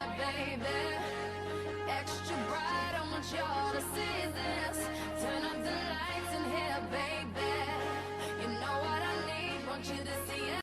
baby. Extra bright, I want y'all to see this. Turn up the lights in here, baby. You know what I need, want you to see it.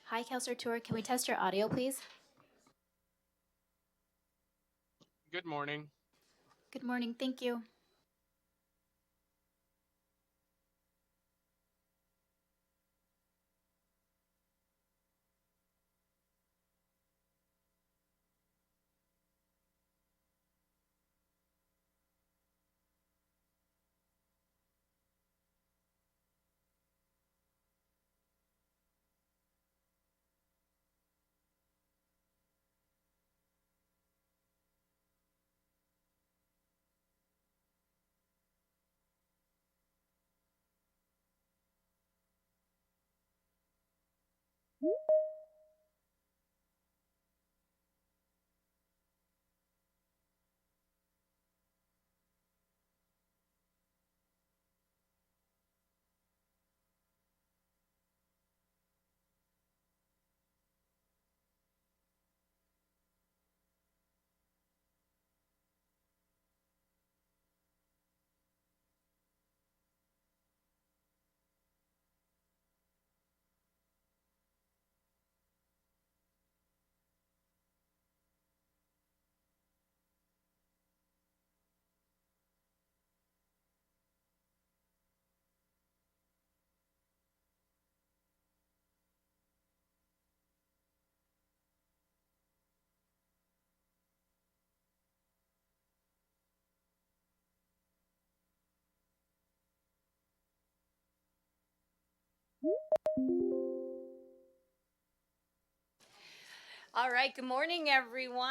Hi, Counselor Tour. Can we test your audio, please? Good morning. Good morning. Thank you. All right, good morning, everyone.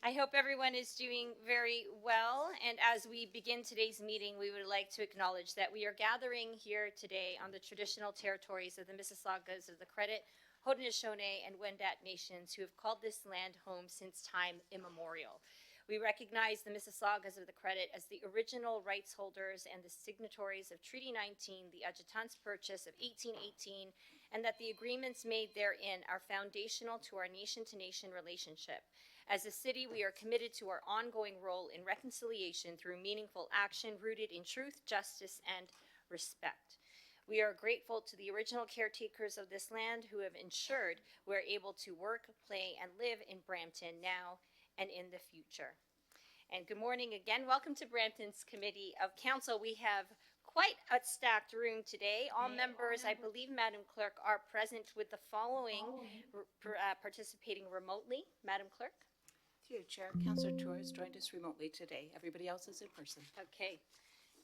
I hope everyone is doing very well. And as we begin today's meeting, we would like to acknowledge that we are gathering here today on the traditional territories of the Mississaugas of the Credit, Haudenosaunee, and Wendat nations who have called this land home since time immemorial. We recognize the Mississaugas of the Credit as the original rights holders and the signatories of Treaty 19, the Adjutant's Purchase of 1818, and that the agreements made therein are foundational to our nation-to-nation relationship. As a city, we are committed to our ongoing role in reconciliation through meaningful action rooted in truth, justice, and respect. We are grateful to the original caretakers of this land who have ensured we are able to work, play, and live in Brampton now and in the future. And good morning again. Welcome to Brampton's Committee of Council. We have quite a stacked room today. All members, I believe, Madam Clerk, are present with the following participating remotely. Madam Clerk? Through you, Chair. Councillor Tour has joined us remotely today. Everybody else is in person. Okay.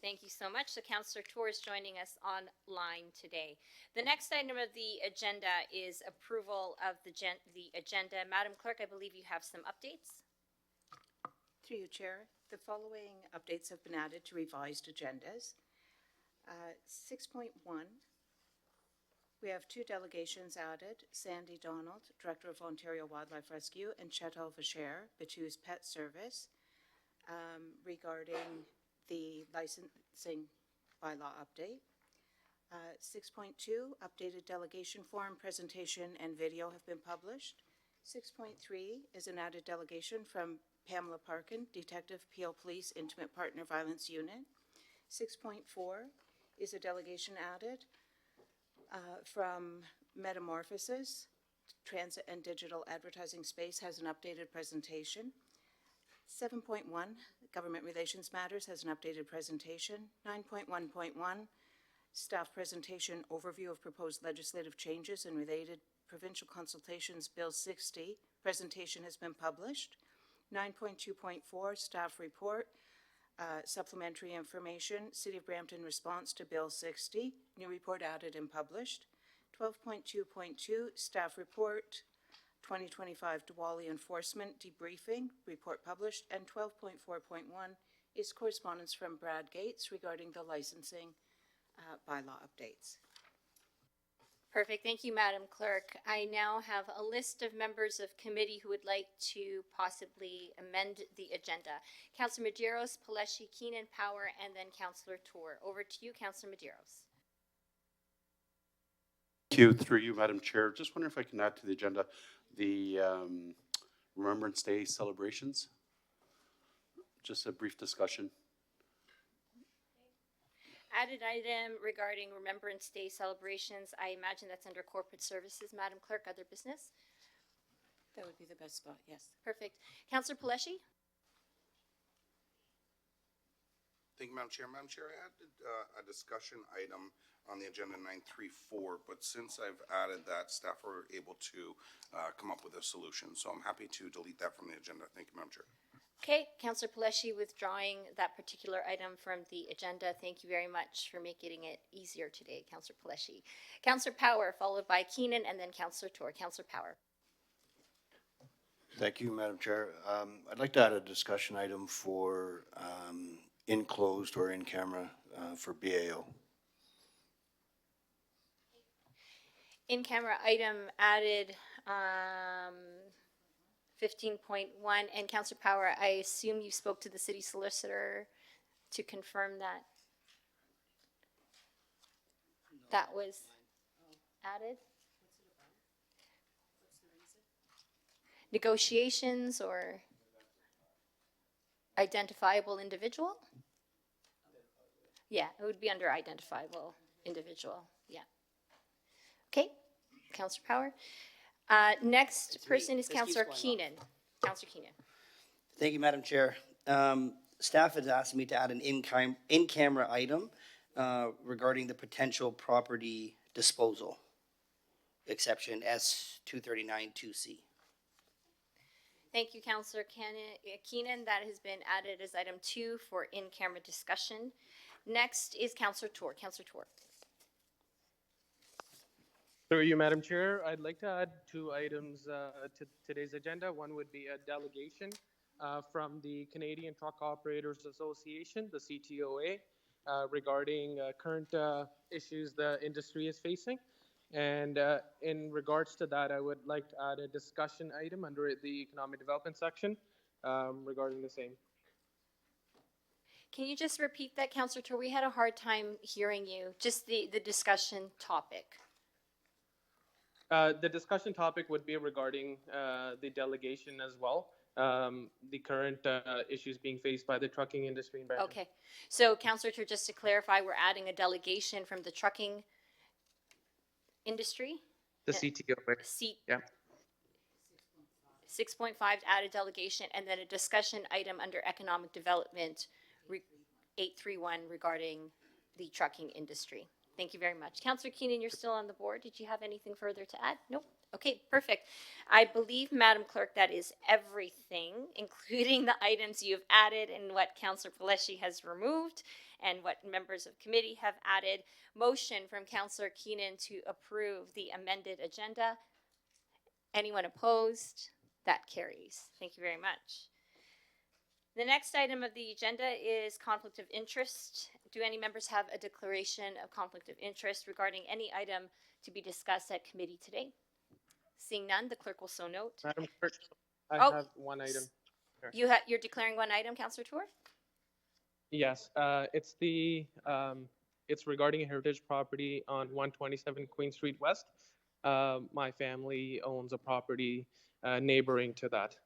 Thank you so much. So Councillor Tour is joining us online today. The next item of the agenda is approval of the agenda. Madam Clerk, I believe you have some updates. Through you, Chair. The following updates have been added to revised agendas. 6.1, we have two delegations added, Sandy Donald, Director of Ontario Wildlife Rescue, and Chetal Vacher, Batu's Pet Service, regarding the licensing bylaw update. 6.2, updated delegation form, presentation, and video have been published. 6.3 is an added delegation from Pamela Parkin, Detective, Peel Police, Intimate Partner Violence Unit. 6.4 is a delegation added from Metamorphosis, Transit and Digital Advertising Space has an updated presentation. 7.1, Government Relations Matters has an updated presentation. 9.1.1, Staff Presentation Overview of Proposed Legislative Changes and Related Provincial Consultations Bill 60 presentation has been published. 9.2.4, Staff Report, Supplementary Information, City of Brampton Response to Bill 60, new report added and published. 12.2.2, Staff Report, 2025 Diwali Enforcement Debriefing, report published. And 12.4.1 is correspondence from Brad Gates regarding the licensing bylaw updates. Perfect. Thank you, Madam Clerk. I now have a list of members of committee who would like to possibly amend the agenda. Councillor Medeiros, Paleshi, Keenan, Power, and then Councillor Tour. Over to you, Councillor Medeiros. Thank you. Through you, Madam Chair. Just wondering if I can add to the agenda the Remembrance Day celebrations. Just a brief discussion. added item regarding Remembrance Day celebrations. I imagine that's under corporate services, Madam Clerk, other business? That would be the best spot, yes. Perfect. Councillor Paleshi? Thank you, Madam Chair. Madam Chair, I added a discussion item on the agenda 934, but since I've added that, staff were able to come up with a solution. So I'm happy to delete that from the agenda. Thank you, Madam Chair. Okay, Councillor Paleshi withdrawing that particular item from the agenda. Thank you very much for making it easier today, Councillor Paleshi. Councillor Power, followed by Keenan, and then Councillor Tour. Councillor Power. Thank you, Madam Chair. I'd like to add a discussion item for enclosed or in-camera for BAO. In-camera item added 15.1. And Councillor Power, I assume you spoke to the city solicitor to confirm that that was added? Negotiations or identifiable individual? Yeah, it would be under identifiable individual, yeah. Okay, Councillor Power. Next person is This keeps Councillor going on. Keenan. Councillor Keenan. Thank you, Madam Chair. Staff has asked me to add an in-camera item regarding the potential property disposal exception S-239-2C. Thank you, Councillor Keenan. That has been added as item 2 for in-camera discussion. Next is Councillor Tour. Councillor Tour. Through you, Madam Chair, I'd like to add 2 items to today's agenda. One would be a delegation from the Canadian Truck Operators Association, the CTOA, regarding current issues the industry is facing. And in regards to that, I would like to add a discussion item under the economic development section regarding the same. Can you just repeat that, Councillor Tour? We had a hard time hearing you. Just the discussion topic. The discussion topic would be regarding the delegation as well, the current issues being faced by the trucking industry in Brandon. Okay. So, Councillor Tour, just to clarify, we're adding a delegation from the trucking industry? The CTOA. Seat Yeah. 6.5 to add a delegation, and then a discussion item under economic development, 831 regarding the trucking industry. Thank you very much. Councillor Keenan, you're still on the board. Did you have anything further to add? Nope. Okay, perfect. I believe, Madam Clerk, that is everything, including the items you have added and what Councillor Paleshi has removed and what members of committee have added. Motion from Councillor Keenan to approve the amended agenda. Anyone opposed? That carries. Thank you very much. The next item of the agenda is conflict of interest. Do any members have a declaration of conflict of interest regarding any item to be discussed at committee today? Seeing none, the clerk will so note. Madam Clerk, I Oh, have one item. You're declaring one item, Councillor Tour? Yes, it's regarding a heritage property on 127 Queen Street West. My family owns a property neighboring to that.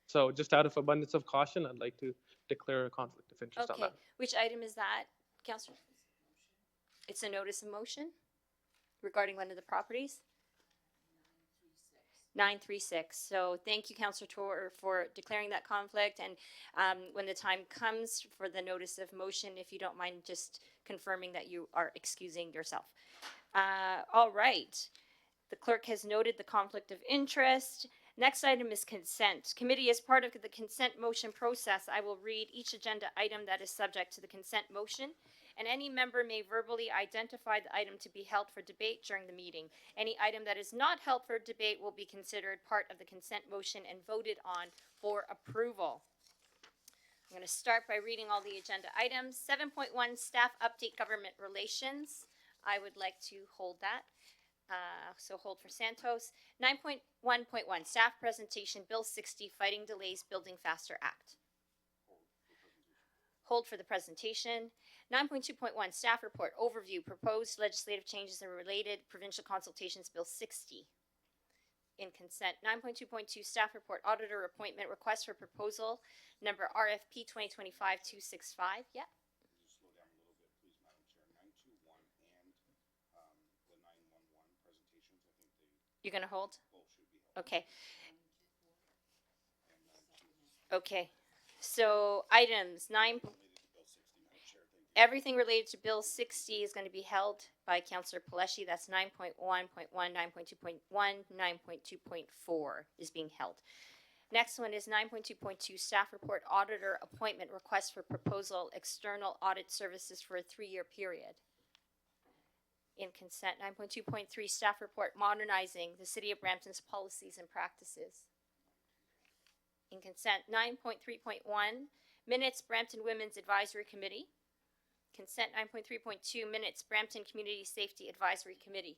So just out of abundance of caution, I'd like to declare a conflict of interest on Okay, that. which item is that, Councillor? It's a notice of motion regarding one of the properties? 936. So thank you, Councillor Tour, for declaring that conflict. And when the time comes for the notice of motion, if you don't mind just confirming that you are excusing yourself. All right. The clerk has noted the conflict of interest. Next item is consent. Committee, as part of the consent motion process, I will read each agenda item that is subject to the consent motion, and any member may verbally identify the item to be held for debate during the meeting. Any item that is not held for debate will be considered part of the consent motion and voted on for approval. I'm going to start by reading all the agenda items. 7.1, staff update government relations. I would like to hold that. So hold for Santos. 9.1.1, staff presentation, Bill 60, Fighting Delays, Building Faster Act. Hold for the presentation. 9.2.1, staff report, overview, proposed legislative changes and related provincial consultations, Bill 60. In consent. 9.2.2, staff report, auditor appointment, request for proposal, number RFP 2025-265. Yeah. You're gonna hold? Okay. Okay, so items everything related to Bill 60 is going to be held by Councillor Paleshi. That's 9.1.1, 9.2.1, 9.2.4 is being held. Next one is 9.2.2 staff report auditor appointment request for proposal external audit services for a 3-year period. In consent, 9.2.3 staff report modernizing the City of Brampton's policies and practices. In consent, 9.3.1 minutes Brampton Women's Advisory Committee. Consent 9.3.2 minutes Brampton Community Safety Advisory Committee.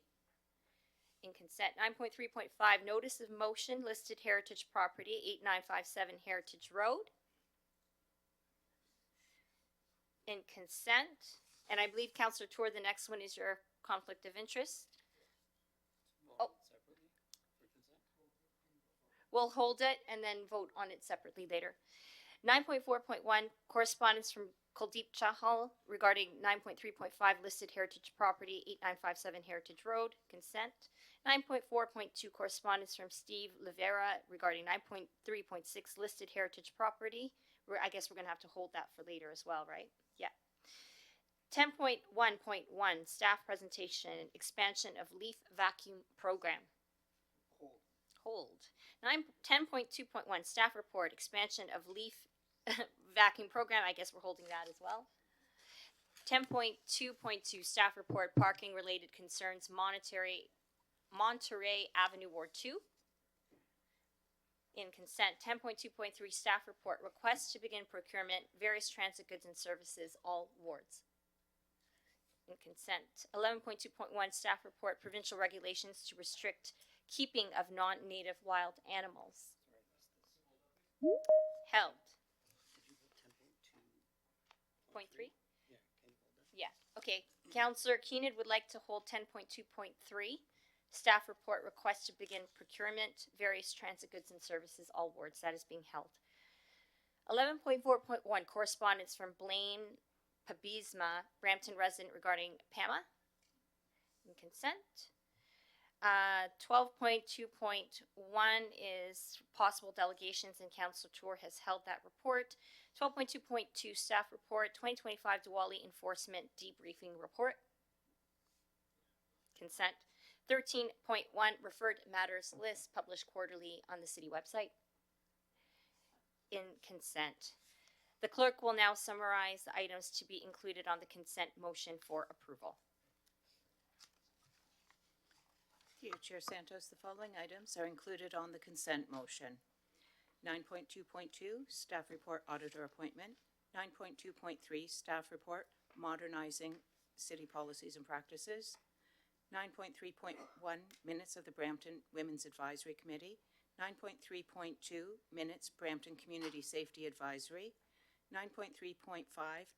In consent 9.3.5 notice of motion listed heritage property 8957 Heritage Road. In consent, and I believe Councillor Tour, the next one is your conflict of interest. Oh. We'll hold it and then vote on it separately later. 9.4.1 correspondence from Kuldeep Chahal regarding 9.3.5 listed heritage property 8957 Heritage Road. Consent. 9.4.2 correspondence from Steve Livera regarding 9.3.6 listed heritage property. I guess we're going to have to hold that for later as well, right? Yeah. 10.1.1 staff presentation expansion of leaf vacuum program. Hold. 10.2.1 staff report expansion of leaf vacuum program. I guess we're holding that as well. 10.2.2 staff report parking related concerns Monterey Avenue Ward 2. In consent, 10.2.3 staff report request to begin procurement various transit goods and services all wards. In consent, 11.2.1 staff report provincial regulations to restrict keeping of non-native wild animals. Held. 10.3? Yeah, okay. Councillor Keenan would like to hold 10.2.3. Staff report request to begin procurement, various transit goods and services, all wards. That is being held. 11.4.1 correspondence from Blaine Pabisma, Brampton resident regarding PAMA. In consent. 12.2.1 is possible delegations, and Council Tour has held that report. 12.2.2 staff report, 2025 Diwali enforcement debriefing report. Consent. 13.1 referred matters list published quarterly on the city website. In consent. The clerk will now summarize the items to be included on the consent motion for approval. Through you, Chair Santos, the following items are included on the consent motion. 9.2.2 staff report auditor appointment. 9.2.3 staff report modernizing city policies and practices. 9.3.1 minutes of the Brampton Women's Advisory Committee. 9.3.2 minutes Brampton Community Safety Advisory. 9.3.5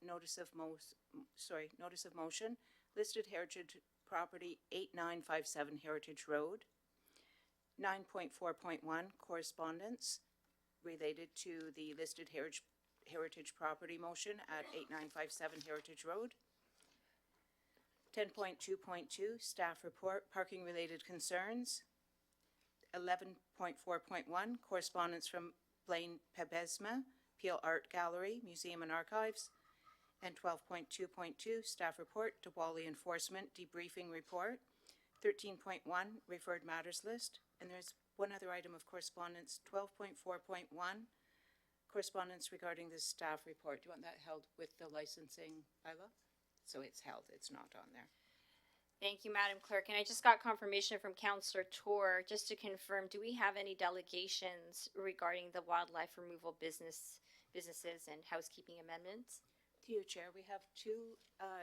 notice of motion listed heritage property 8957 Heritage Road. 9.4.1 correspondence related to the listed heritage property motion at 8957 Heritage Road. 10.2.2 staff report parking related concerns. 11.4.1 correspondence from Blaine Pabesma, Peel Art Gallery, Museum and Archives. And 12.2.2 staff report Diwali enforcement debriefing report. 13.1 referred matters list. And there's one other item of correspondence, 12.4.1 correspondence regarding the staff report. Do you want that held with the licensing bylaw? So it's held, it's not on there. Thank you, Madam Clerk. And I just got confirmation from Councillor Tour, just to confirm, do we have any delegations regarding the wildlife removal businesses and housekeeping amendments? To you, Chair, we have two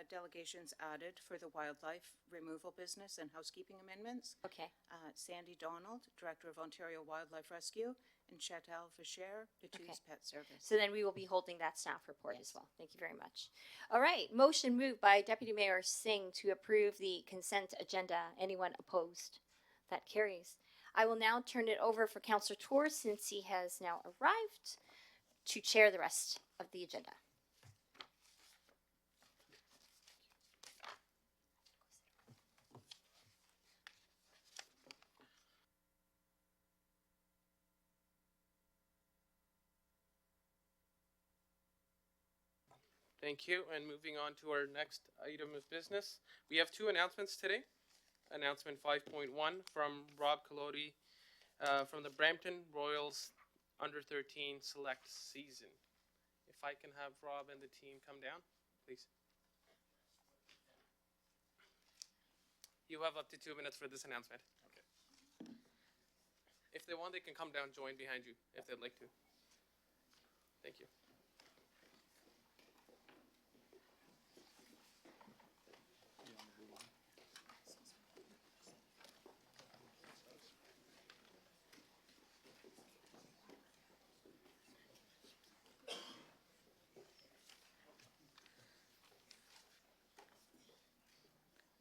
delegations added for the wildlife removal business and housekeeping amendments. Okay. Sandy Donald, Director of Ontario Wildlife Rescue, and Chantal Fischer, Batu's Okay. Pet Service. So then we will be holding that staff report as well. Thank you very much. All right, motion moved by Deputy Mayor Singh to approve the consent agenda. Anyone opposed? That carries. I will now turn it over for Councillor Tour, since he has now arrived, to chair the rest of the agenda. Thank you. And moving on to our next item of business, we have two announcements today. Announcement 5.1 from Rob Colodi from the Brampton Royals Under 13 Select Season. If I can have Rob and the team come down, please. You have up to 2 minutes for this announcement. Okay. If they want, they can come down, join behind you, if they'd like to. Thank you.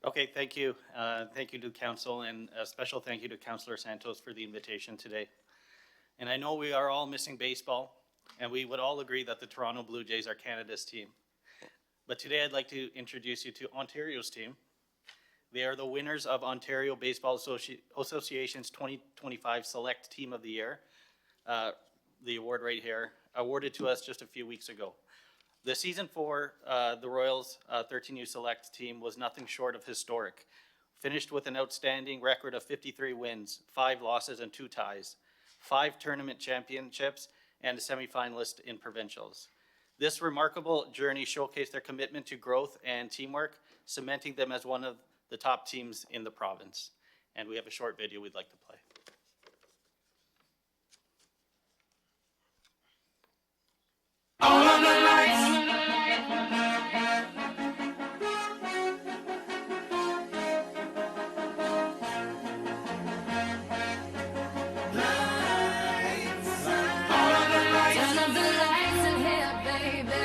Okay, thank you. Thank you to council, and a special thank you to Councillor Santos for the invitation today. And I know we are all missing baseball, and we would all agree that the Toronto Blue Jays are Canada's team. But today I'd like to introduce you to Ontario's team. They are the winners of Ontario Baseball Association's 2025 Select Team of the Year. The award right here, awarded to us just a few weeks ago. The season for the Royals 13U Select team was nothing short of historic. Finished with an outstanding record of 53 wins, 5 losses and 2 ties, 5 tournament championships, and a semifinalist in provincials. This remarkable journey showcased their commitment to growth and teamwork, cementing them as one of the top teams in the province. And we have a short video we'd like to play. Turn up the lights in here, baby.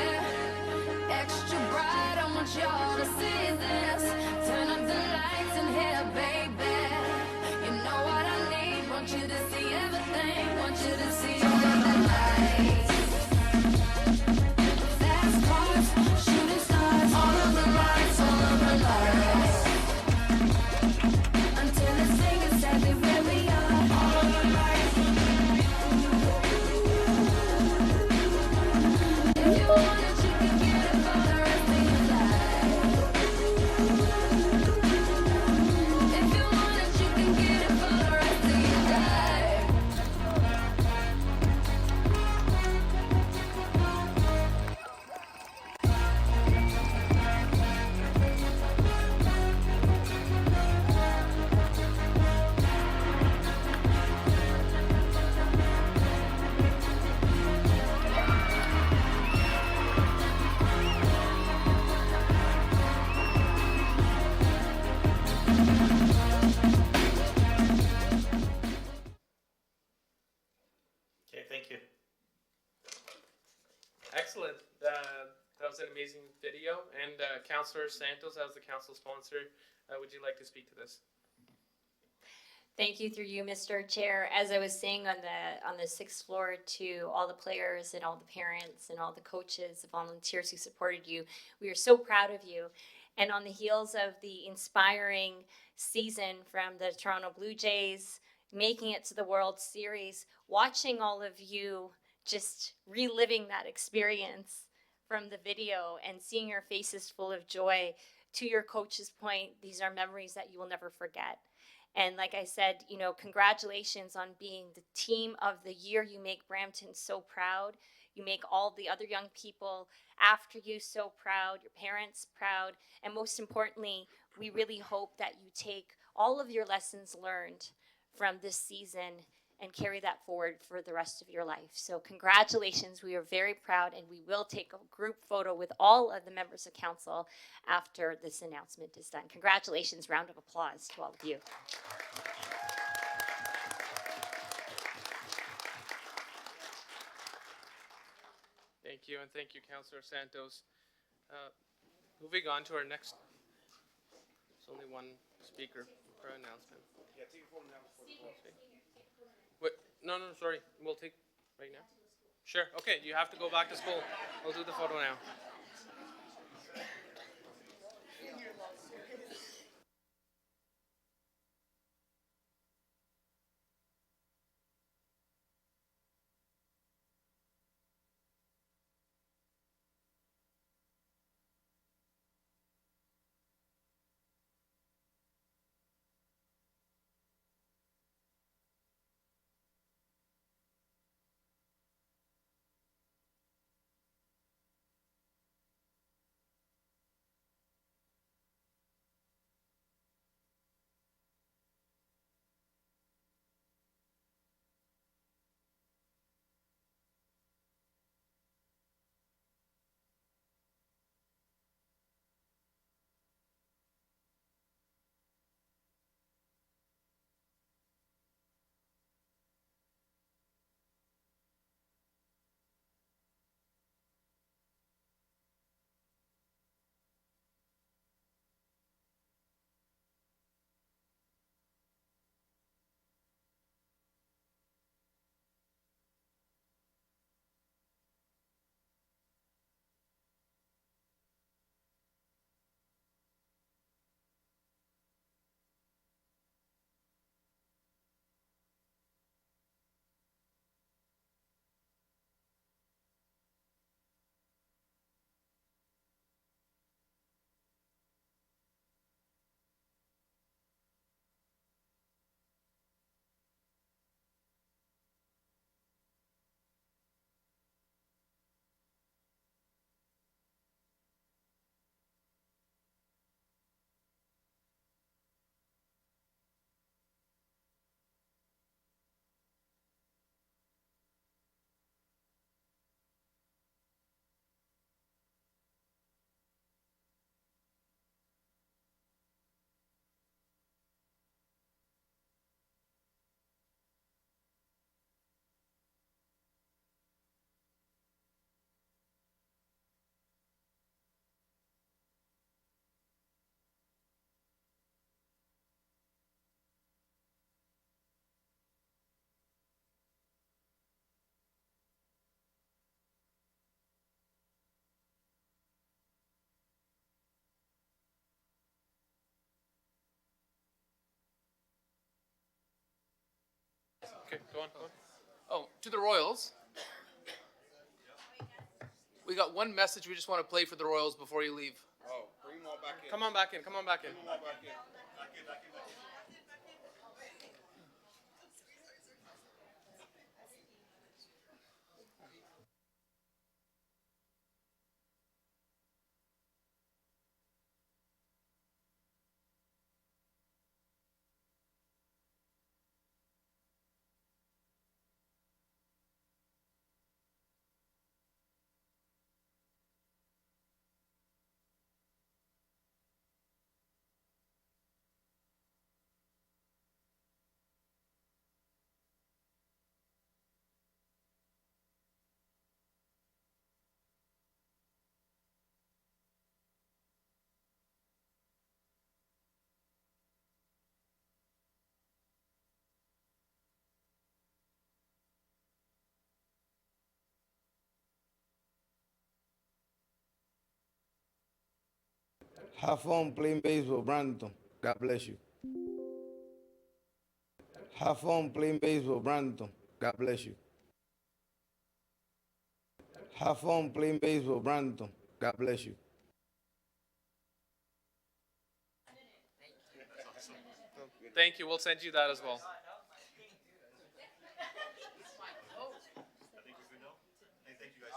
Extra bright, I want y'all to see this. Turn up the lights in here, baby. You know what I need, want you to see everything. Want you to see all of the lights. Fast cars, shooting stars. All of the lights, all of the lights. Until it's sing exactly where we are. All of the lights. If you want it, you can get it for the rest of your life. If you want it, you can get it for the rest of your life. Okay, thank you. Excellent. That was an amazing video. And Councillor Santos, as the council sponsor, would you like to speak to this? Thank you through you, Mr. Chair. As I was saying on the 6th floor to all the players and all the parents and all the coaches, the volunteers who supported you, we are so proud of you. And on the heels of the inspiring season from the Toronto Blue Jays, making it to the World Series, watching all of you just reliving that experience from the video and seeing your faces full of joy, to your coach's point, these are memories that you will never forget. And like I said, you know, congratulations on being the team of the year. You make Brampton so proud. You make all the other young people after you so proud, your parents proud. And most importantly, we really hope that you take all of your lessons learned from this season and carry that forward for the rest of your life. So congratulations, we are very proud, and we will take a group photo with all of the members of council after this announcement is done. Congratulations, round of applause to all of you. Thank you, and thank you, Councillor Santos. Moving on to our next, there's only one speaker per announcement. Yeah, take a photo now before the close. Wait, no, sorry, we'll take right now. Sure, okay, you have to go back to school. We'll do the photo now. Okay, go on, go on. Oh, to the Royals. We got one message we just want to play for the Royals before you leave. Oh, bring them all back in. Come on back in, come on back in. Come on back in. Have fun playing baseball, Brandon. God bless you. Have fun playing baseball, Brandon. God bless you. Have fun playing baseball, Brandon. God bless you. Thank you, we'll send you that as well.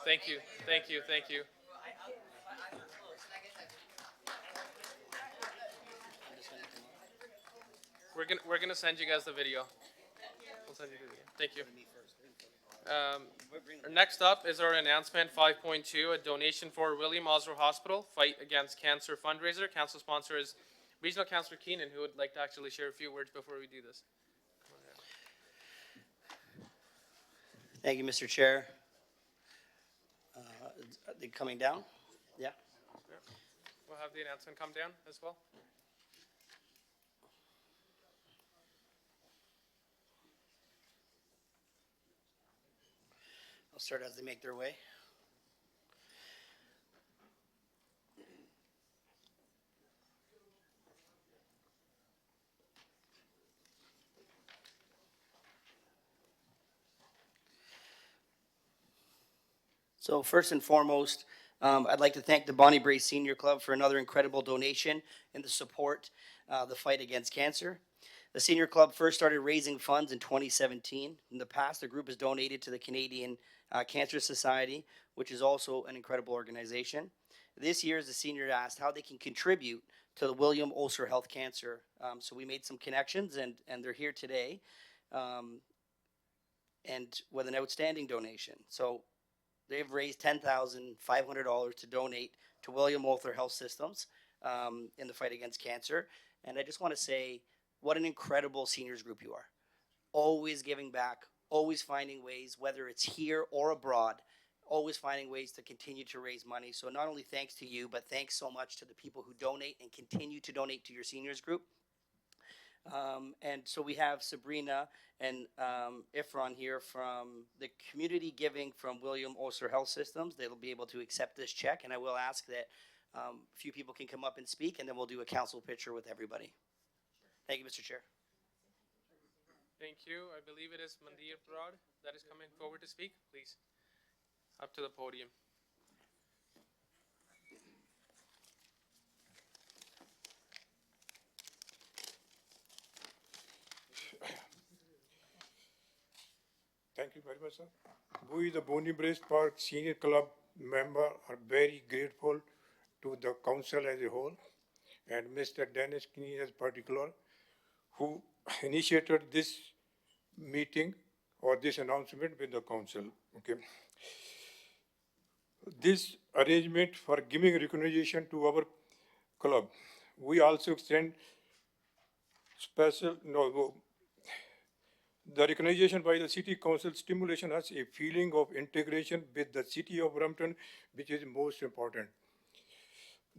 Thank you, thank you, thank you. We're gonna send you guys the video. We'll send you the video. Thank you. Next up is our announcement 5.2, a donation for William Osler Hospital Fight Against Cancer fundraiser. Council sponsor is Regional Councillor Keenan, who would like to actually share a few words before we do this. Thank you, Mr. Chair. Are they coming down? Yeah. We'll have the announcement come down as well. I'll start as they make their way. So first and foremost, I'd like to thank the Bonnie Bray Senior Club for another incredible donation in the support, the fight against cancer. The Senior Club first started raising funds in 2017. In the past, the group has donated to the Canadian Cancer Society, which is also an incredible organization. This year, the senior asked how they can contribute to the William Osler Health Cancer. So we made some connections, and they're here today, and with an outstanding donation. So they've raised $10,500 to donate to William Osler Health Systems in the fight against cancer. And I just want to say, what an incredible seniors group you are. Always giving back, always finding ways, whether it's here or abroad, always finding ways to continue to raise money. So not only thanks to you, but thanks so much to the people who donate and continue to donate to your seniors group. And so we have Sabrina and Ifron here from the community giving from William Osler Health Systems. They'll be able to accept this check, and I will ask that a few people can come up and speak, and then we'll do a council picture with everybody. Thank you, Mr. Chair. Thank you. I believe it is Mandir Prad that is coming forward to speak. Please, up to the podium. Thank you very much, sir. We, the Bonnie Brae Park Senior Club member, are very grateful to the council as a whole, and Mr. Dennis Knee as particular, who initiated this meeting or this announcement with the council. Okay. This arrangement for giving recognition to our club, we also extend the recognition by the city council stimulation has a feeling of integration with the city of Brampton, which is most important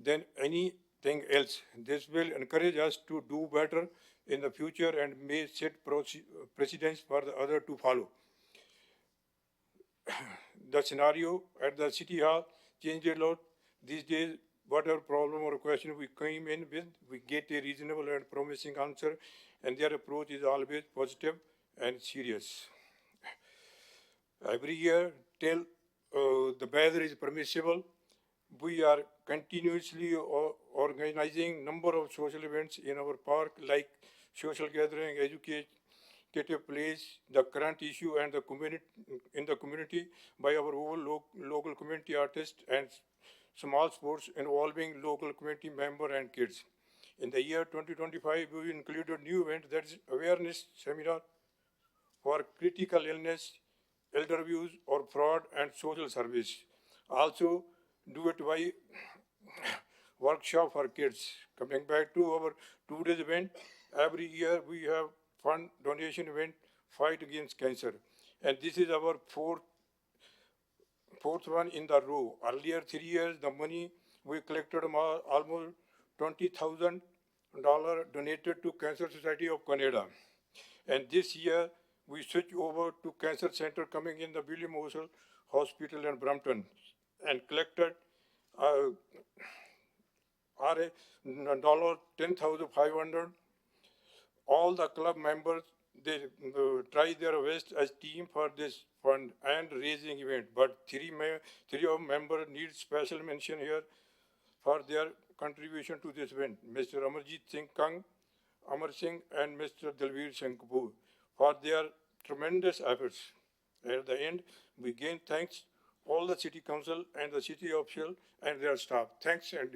than anything else. This will encourage us to do better in the future and may set precedents for the other to follow. The scenario at the city hall changed a lot. These days, whatever problem or question we came in with, we get a reasonable and promising answer, and their approach is always positive and serious. Every year, till the weather is permissible, we are continuously organizing number of social events in our park, like social gathering, educative plays, the current issue and the community in the community by our whole local community artists and small sports involving local community member and kids. In the year 2025, we included new event that is awareness seminar for critical illness, elder abuse or fraud and social service. Also, do it by workshop for kids. Coming back to our 2 days event, every year we have fund donation event, fight against cancer. And this is our fourth one in the row. Earlier 3 years, the money we collected almost $20,000 donated to Cancer Society of Canada. And this year, we switch over to Cancer Center coming in the William Osel Hospital in Brampton and collected $10,500. All the club members, they try their best as team for this fund and raising event. But three of members need special mention here for their contribution to this event. Mr. Amarjit Singh Kang, Amar Singh and Mr. Dalveer Singh Kapoor for their tremendous efforts. At the end, we again thanks all the city council and the city official and their staff. Thanks and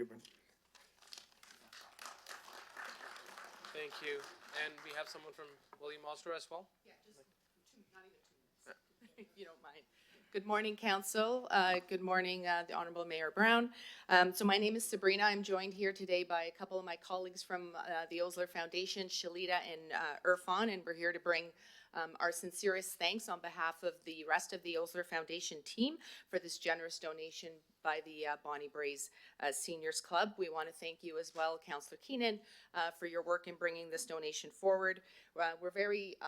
Thank you. And we have someone from William Ulster as well. Yeah, just not even 2 minutes, if you don't mind. Good morning, Council. Good morning, the Honorable Mayor Brown. So my name is Sabrina. I'm joined here today by a couple of my colleagues from the Osler Foundation, Shalita and Irfan, and we're here to bring our sincerest thanks on behalf of the rest of the Osler Foundation team for this generous donation by the Bonnie Braes Seniors Club. We want to thank you as well, Councillor Keenan, for your work in bringing this donation forward. We're very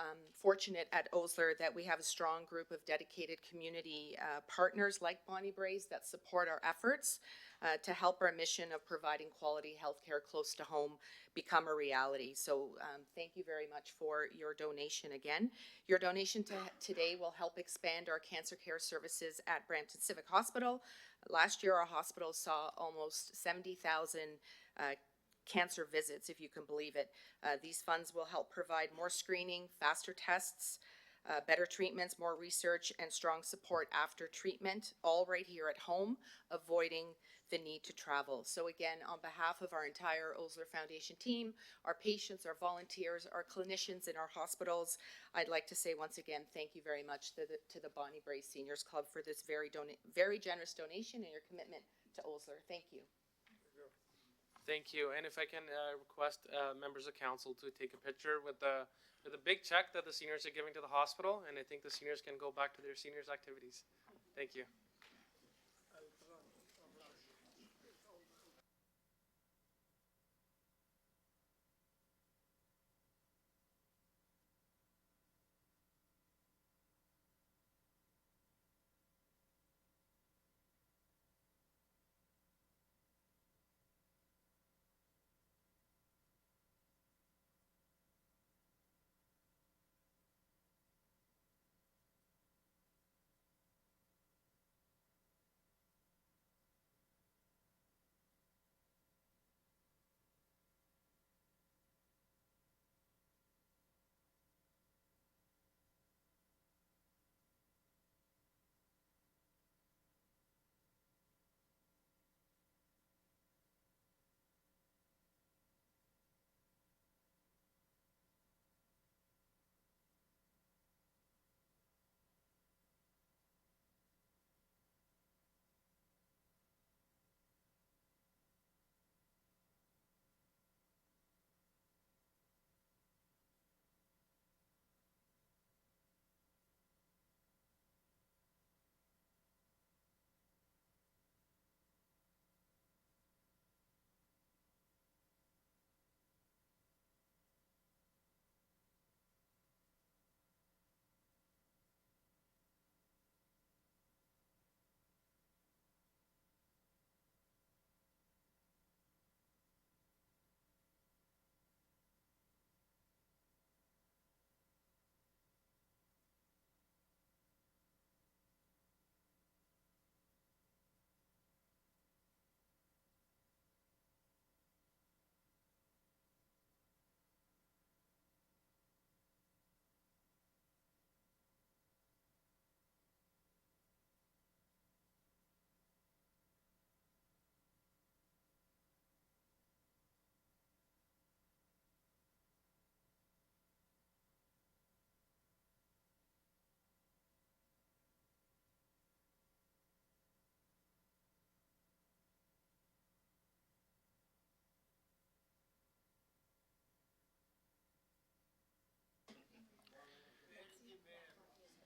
fortunate at Osler that we have a strong group of dedicated community partners like Bonnie Braes that support our efforts to help our mission of providing quality healthcare close to home become a reality. So thank you very much for your donation again. Your donation today will help expand our cancer care services at Brampton Civic Hospital. Last year, our hospital saw almost 70,000 cancer visits, if you can believe it. These funds will help provide more screening, faster tests, better treatments, more research, and strong support after treatment, all right here at home, avoiding the need to travel. So again, on behalf of our entire Osler Foundation team, our patients, our volunteers, our clinicians in our hospitals, I'd like to say once again, thank you very much to the Bonnie Braes Seniors Club for this very generous donation and your commitment to Osler. Thank you. Thank you. And if I can request members of council to take a picture with the big check that the seniors are giving to the hospital, and I think the seniors can go back to their seniors activities. Thank you.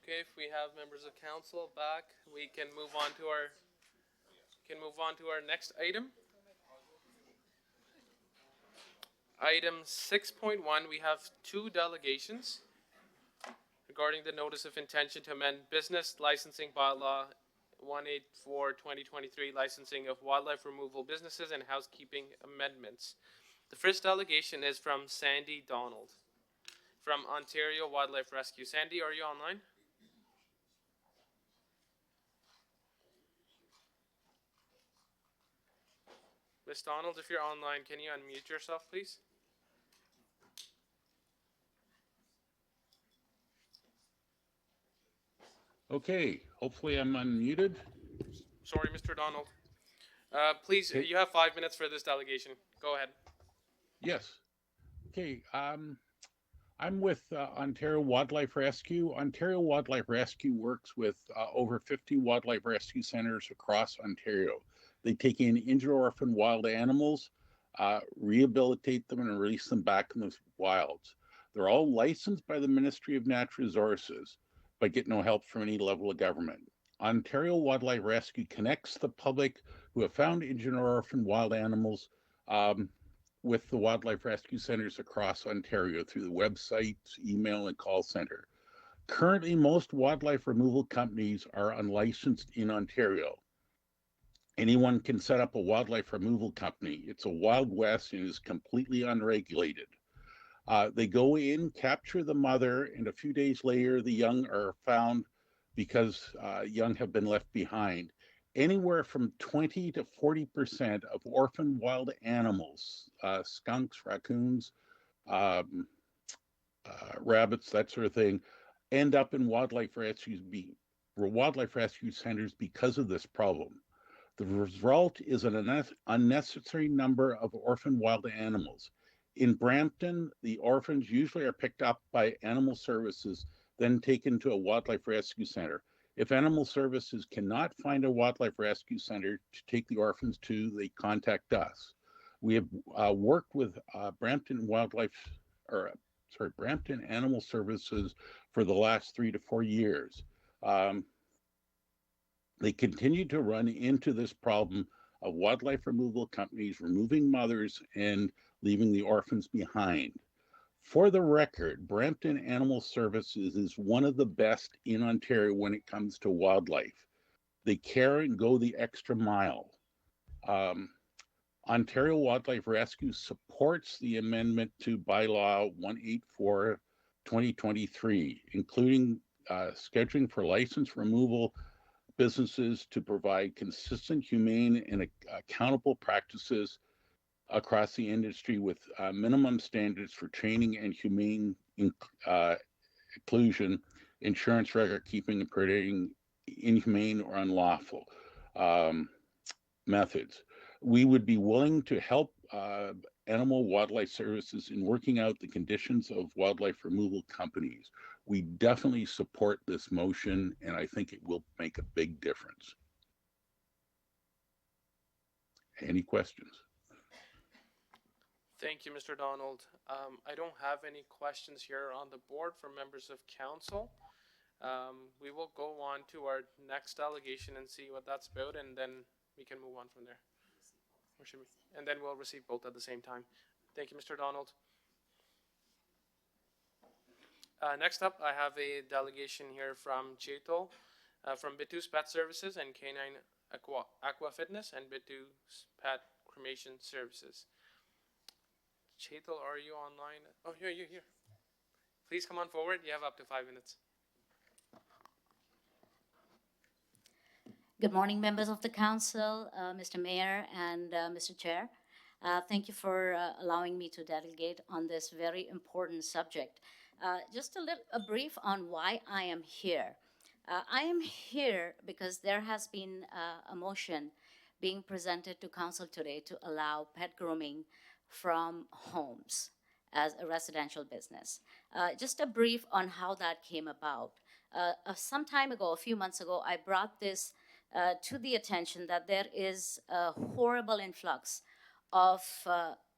Okay, if we have members of council back, we can move on to our next item. Item 6.1, we have two delegations regarding the notice of intention to amend business licensing bylaw 184/2023, licensing of wildlife removal businesses and housekeeping amendments. The first delegation is from Sandy Donald from Ontario Wildlife Rescue. Sandy, are you online? Miss Donald, if you're online, can you unmute yourself, please? Okay, hopefully I'm unmuted. Sorry, Mr. Donald. Please, Okay. you have 5 minutes for this delegation. Go ahead. Yes. Okay, I'm with Ontario Wildlife Rescue. Ontario Wildlife Rescue works with over 50 wildlife rescue centers across Ontario. They take in injured or orphaned wild animals, rehabilitate them, and release them back in the wilds. They're all licensed by the Ministry of Natural Resources, but get no help from any level of government. Ontario Wildlife Rescue connects the public who have found injured or orphaned wild animals with the wildlife rescue centers across Ontario through the website, email, and call center. Currently, most wildlife removal companies are unlicensed in Ontario. Anyone can set up a wildlife removal company. It's a Wild West and is completely unregulated. They go in, capture the mother, and a few days later, the young are found because young have been left behind. Anywhere from 20 to 40% of orphaned wild animals, skunks, raccoons, rabbits, that sort of thing, end up in wildlife rescue centers because of this problem. The result is an unnecessary number of orphaned wild animals. In Brampton, the orphans usually are picked up by animal services, then taken to a wildlife rescue center. If animal services cannot find a wildlife rescue center to take the orphans to, they contact us. We have worked with Brampton Animal Services for the last 3 to 4 years. They continue to run into this problem of wildlife removal companies removing mothers and leaving the orphans behind. For the record, Brampton Animal Services is one of the best in Ontario when it comes to wildlife. They care and go the extra mile. Ontario Wildlife Rescue supports the amendment to bylaw 184/2023, including scheduling for license removal businesses to provide consistent, humane, and accountable practices across the industry with minimum standards for training and humane inclusion, insurance record keeping, and predicting inhumane or unlawful methods. We would be willing to help Animal Wildlife Services in working out the conditions of wildlife removal companies. We definitely support this motion, and I think it will make a big difference. Any questions? Thank you, Mr. Donald. I don't have any questions here on the board from members of council. We will go on to our next delegation and see what that's about, and then we can move on from there. Or should we? And then we'll receive both at the same time. Thank you, Mr. Donald. Next up, I have a delegation here from Cheto, from Bitu's Pet Services and Canine Aqua Fitness and Bitu's Pet Cremation Services. Cheto, are you online? Oh, you're here. Please come on forward. You have up to 5 minutes. Good morning, members of the council, Mr. Mayor and Mr. Chair. Thank you for allowing me to delegate on this very important subject. Just a brief on why I am here. I am here because there has been a motion being presented to council today to allow pet grooming from homes as a residential business. Just a brief on how that came about. Some time ago, a few months ago, I brought this to the attention that there is a horrible influx of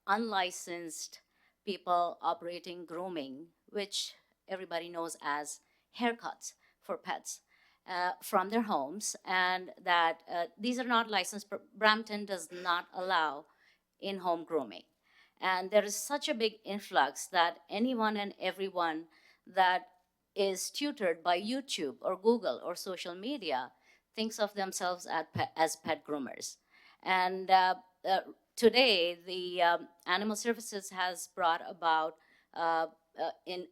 unlicensed people operating grooming, which everybody knows as haircuts for pets from their homes, and that these are not licensed. Brampton does not allow in-home grooming. And there is such a big influx that anyone and everyone that is tutored by YouTube or Google or social media thinks of themselves as pet groomers. And today, the Animal Services has brought about in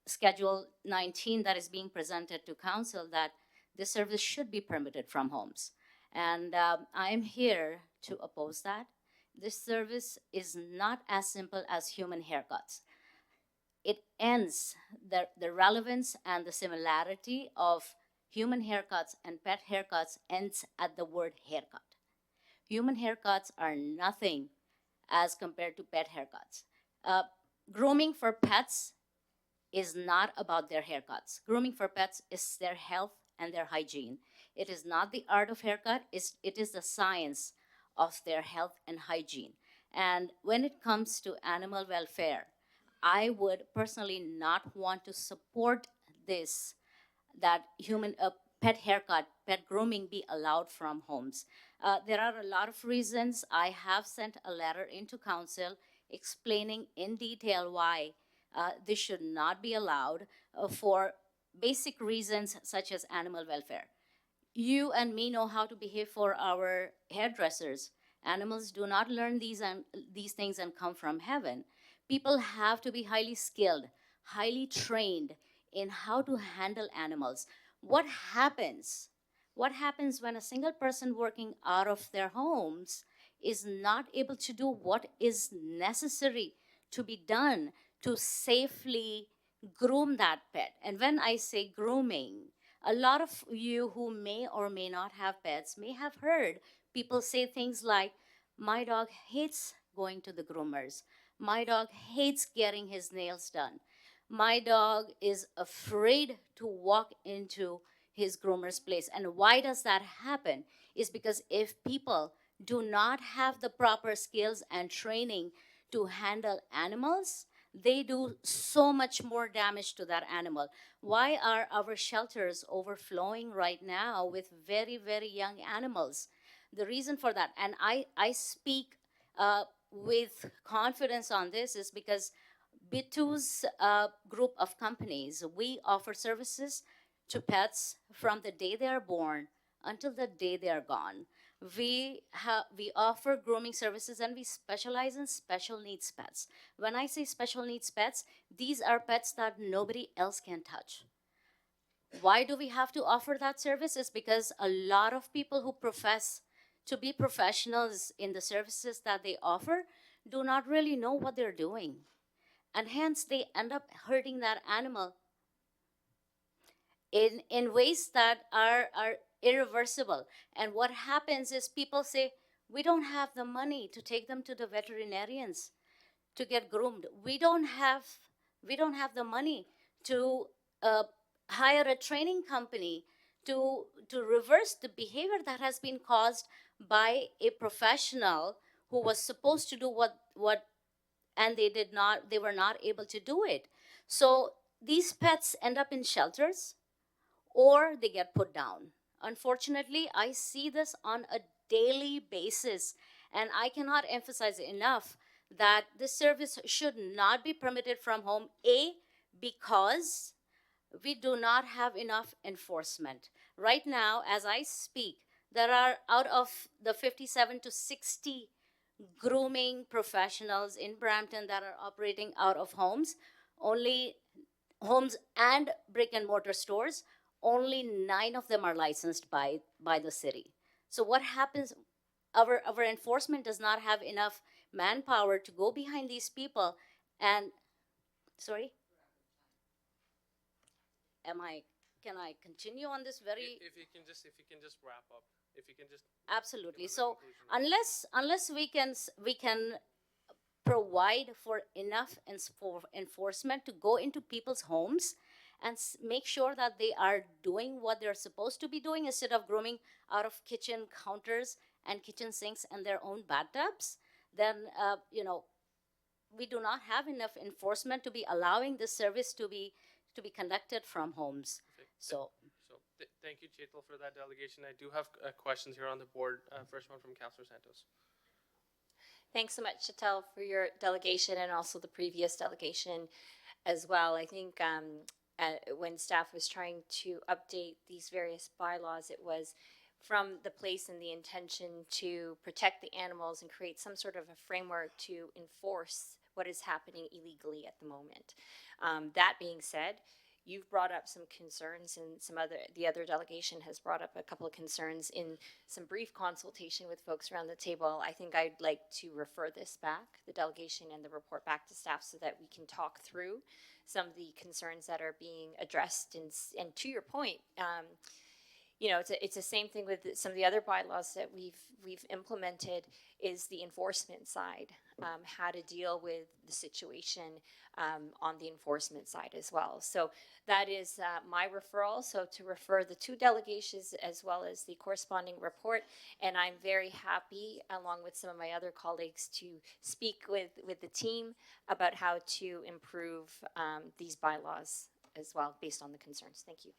Schedule 19 that is being presented to Council that this service should be permitted from homes. And I am here to oppose that. This service is not as simple as human haircuts. It ends, the relevance and the similarity of human haircuts and pet haircuts ends at the word haircut. Human haircuts are nothing as compared to pet haircuts. Grooming for pets is not about their haircuts. Grooming for pets is their health and their hygiene. It is not the art of haircut, it is the science of their health and hygiene. And when it comes to animal welfare, I would personally not want to support this, that pet haircut, pet grooming be allowed from homes. There are a lot of reasons. I have sent a letter into Council explaining in detail why this should not be allowed for basic reasons such as animal welfare. You and me know how to behave for our hairdressers. Animals do not learn these things and come from heaven. People have to be highly skilled, highly trained in how to handle animals. What happens when a single person working out of their homes is not able to do what is necessary to be done to safely groom that pet? And when I say grooming, a lot of you who may or may not have pets may have heard people say things like, my dog hates going to the groomers. My dog hates getting his nails done. My dog is afraid to walk into his groomer's place. And why does that happen? Is because if people do not have the proper skills and training to handle animals, they do so much more damage to that animal. Why are our shelters overflowing right now with very, very young animals? The reason for that, and I speak with confidence on this, is because Bitu's group of companies, we offer services to pets from the day they are born until the day they are gone. We offer grooming services, and we specialize in special needs pets. When I say special needs pets, these are pets that nobody else can touch. Why do we have to offer that service? Is because a lot of people who profess to be professionals in the services that they offer do not really know what they're doing. And hence they end up hurting that animal in ways that are irreversible. And what happens is people say, we don't have the money to take them to the veterinarians to get groomed. We don't have the money to hire a training company to reverse the behavior that has been caused by a professional who was supposed to do what and they were not able to do it. So these pets end up in shelters or they get put down. Unfortunately, I see this on a daily basis, and I cannot emphasize enough that this service should not be permitted from home, because we do not have enough enforcement. Right now, as I speak, there are out of the 57 to 60 grooming professionals in Brampton that are operating out of homes, only homes and brick and mortar stores, only 9 of them are licensed by the city. So what happens, our enforcement does not have enough manpower to go behind these people. And, sorry? Can I continue on this very? If you can just wrap up. If you can just. Absolutely. So unless we can provide for enough for enforcement to go into people's homes and make sure that they are doing what they're supposed to be doing instead of grooming out of kitchen counters and kitchen sinks and their own bathtubs, then we do not have enough enforcement to be allowing this service to be conducted from homes. So Thank you, Chetal, for that delegation. I do have questions here on the board. First one from Councillor Santos. Thanks so much, Chatel, for your delegation and also the previous delegation as well. I think when staff was trying to update these various bylaws, it was from the place and the intention to protect the animals and create some sort of a framework to enforce what is happening illegally at the moment. That being said, you've brought up some concerns, and the other delegation has brought up a couple of concerns in some brief consultation with folks around the table. I think I'd like to refer this back, the delegation and the report back to staff, so that we can talk through some of the concerns that are being addressed. And to your point, you know, it's the same thing with some of the other bylaws that we've implemented, is the enforcement side, how to deal with the situation on the enforcement side as well. So that is my referral. So to refer the two delegations as well as the corresponding report, and I'm very happy, along with some of my other colleagues, to speak with the team about how to improve these bylaws as well, based on the concerns. Thank you.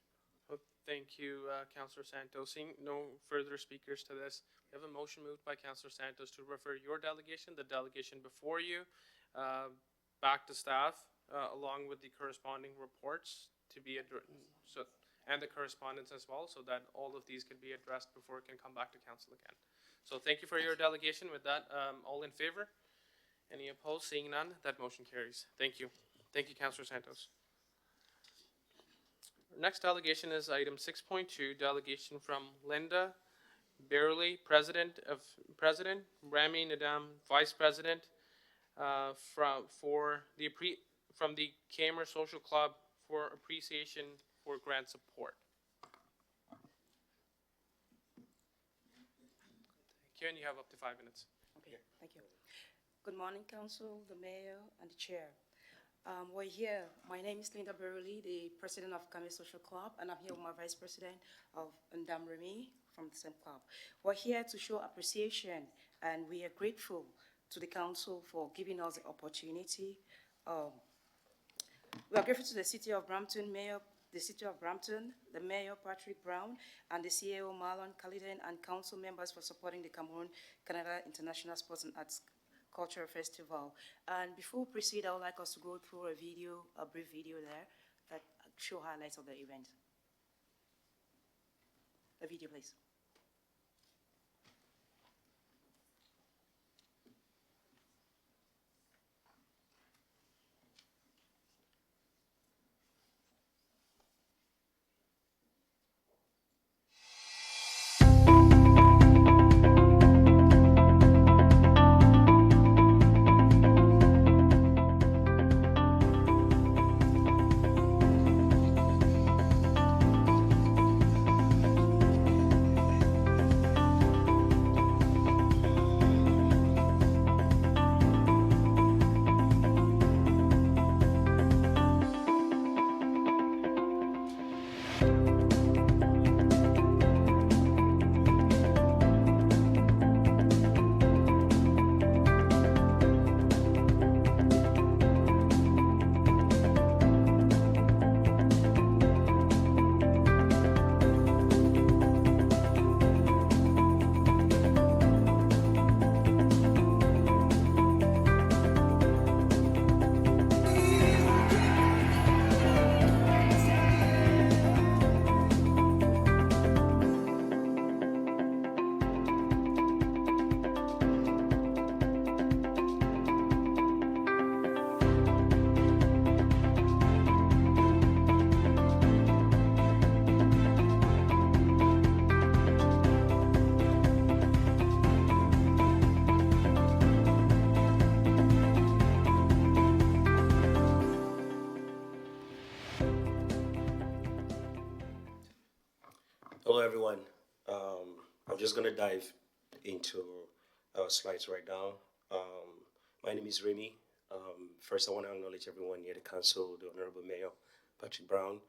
Well, thank you, Councillor Santos. Seeing no further speakers to this, we have a motion moved by Councillor Santos to refer your delegation, the delegation before you, back to staff, along with the corresponding reports to be and the correspondence as well, so that all of these can be addressed before it can come back to council again. So thank you for your delegation. With that, all in favor? Any opposed? Seeing none, that motion carries. Thank you. Thank you, Councillor Santos. Our next delegation is item 6.2, delegation from Linda Barely, President, Rami Nadam, Vice President, from the Kamer Social Club for appreciation for grant support. Thank you, and you have up to 5 minutes. Okay, thank you. Good morning, Council, the Mayor, and the Chair. We're here. My name is Linda Burley, the President of Kamer Social Club, and I'm here with my Vice President of Ndam Remy from the same club. We're here to show appreciation, and we are grateful to the Council for giving us the opportunity. We are grateful to the City of Brampton Mayor, the Mayor Patrick Brown, and the CAO Marlon Khaliden, and Council members for supporting the Cameroon Canada International Sports and Arts Cultural Festival. And before we proceed, I would like us to go through a brief video there that show highlights of the event. The video, please. Hello, everyone. I'm just going to dive into our slides right now. My name is Remy. First, I want to acknowledge everyone here, the council, the Honorable Mayor, Patrick Brown.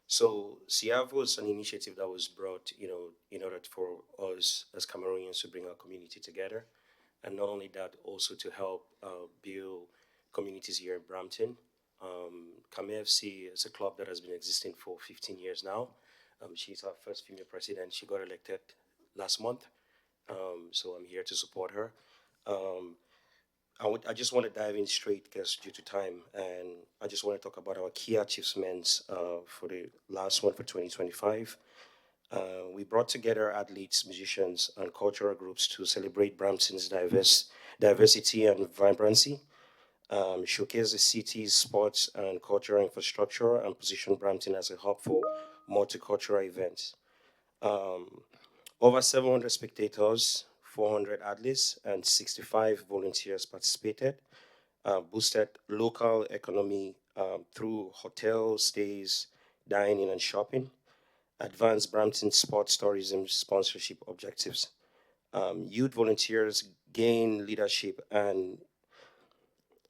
So CIAV was an initiative that was brought, in order for us as Cameroonians to bring our community together. And not only that, also to help build communities here in Brampton. Kame FC is a club that has been existing for 15 years now. She's our first female president. She got elected last month, so I'm here to support her. I just want to dive in straight because due to time, and I just want to talk about our key achievements for the last one for 2025. We brought together athletes, musicians, and cultural groups to celebrate Brampton's diversity and vibrancy, showcase the city's sports and cultural infrastructure, and position Brampton as a hub for multicultural events. Over 700 spectators, 400 athletes, and 65 volunteers participated, boosted local economy through hotel stays, dining, and shopping, advanced Brampton sports tourism sponsorship objectives. Youth volunteers gain leadership and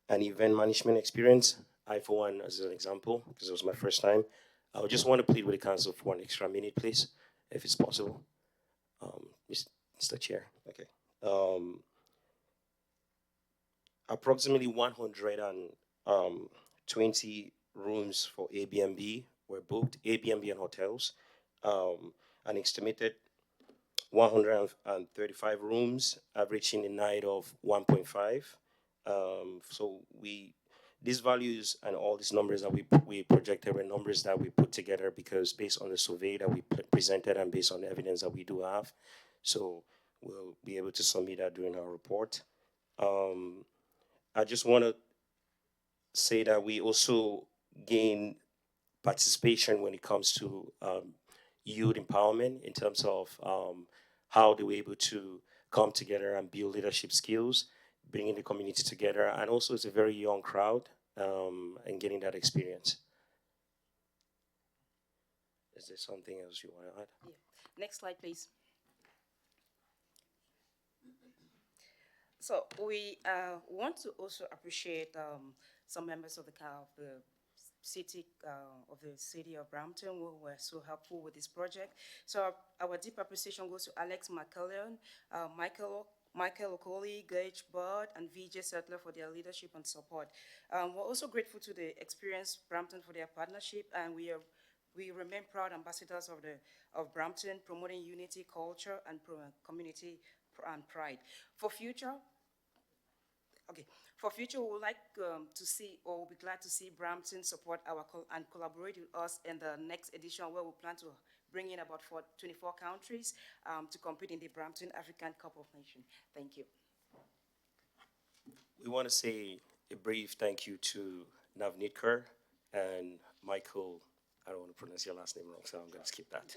event management experience. I, for one, as an example, because it was my first time, I would just want to plead with the council for 1 extra minute, please, if it's possible. Mr. Chair, okay. Approximately 120 rooms for Airbnb were booked, Airbnb and hotels, an estimated 135 rooms, averaging a night of 1.5. So these values and all these numbers that we projected were numbers that we put together because based on the survey that we presented and based on the evidence that we do have. So we'll be able to submit that during our report. I just want to say that we also gain participation when it comes to youth empowerment in terms of how they were able to come together and build leadership skills, bringing the community together, and also it's a very young crowd and getting that experience. Is there something else you want to add? Yeah. Next slide, please. So we want to also appreciate some members of the city of Brampton who were so helpful with this project. So our deep appreciation goes to Alex McCullion, Michael Okoli, Gage Bird, and VJ Settler for their leadership and support. We're also grateful to the Experience Brampton for their partnership, and we remain proud ambassadors of Brampton, promoting unity, culture, and community and pride. For future, we would like to see, or we'll be glad to see Brampton support and collaborate with us in the next edition where we plan to bring in about 24 countries to compete in the Brampton African Cup of Nations. Thank you. We want to say a brief thank you to Navneet Kaur and Michael. I don't want to pronounce your last name wrong, so I'm going to skip that.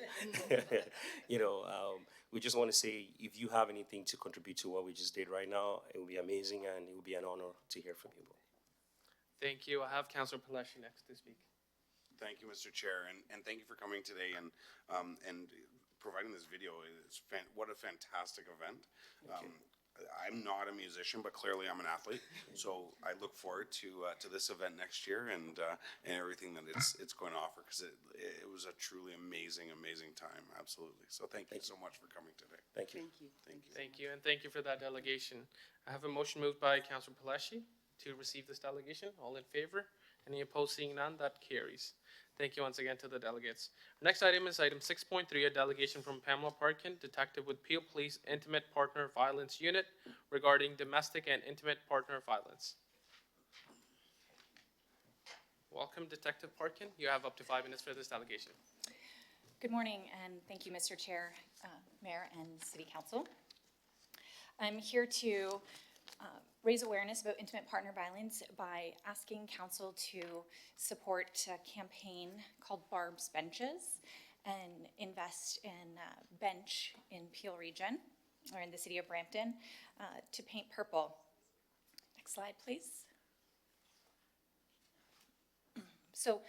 We just want to say, if you have anything to contribute to what we just did right now, it will be amazing and it will be an honor to hear from you. Thank you. I have Councillor Palashi next to speak. Thank you, Mr. Chair, and thank you for coming today and providing this video. What a fantastic event. I'm not a musician, but clearly I'm an athlete. So I look forward to this event next year and everything that it's going to offer, because it was a truly amazing time. Absolutely. So thank you so much for coming today. Thank you. Thank you, and thank you for that delegation. I have a motion moved by Councillor Palashi to receive this delegation. All in favor? Any opposed? Seeing none, that carries. Thank you once again to the delegates. Our next item is item 6.3, a delegation from Pamela Parkin, detective with Peel Police Intimate Partner Violence Unit, regarding domestic and intimate partner violence. Welcome, Detective Parkin. You have up to 5 minutes for this delegation. Good morning, and thank you, Mr. Chair, Mayor, and City Council. I'm here to raise awareness about intimate partner violence by asking Council to support a campaign called Barb's Benches and invest in Bench in Peel Region, or in the city of Brampton, to paint purple. Next slide, please. So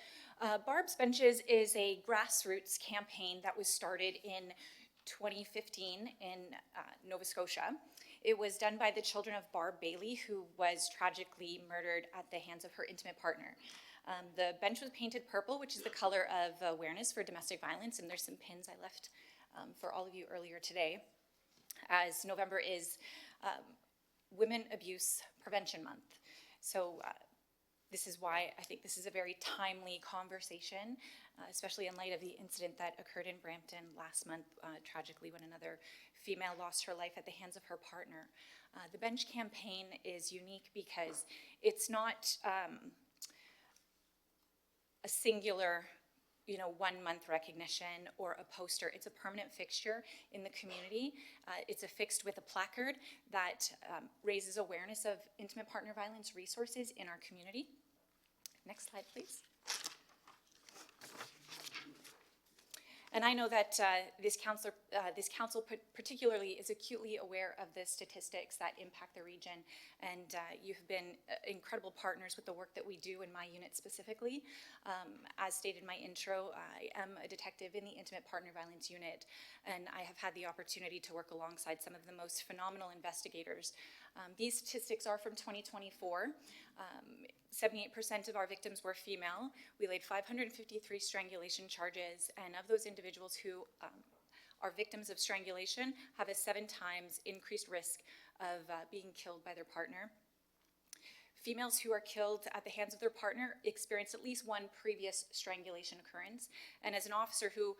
Barb's Benches is a grassroots campaign that was started in 2015 in Nova Scotia. It was done by the children of Barb Bailey, who was tragically murdered at the hands of her intimate partner. The bench was painted purple, which is the color of awareness for domestic violence, and there's some pins I left for all of you earlier today, as November is Women Abuse Prevention Month. So This is why I think this is a very timely conversation, especially in light of the incident that occurred in Brampton last month, tragically, when another female lost her life at the hands of her partner. The Bench campaign is unique because it's not a singular 1 month recognition or a poster. It's a permanent fixture in the community. It's affixed with a placard that raises awareness of intimate partner violence resources in our community. Next slide, please. And I know that this council particularly is acutely aware of the statistics that impact the region, and you have been incredible partners with the work that we do in my unit specifically. As stated in my intro, I am a detective in the Intimate Partner Violence Unit, and I have had the opportunity to work alongside some of the most phenomenal investigators. These statistics are from 2024. 78% of our victims were female. We laid 553 strangulation charges, and of those individuals who are victims of strangulation have a 7 times increased risk of being killed by their partner. Females who are killed at the hands of their partner experience at least 1 previous strangulation occurrence. And as an officer who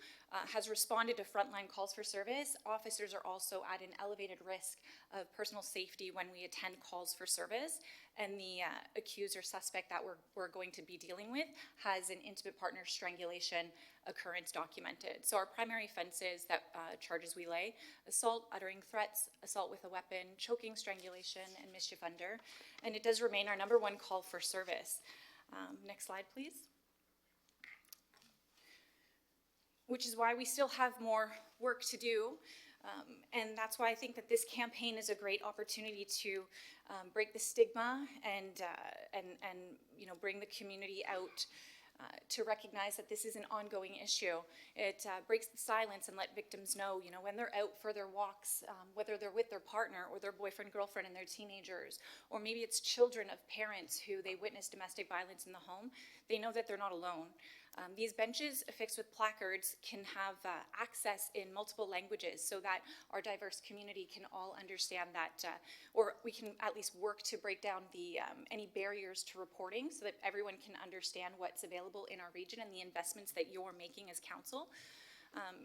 has responded to frontline calls for service, officers are also at an elevated risk of personal safety when we attend calls for service. And the accused or suspect that we're going to be dealing with has an intimate partner strangulation occurrence documented. So our primary offenses that charges we lay: assault, uttering threats, assault with a weapon, choking, strangulation, and mischief under. And it does remain our number 1 call for service. Next slide, please. Which is why we still have more work to do. And that's why I think that this campaign is a great opportunity to break the stigma and bring the community out to recognize that this is an ongoing issue. It breaks the silence and let victims know, when they're out for their walks, whether they're with their partner or their boyfriend, girlfriend, and their teenagers, or maybe it's children of parents who they witness domestic violence in the home, they know that they're not alone. These benches affixed with placards can have access in multiple languages so that our diverse community can all understand that, or we can at least work to break down any barriers to reporting so that everyone can understand what's available in our region and the investments that you're making as council.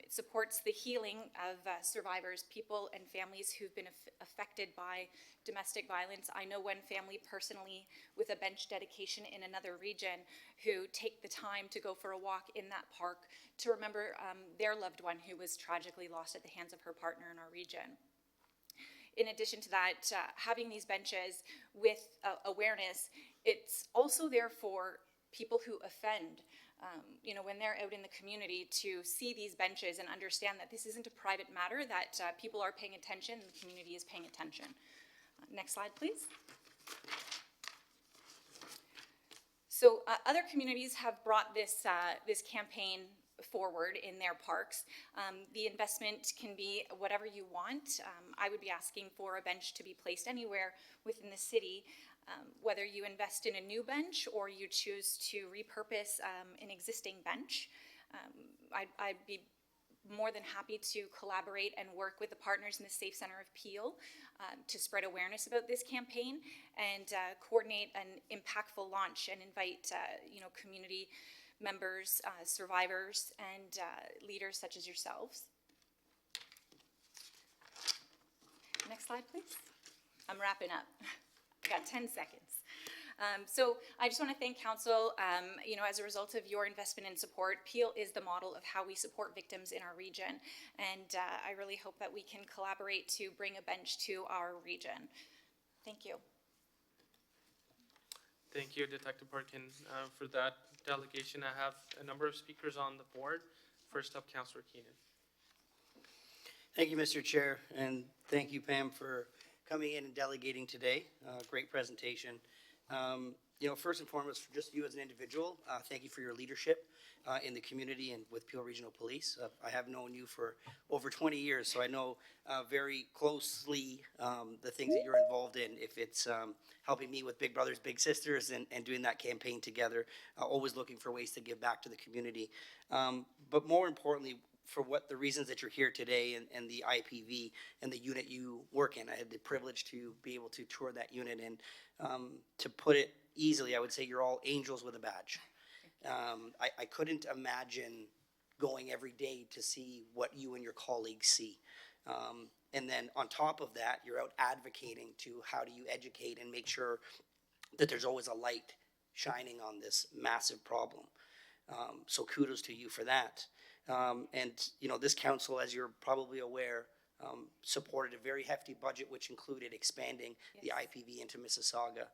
It supports the healing of survivors, people and families who've been affected by domestic violence. I know one family personally with a bench dedication in another region who take the time to go for a walk in that park to remember their loved one who was tragically lost at the hands of her partner in our region. In addition to that, having these benches with awareness, it's also there for people who offend. When they're out in the community, to see these benches and understand that this isn't a private matter, that people are paying attention and the community is paying attention. Next slide, please. So other communities have brought this campaign forward in their parks. The investment can be whatever you want. I would be asking for a bench to be placed anywhere within the city. Whether you invest in a new bench or you choose to repurpose an existing bench, I'd be more than happy to collaborate and work with the partners in the Safe Center of Peel to spread awareness about this campaign and coordinate an impactful launch and invite community members, survivors, and leaders such as yourselves. Next slide, please. I'm wrapping up. Got 10 seconds. So I just want to thank council. As a result of your investment and support, Peel is the model of how we support victims in our region. And I really hope that we can collaborate to bring a bench to our region. Thank you. Thank you, Detective Parkin, for that delegation. I have a number of speakers on the board. First up, Councillor Keenan. Thank you, Mr. Chair, and thank you, Pam, for coming in and delegating today. Great presentation. First and foremost, for just you as an individual, thank you for your leadership in the community and with Peel Regional Police. I have known you for over 20 years, so I know very closely the things that you're involved in. If it's helping me with Big Brothers Big Sisters and doing that campaign together, always looking for ways to give back to the community. But more importantly, for what the reasons that you're here today and the IPV and the unit you work in. I had the privilege to be able to tour that unit and to put it easily, I would say you're all angels with a badge. I couldn't imagine going every day to see what you and your colleagues see. And then on top of that, you're out advocating to how do you educate and make sure that there's always a light shining on this massive problem. So kudos to you for that. And, you know, this council, as you're probably aware, supported a very hefty budget, which included expanding the IPV into Mississauga.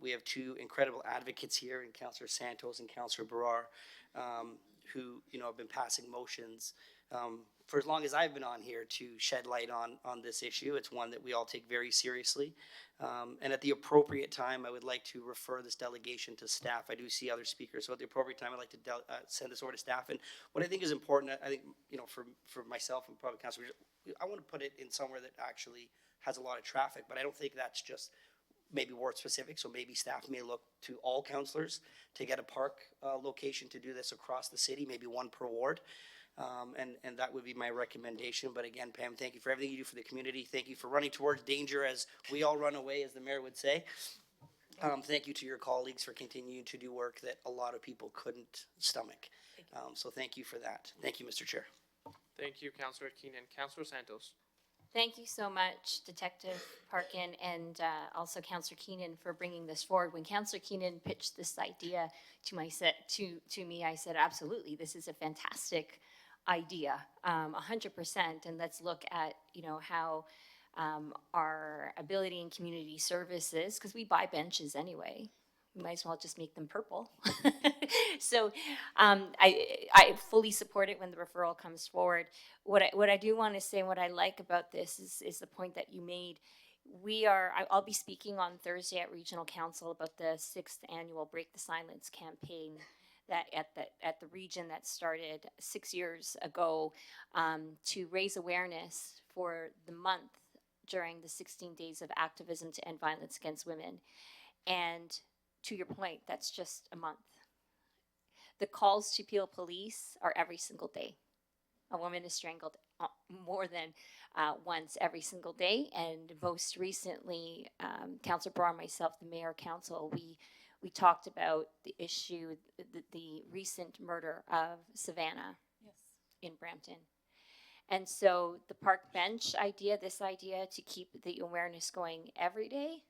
We have two incredible advocates here in Councillor Santos and Councillor Barrar, who, you know, have been passing motions for as long as I've been on here to shed light on this issue. It's one that we all take very seriously. And at the appropriate time, I would like to refer this delegation to staff. I do see other speakers, so at the appropriate time, I'd like to send this over to staff. And what I think is important, I think, you know, for myself and probably Councillor, I want to put it in somewhere that actually has a lot of traffic, but I don't think that's just maybe ward specific, so maybe staff may look to all councillors to get a park location to do this across the city, maybe one per ward. And that would be my recommendation. But again, Pam, thank you for everything you do for the community. Thank you for running towards danger as we all run away, as the mayor would say. Thank you to your colleagues for continuing to do work that a lot of people couldn't stomach. So thank you for that. Thank you, Mr. Chair. Thank you, Councillor Keenan. Councillor Santos. Thank you so much, Detective Parkin, and also Councillor Keenan for bringing this forward. When Councillor Keenan pitched this idea to me, I said, absolutely, this is a fantastic idea, 100%. And let's look at, you know, how our ability in community services, because we buy benches anyway, we might as well just make them purple. So I fully support it when the referral comes forward. What I do want to say, what I like about this is the point that you made. I'll be speaking on Thursday at Regional Council about the 6th annual Break the Silence campaign that at the region that started 6 years ago to raise awareness for the month during the 16 days of activism to end violence against women. And to your point, that's just a month. The calls to Peel Police are every single day. A woman is strangled more than once every single day. And most recently, Councillor Barr and myself, the Mayor Council, we talked about the issue, the recent murder of Savannah in Brampton. And so the park bench idea, this idea to keep the awareness going every day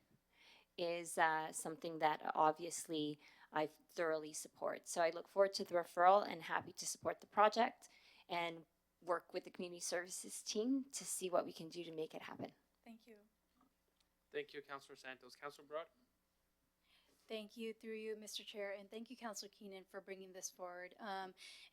is something that obviously I thoroughly support. So I look forward to the referral and happy to support the project and work with the community services team to see what we can do to make it happen. Thank you. Thank you, Councillor Santos. Councillor Broad. Thank you, through you, Mr. Chair, and thank you, Councillor Keenan, for bringing this forward.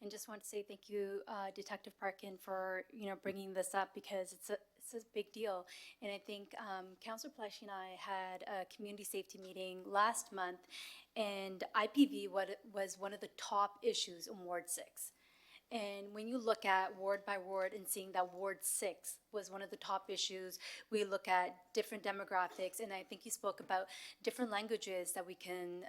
And just want to say thank you, Detective Parkin, for bringing this up because it's a big deal. And I think Councillor Pleshy and I had a community safety meeting last month, and IPV was one of the top issues in Ward 6. And when you look at ward by ward and seeing that Ward 6 was one of the top issues, we look at different demographics, and I think you spoke about different languages that we can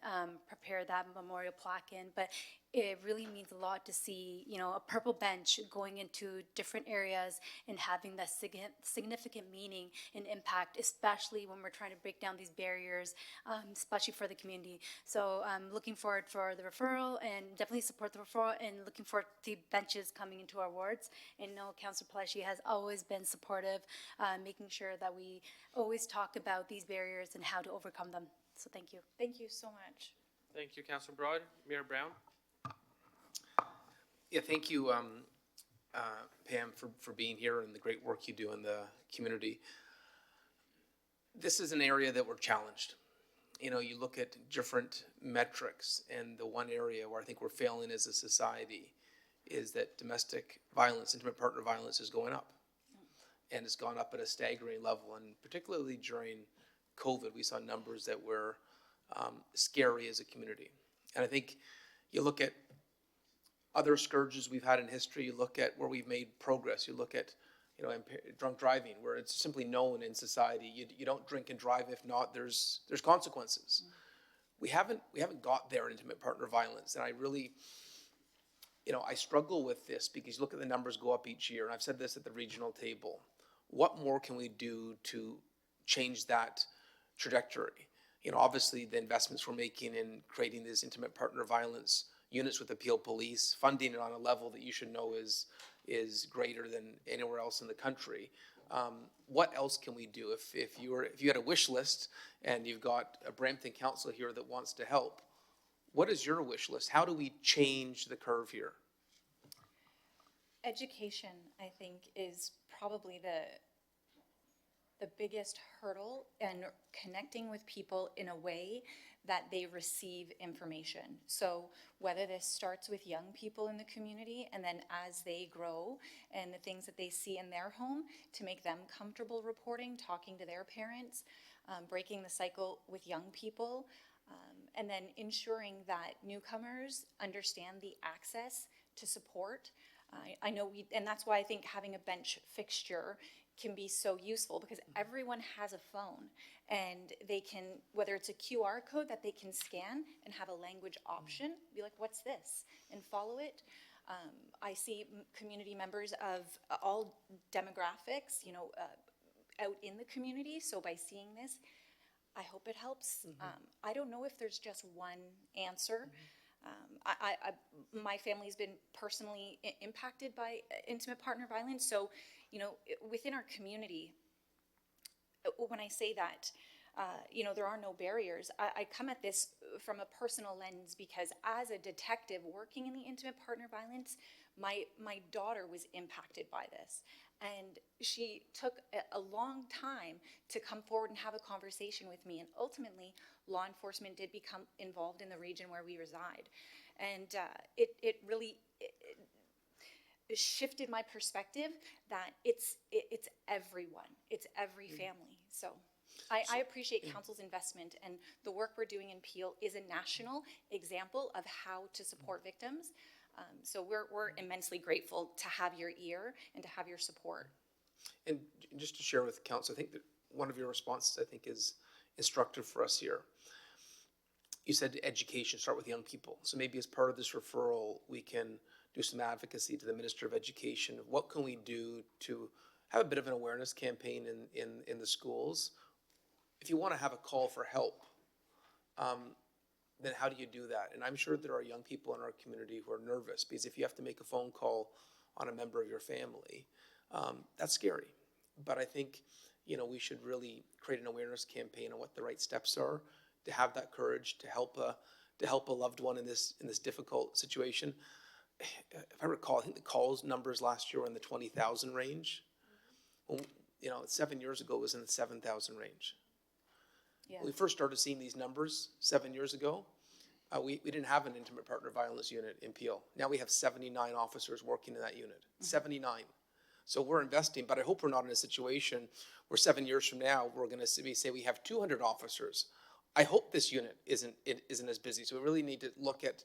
prepare that memorial plaque in, but it really means a lot to see, a purple bench going into different areas and having that significant meaning and impact, especially when we're trying to break down these barriers, especially for the community. So I'm looking forward for the referral and definitely support the referral and looking forward to the benches coming into our wards. And know Councillor Pleshy has always been supportive, making sure that we always talk about these barriers and how to overcome them. So thank you. Thank you so much. Thank you, Councillor Broad. Mayor Brown. Yeah, thank you, Pam, for being here and the great work you do in the community. This is an area that we're challenged. You look at different metrics, and the one area where I think we're failing as a society is that domestic violence, intimate partner violence, is going up. And it's gone up at a staggering level, and particularly during COVID, we saw numbers that were scary as a community. And I think you look at other scourges we've had in history, you look at where we've made progress, you look at drunk driving, where it's simply known in society, you don't drink and drive, if not, there's consequences. We haven't got there in intimate partner violence, and I really, I struggle with this because you look at the numbers go up each year, and I've said this at the regional table. What more can we do to change that trajectory? You know, obviously the investments we're making in creating these intimate partner violence units with the Peel Police, funding it on a level that you should know is greater than anywhere else in the country. What else can we do? If you had a wish list and you've got a Brampton council here that wants to help, what is your wish list? How do we change the curve here? Education, I think, is probably the biggest hurdle, and connecting with people in a way that they receive information. So whether this starts with young people in the community, and then as they grow and the things that they see in their home, to make them comfortable reporting, talking to their parents, breaking the cycle with young people, and then ensuring that newcomers understand the access to support. I know and that's why I think having a bench fixture can be so useful, because everyone has a phone and they can, whether it's a QR code that they can scan and have a language option, be like, what's this? And follow it. I see community members of all demographics, out in the community. So by seeing this, I hope it helps. I don't know if there's just one answer. My family's been personally impacted by intimate partner violence. So, within our community, when I say that, there are no barriers, I come at this from a personal lens, because as a detective working in the intimate partner violence, my daughter was impacted by this. And she took a long time to come forward and have a conversation with me. And ultimately, law enforcement did become involved in the region where we reside. And it really shifted my perspective that it's everyone, it's every family. So I appreciate council's investment, and the work we're doing in Peel is a national example of how to support victims. So we're immensely grateful to have your ear and to have your support. And just to share with council, I think that one of your responses, I think, is instructive for us here. You said education, start with young people. So maybe as part of this referral, we can do some advocacy to the Minister of Education. What can we do to have a bit of an awareness campaign in the schools? If you want to have a call for help, then how do you do that? And I'm sure there are young people in our community who are nervous, because if you have to make a phone call on a member of your family, that's scary. But I think, we should really create an awareness campaign on what the right steps are to have that courage to help a loved one in this difficult situation. If I recall, I think the calls numbers last year were in the 20,000 range. Well, 7 years ago it was in the 7,000 range. Yeah. When we first started seeing these numbers 7 years ago, we didn't have an intimate partner violence unit in Peel. Now we have 79 officers working in that unit, 79. So we're investing, but I hope we're not in a situation where 7 years from now, we're gonna say we have 200 officers. I hope this unit isn't as busy. So we really need to look at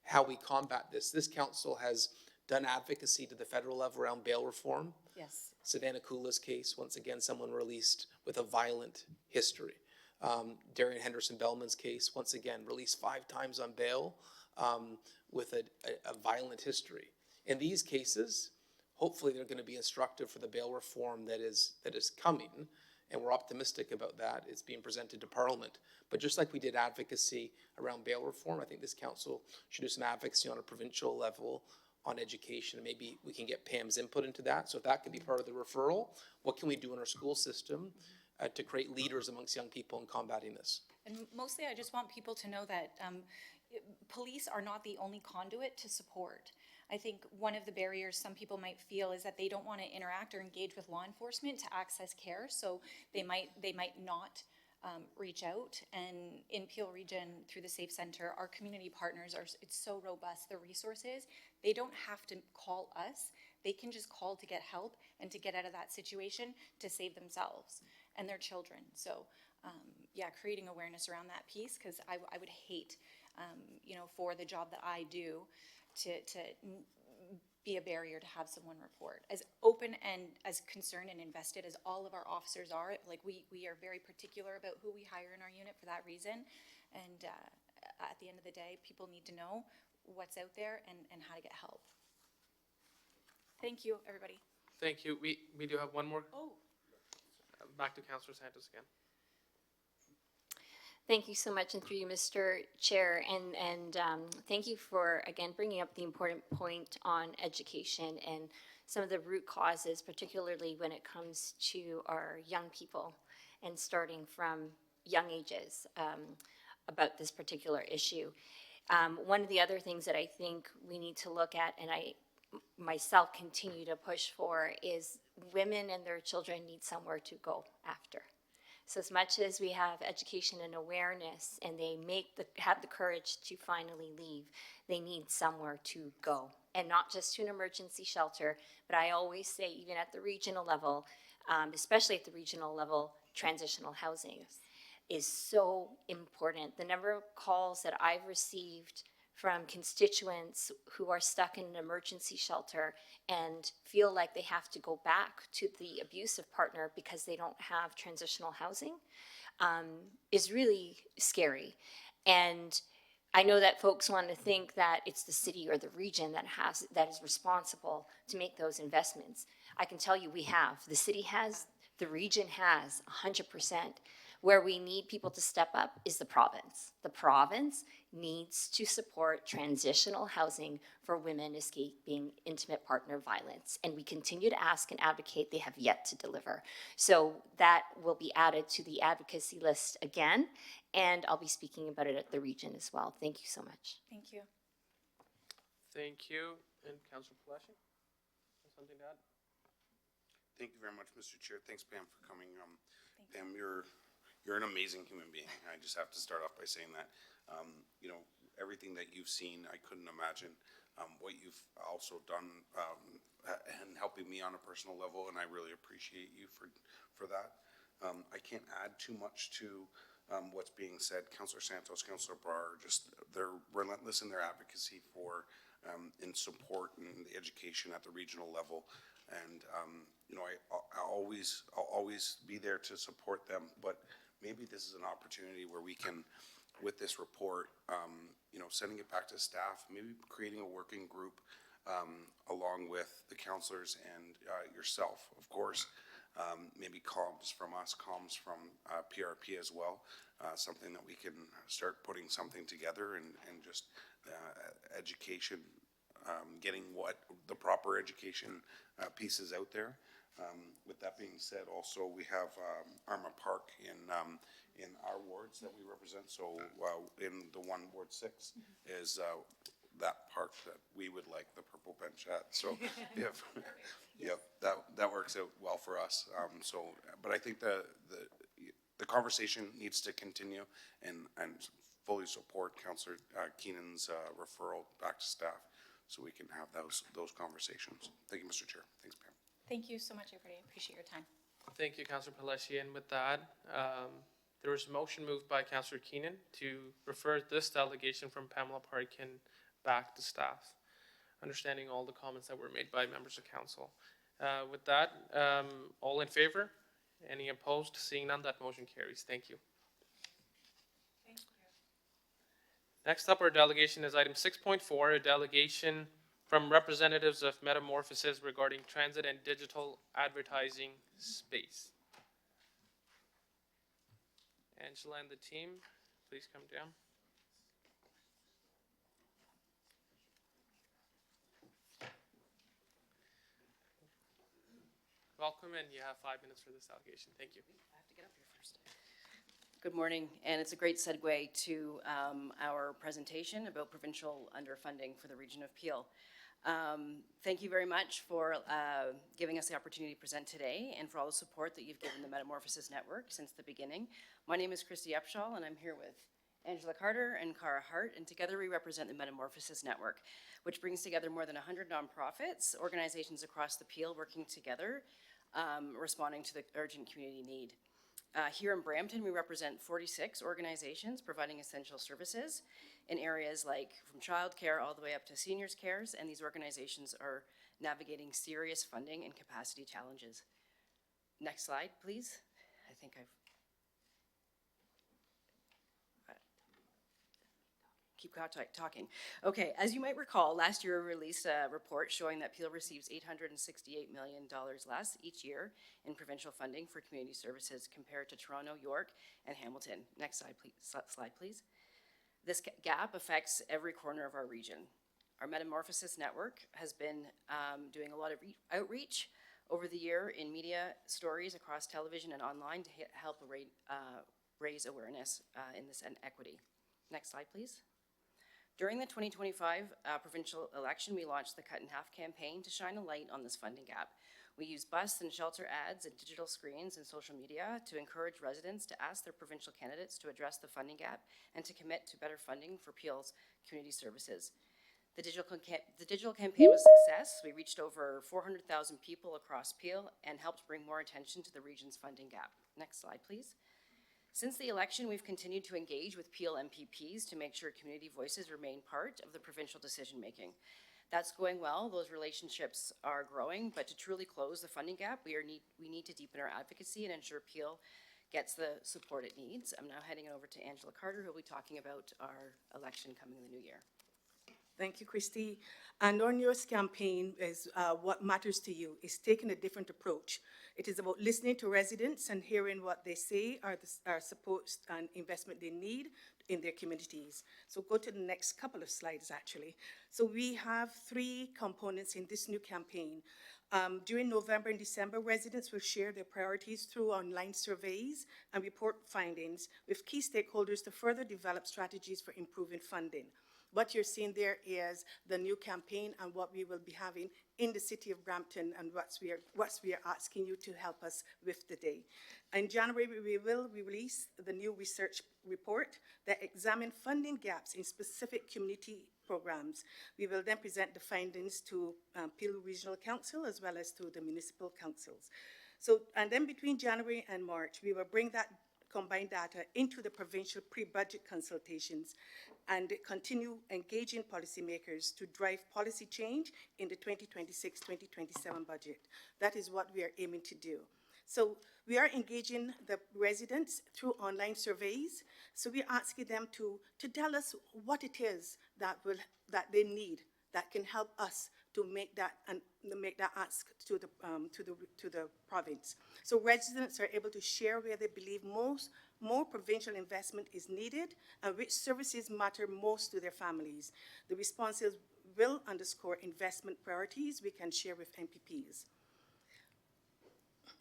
how we combat this. This council has done advocacy to the federal level around bail reform. Yes. Savannah Kula's case, once again, someone released with a violent history. Darian Henderson Bellman's case, once again, released 5 times on bail with a violent history. In these cases, hopefully they're going to be instructive for the bail reform that is coming, and we're optimistic about that. It's being presented to Parliament. But just like we did advocacy around bail reform, I think this council should do some advocacy on a provincial level on education. Maybe we can get Pam's input into that. So if that could be part of the referral, what can we do in our school system to create leaders amongst young people in combating this? And mostly I just want people to know that police are not the only conduit to support. I think one of the barriers some people might feel is that they don't want to interact or engage with law enforcement to access care, so they might not reach out. And in Peel Region, through the Safe Centre, our community partners it's so robust, the resources. They don't have to call us. They can just call to get help and to get out of that situation to save themselves and their children. So creating awareness around that piece, because I would hate, for the job that I do, to be a barrier to have someone report. As open and as concerned and invested as all of our officers are, like we are very particular about who we hire in our unit for that reason. And at the end of the day, people need to know what's out there and how to get help. Thank you, everybody. Thank you. We do have one more. Oh. Back to Councillor Santos again. Thank you so much, and through you, Mr. Chair, and thank you for, again, bringing up the important point on education and some of the root causes, particularly when it comes to our young people and starting from young ages about this particular issue. One of the other things that I think we need to look at, and I myself continue to push for, is women and their children need somewhere to go after. So as much as we have education and awareness and they have the courage to finally leave, they need somewhere to go. And not just to an emergency shelter, but I always say, even at the regional level, especially at the regional level, transitional housing is so important. The number of calls that I've received from constituents who are stuck in an emergency shelter and feel like they have to go back to the abusive partner because they don't have transitional housing is really scary. And I know that folks want to think that it's the city or the region that is responsible to make those investments. I can tell you the city has, the region has 100%. Where we need people to step up is the province. The province needs to support transitional housing for women escaping intimate partner violence. And we continue to ask and advocate. They have yet to deliver. So that will be added to the advocacy list again. And I'll be speaking about it at the region as well. Thank you so much. Thank you. Thank you. And Councillor Palashi, something to add? Thank you very much, Mr. Chair. Thanks, Pam, for coming. Pam, you're an amazing human being. I just have to start off by saying that. You know, everything that you've seen, I couldn't imagine what you've also done and helping me on a personal level, and I really appreciate you for that. I can't add too much to what's being said. Councillor Santos, Councillor Brar, they're relentless in their advocacy for in support and the education at the regional level. And you know, I'll always be there to support them, but maybe this is an opportunity where we can, with this report, you know, sending it back to staff, maybe creating a working group along with the councillors and yourself, of course, maybe comms from us, comms from PRP as well, something that we can start putting something together and just education, getting the proper education pieces out there. With that being said, also we have Arma Park in our wards that we represent. So in the one Ward 6 is that park that we would like the purple bench at. So that works out well for us. But I think the conversation needs to continue and fully support Councillor Keenan's referral back to staff so we can have those conversations. Thank you, Mr. Chair. Thanks, Pam. Thank you so much, everybody. I appreciate your time. Thank you, Councillor Palashi. And with that, there was a motion moved by Councillor Keenan to refer this delegation from Pamela Parkin back to staff, understanding all the comments that were made by members of council. With that, all in favor? Any opposed? Seeing none, that motion carries. Thank you. Next up, our delegation is item 6.4, a delegation from representatives of Metamorphosis regarding transit and digital advertising space. Angela and the team, please come down. Welcome, and you have 5 minutes for this delegation. Thank you. I have to get up here first. Good morning, and it's a great segue to our presentation about provincial underfunding for the region of Peel. Thank you very much for giving us the opportunity to present today and for all the support that you've given the Metamorphosis Network since the beginning. My name is Christy Upshaw, and I'm here with Angela Carter and Cara Hart, and together we represent the Metamorphosis Network, which brings together more than 100 nonprofits, organizations across the Peel working together, responding to the urgent community need. Here in Brampton, we represent 46 organizations providing essential services in areas like from childcare all the way up to seniors cares, and these organizations are navigating serious funding and capacity challenges. Next slide, please. I think keep talking. Okay, as you might recall, last year we released a report showing that Peel receives $868 million less each year in provincial funding for community services compared to Toronto, York, and Hamilton. Next slide, please. This gap affects every corner of our region. Our Metamorphosis Network has been doing a lot of outreach over the year in media stories across television and online to help raise awareness in this inequity. Next slide, please. During the 2025 provincial election, we launched the Cut in Half campaign to shine a light on this funding gap. We used bus and shelter ads and digital screens and social media to encourage residents to ask their provincial candidates to address the funding gap and to commit to better funding for Peel's community services. The digital campaign was a success. We reached over 400,000 people across Peel and helped bring more attention to the region's funding gap. Next slide, please. Since the election, we've continued to engage with Peel MPPs to make sure community voices remain part of the provincial decision-making. That's going well. Those relationships are growing, but to truly close the funding gap, we need to deepen our advocacy and ensure Peel gets the support it needs. I'm now heading over to Angela Carter, who will be talking about our election coming in the new year. Thank you, Christy. And our newest campaign is What Matters to You. It's taking a different approach. It is about listening to residents and hearing what they say are support and investment they need in their communities. So go to the next couple of slides, actually. So we have 3 components in this new campaign. During November and December, residents will share their priorities through online surveys and report findings with key stakeholders to further develop strategies for improving funding. What you're seeing there is the new campaign and what we will be having in the city of Brampton and what we are asking you to help us with today. In January, we will release the new research report that examines funding gaps in specific community programs. We will then present the findings to Peel Regional Council as well as to the municipal councils. And then between January and March, we will bring that combined data into the provincial pre-budget consultations and continue engaging policymakers to drive policy change in the 2026-2027 budget. That is what we are aiming to do. So we are engaging the residents through online surveys. So we're asking them to tell us what it is that they need that can help us to make that ask to the province. So residents are able to share where they believe more provincial investment is needed and which services matter most to their families. The responses will underscore investment priorities we can share with MPPs.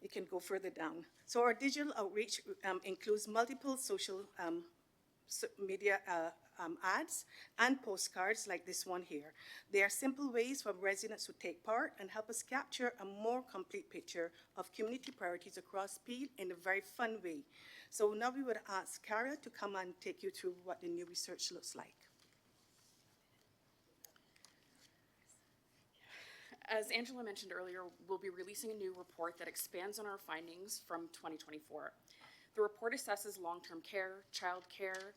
You can go further down. So our digital outreach includes multiple social media ads and postcards like this one here. They are simple ways for residents to take part and help us capture a more complete picture of community priorities across Peel in a very fun way. So now we would ask Cara to come and take you through what the new research looks like. As Angela mentioned earlier, we'll be releasing a new report that expands on our findings from 2024. The report assesses long-term care, child care,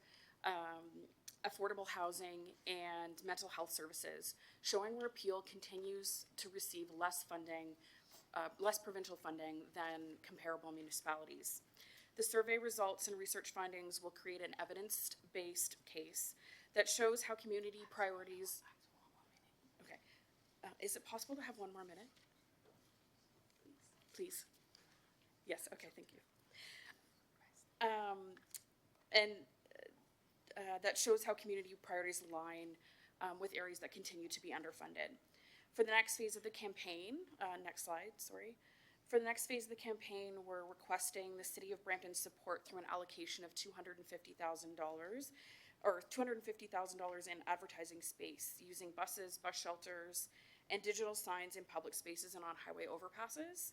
affordable housing, and mental health services, showing where Peel continues to receive less provincial funding than comparable municipalities. The survey results and research findings will create an evidence-based case that shows how community priorities. Okay, is it possible to have one more minute? Please. Yes. Okay. Thank you. That shows how community priorities align with areas that continue to be underfunded. For the next phase of the campaign, next slide, sorry. For the next phase of the campaign, we're requesting the City of Brampton support through an allocation of $250,000 or $250,000 in advertising space using buses, bus shelters, and digital signs in public spaces and on highway overpasses.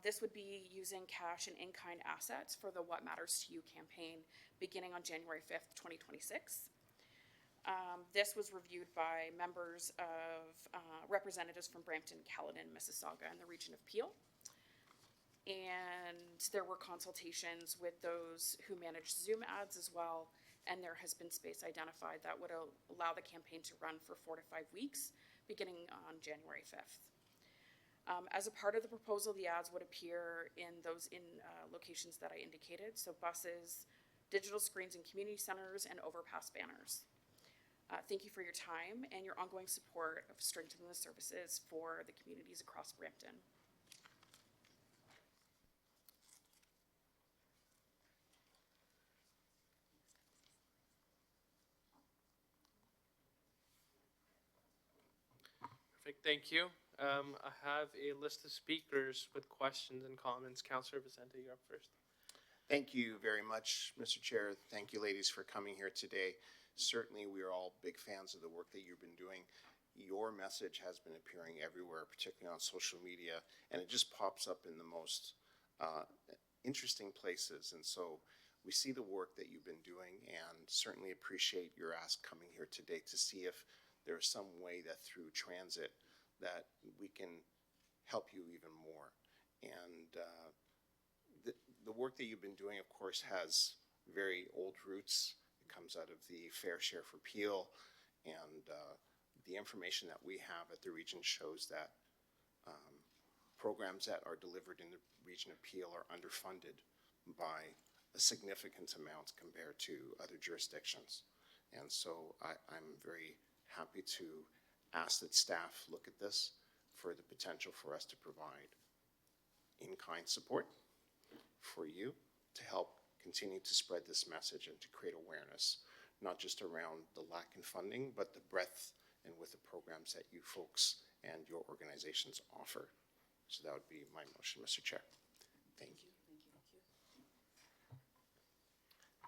This would be using cash and in-kind assets for the What Matters to You campaign beginning on January 5th, 2026. This was reviewed by members of representatives from Brampton, Caledon, Mississauga, and the region of Peel. And there were consultations with those who manage Zoom ads as well, and there has been space identified that would allow the campaign to run for 4 to 5 weeks, beginning on January 5th. As a part of the proposal, the ads would appear in locations that I indicated, so buses, digital screens in community centers, and overpass banners. Thank you for your time and your ongoing support of strengthening the services for the communities across Brampton. Perfect, thank you. I have a list of speakers with questions and comments. Councillor Vicente, you're up first. Thank you very much, Mr. Chair. Thank you, ladies, for coming here today. Certainly, we are all big fans of the work that you've been doing. Your message has been appearing everywhere, particularly on social media, and it just pops up in the most interesting places. And so we see the work that you've been doing and certainly appreciate your ask coming here today to see if there's some way that through transit that we can help you even more. And the work that you've been doing, of course, has very old roots. It comes out of the Fair Share for Peel, and the information that we have at the region shows that programs that are delivered in the region of Peel are underfunded by a significant amount compared to other jurisdictions. And so I'm very happy to ask that staff look at this for the potential for us to provide in-kind support for you to help continue to spread this message and to create awareness, not just around the lack in funding, but the breadth and with the programs that you folks and your organizations offer. So that would be my motion, Mr. Chair. Thank you.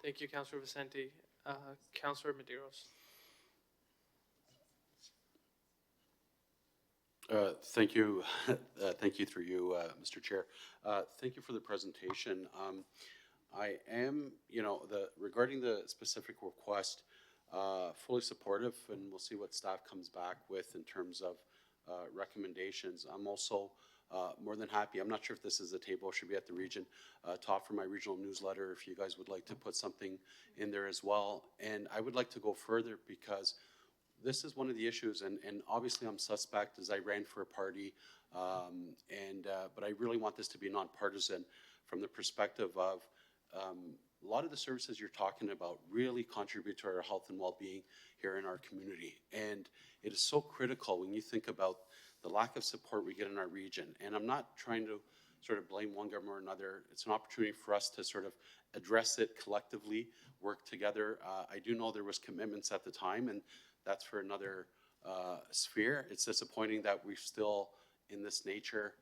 Thank you, Councillor Vicente. Councillor Medeiros. Thank you. Thank you through you, Mr. Chair. Thank you for the presentation. I am, regarding the specific request, fully supportive, and we'll see what staff comes back with in terms of recommendations. I'm also more than happy. I'm not sure if this is a table, should be at the region, to offer my regional newsletter if you guys would like to put something in there as well. And I would like to go further because this is one of the issues, and obviously I'm suspect as I ran for a party, but I really want this to be nonpartisan from the perspective of a lot of the services you're talking about really contribute to our health and well-being here in our community. And it is so critical when you think about the lack of support we get in our region. And I'm not trying to sort of blame one government or another. It's an opportunity for us to sort of address it collectively, work together. I do know there was commitments at the time, and that's for another sphere. It's disappointing that we're still in this nature,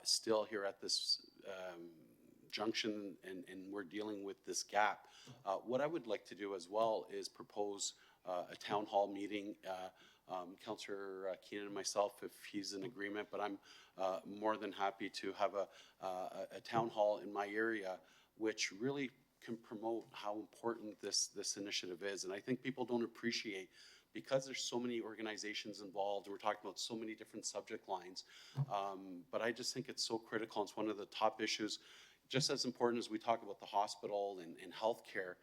still here at this junction, and we're dealing with this gap. What I would like to do as well is propose a town hall meeting. Councillor Keenan and myself, if he's in agreement, but I'm more than happy to have a town hall in my area, which really can promote how important this initiative is. And I think people don't appreciate, because there's so many organizations involved, we're talking about so many different subject lines, but I just think it's so critical. It's one of the top issues, just as important as we talk about the hospital and healthcare.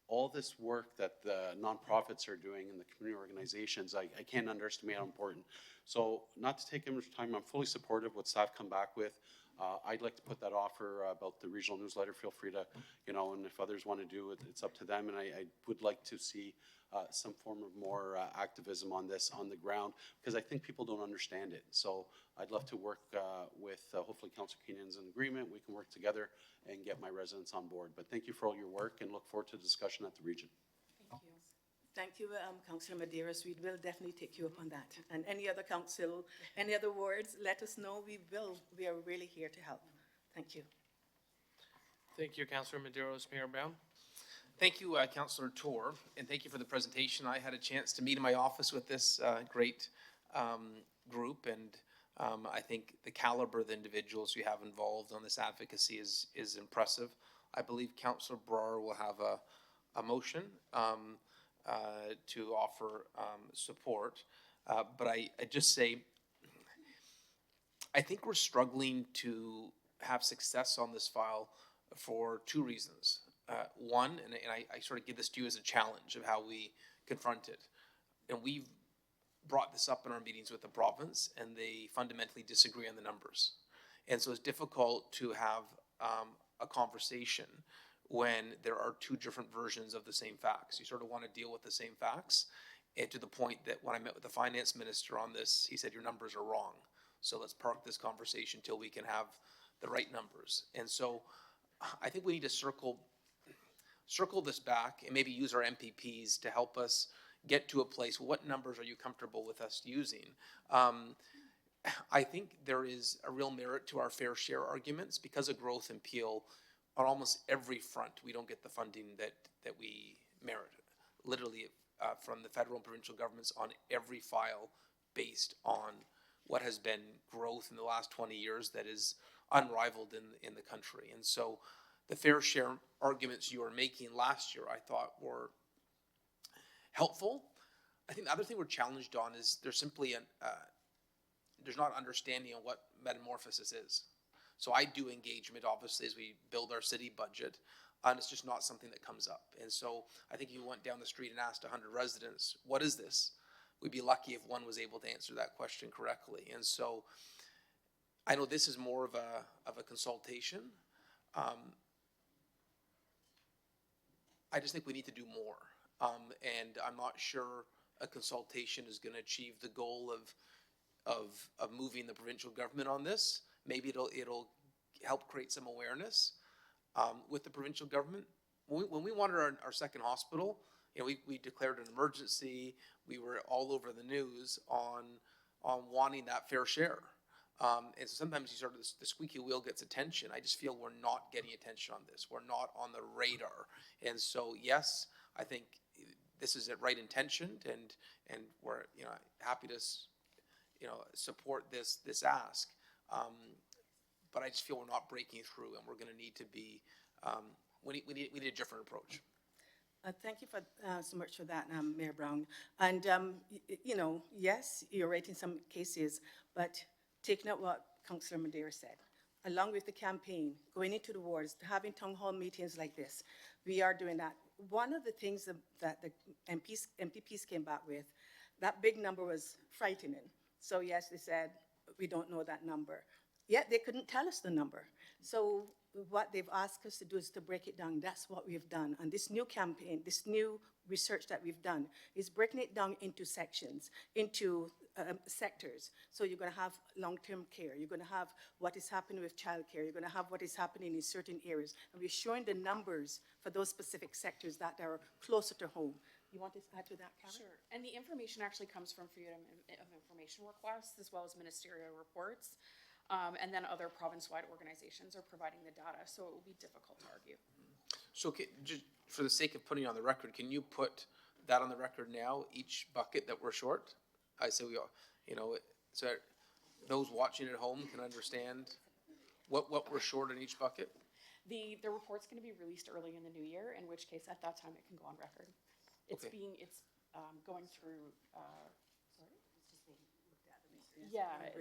All this work that the nonprofits are doing and the community organizations, I can't underestimate how important. So not to take much time, I'm fully supportive of what staff come back with. I'd like to put that offer about the regional newsletter. Feel free to, and if others want to do it, it's up to them. And I would like to see some form of more activism on this on the ground, because I think people don't understand it. So I'd love to work with, hopefully Councillor Keenan's in agreement. We can work together and get my residents on board. But thank you for all your work and look forward to the discussion at the region. Thank you. Thank you, Councillor Medeiros. We will definitely take you up on that. And any other council, any other words, let us know. We are really here to help. Thank you. Thank you, Councillor Medeiros. Mayor Brown. Thank you, Councillor Tour, and thank you for the presentation. I had a chance to meet in my office with this great group, and I think the caliber of the individuals you have involved on this advocacy is impressive. I believe Councillor Brar will have a motion to offer support, but I just say, I think we're struggling to have success on this file for two reasons. One, and I sort of give this to you as a challenge of how we confront it. And we've brought this up in our meetings with the province, and they fundamentally disagree on the numbers. And so it's difficult to have a conversation when there are two different versions of the same facts. You sort of want to deal with the same facts. And to the point that when I met with the finance minister on this, he said, your numbers are wrong. So let's park this conversation till we can have the right numbers. And so I think we need to circle this back and maybe use our MPPs to help us get to a place. What numbers are you comfortable with us using? I think there is a real merit to our fair share arguments because of growth and Peel. On almost every front, we don't get the funding that we merit. Literally, from the federal and provincial governments on every file based on what has been growth in the last 20 years that is unrivaled in the country. And so the fair share arguments you were making last year, I thought were helpful. I think the other thing we're challenged on is there's simply there's not understanding of what metamorphosis is. So I do engagement, obviously, as we build our city budget, and it's just not something that comes up. And so I think if you went down the street and asked 100 residents, what is this? We'd be lucky if one was able to answer that question correctly. And so I know this is more of a consultation. I just think we need to do more. And I'm not sure a consultation is going to achieve the goal of moving the provincial government on this. Maybe it'll help create some awareness with the provincial government. When we wanted our second hospital, we declared an emergency. We were all over the news on wanting that fair share. And so sometimes the squeaky wheel gets attention. I just feel we're not getting attention on this. We're not on the radar. And so, yes, I think this is at right intentioned, and we're happy to support this ask. But I just feel we're not breaking through, and we're going to need to be. We need a different approach. Thank you for so much for that, Mayor Brown. And yes, you're right in some cases, but taking out what Councillor Madeira said, along with the campaign, going into the wards, having town hall meetings like this, we are doing that. One of the things that the MPPs came back with, that big number was frightening. So yes, they said, we don't know that number. Yet they couldn't tell us the number. So what they've asked us to do is to break it down. That's what we've done. And this new campaign, this new research that we've done is breaking it down into sections, into sectors. So you're going to have long-term care. You're going to have what is happening with childcare. You're going to have what is happening in certain areas. And we're showing the numbers for those specific sectors that are closer to home. You want to add to that, Karen? Sure. And the information actually comes from Freedom of Information requests as well as ministerial reports. And then other province-wide organizations are providing the data, so it will be difficult to argue. So just for the sake of putting it on the record, can you put that on the record now, each bucket that we're short? I say so those watching at home can understand what we're short in each bucket? The report's going to be released early in the new year, in which case at that time it can go on record. It's Okay. going through,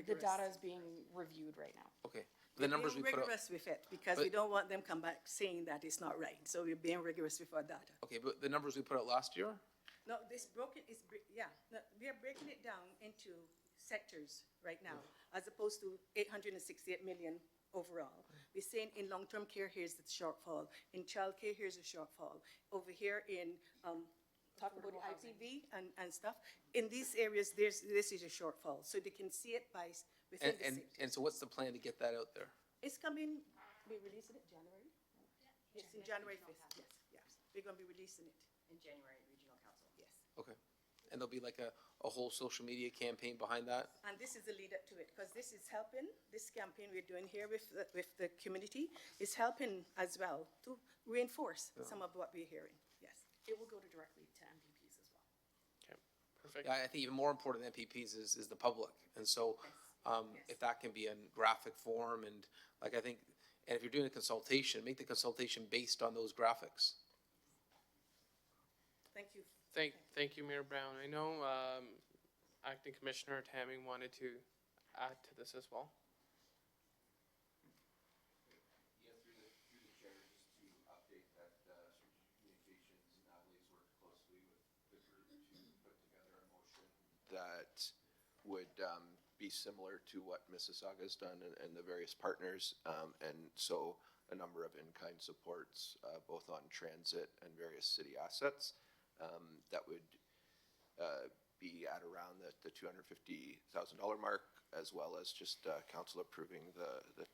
the data is being reviewed right now. Okay. The numbers we We're being put out. rigorous with it because we don't want them come back saying that it's not right. So we're being rigorous with our data. Okay, but the numbers we put out last year? No, we are breaking it down into sectors right now, as opposed to 868 million overall. We're saying in long-term care, here's the shortfall. In childcare, here's a shortfall. Over here in, talk about the IPV and stuff. In these areas, this is a shortfall. So they can see it by within the city. And so what's the plan to get that out there? It's coming, we're releasing it January? It's in January 5th, yes. We're going to be releasing it. In January, Regional Council. Yes. Okay. And there'll be like a whole social media campaign behind that? And this is the lead up to it, because this is helping, this campaign we're doing here with the community is helping as well to reinforce some of what we're hearing, yes. It will go directly to MPPs as well. Okay, perfect. Yeah, I think even more important than MPPs is the public. And so if that can be in graphic form and like I think, and if you're doing a consultation, make the consultation based on those graphics. Thank you. Thank you, Mayor Brown. I know Acting Commissioner Tamming wanted to add to this as well. Yeah, through the chair, just to update that strategic communications, Natalie's worked closely with the group to put together a motion that would be similar to what Mississauga's done and the various partners, and so a number of in-kind supports, both on transit and various city assets, that would at around the $250,000 mark, as well as just council approving the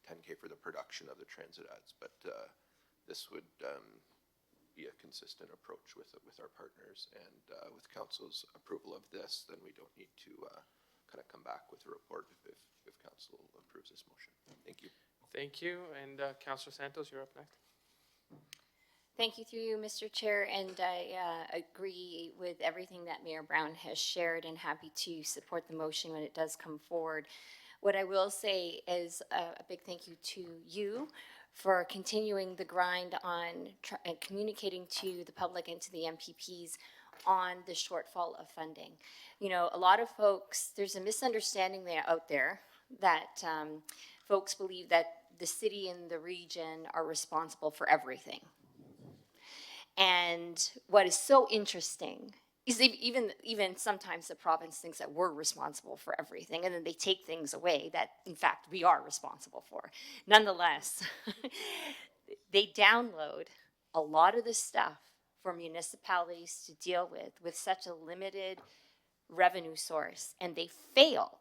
10K for the production of the transit ads. But this would be a consistent approach with our partners, and with council's approval of this, then we don't need to kind of come back with a report if council approves this motion. Thank you. Thank you, and Councillor Santos, you're up next. Thank you through you, Mr. Chair, and I agree with everything that Mayor Brown has shared and happy to support the motion when it does come forward. What I will say is a big thank you to you for continuing the grind on communicating to the public and to the MPPs on the shortfall of funding. You know, a lot of folks, there's a misunderstanding out there that folks believe that the city and the region are responsible for everything. And what is so interesting is even sometimes the province thinks that we're responsible for everything, and then they take things away that, in fact, we are responsible for. Nonetheless, they download a lot of the stuff for municipalities to deal with such a limited revenue source, and they fail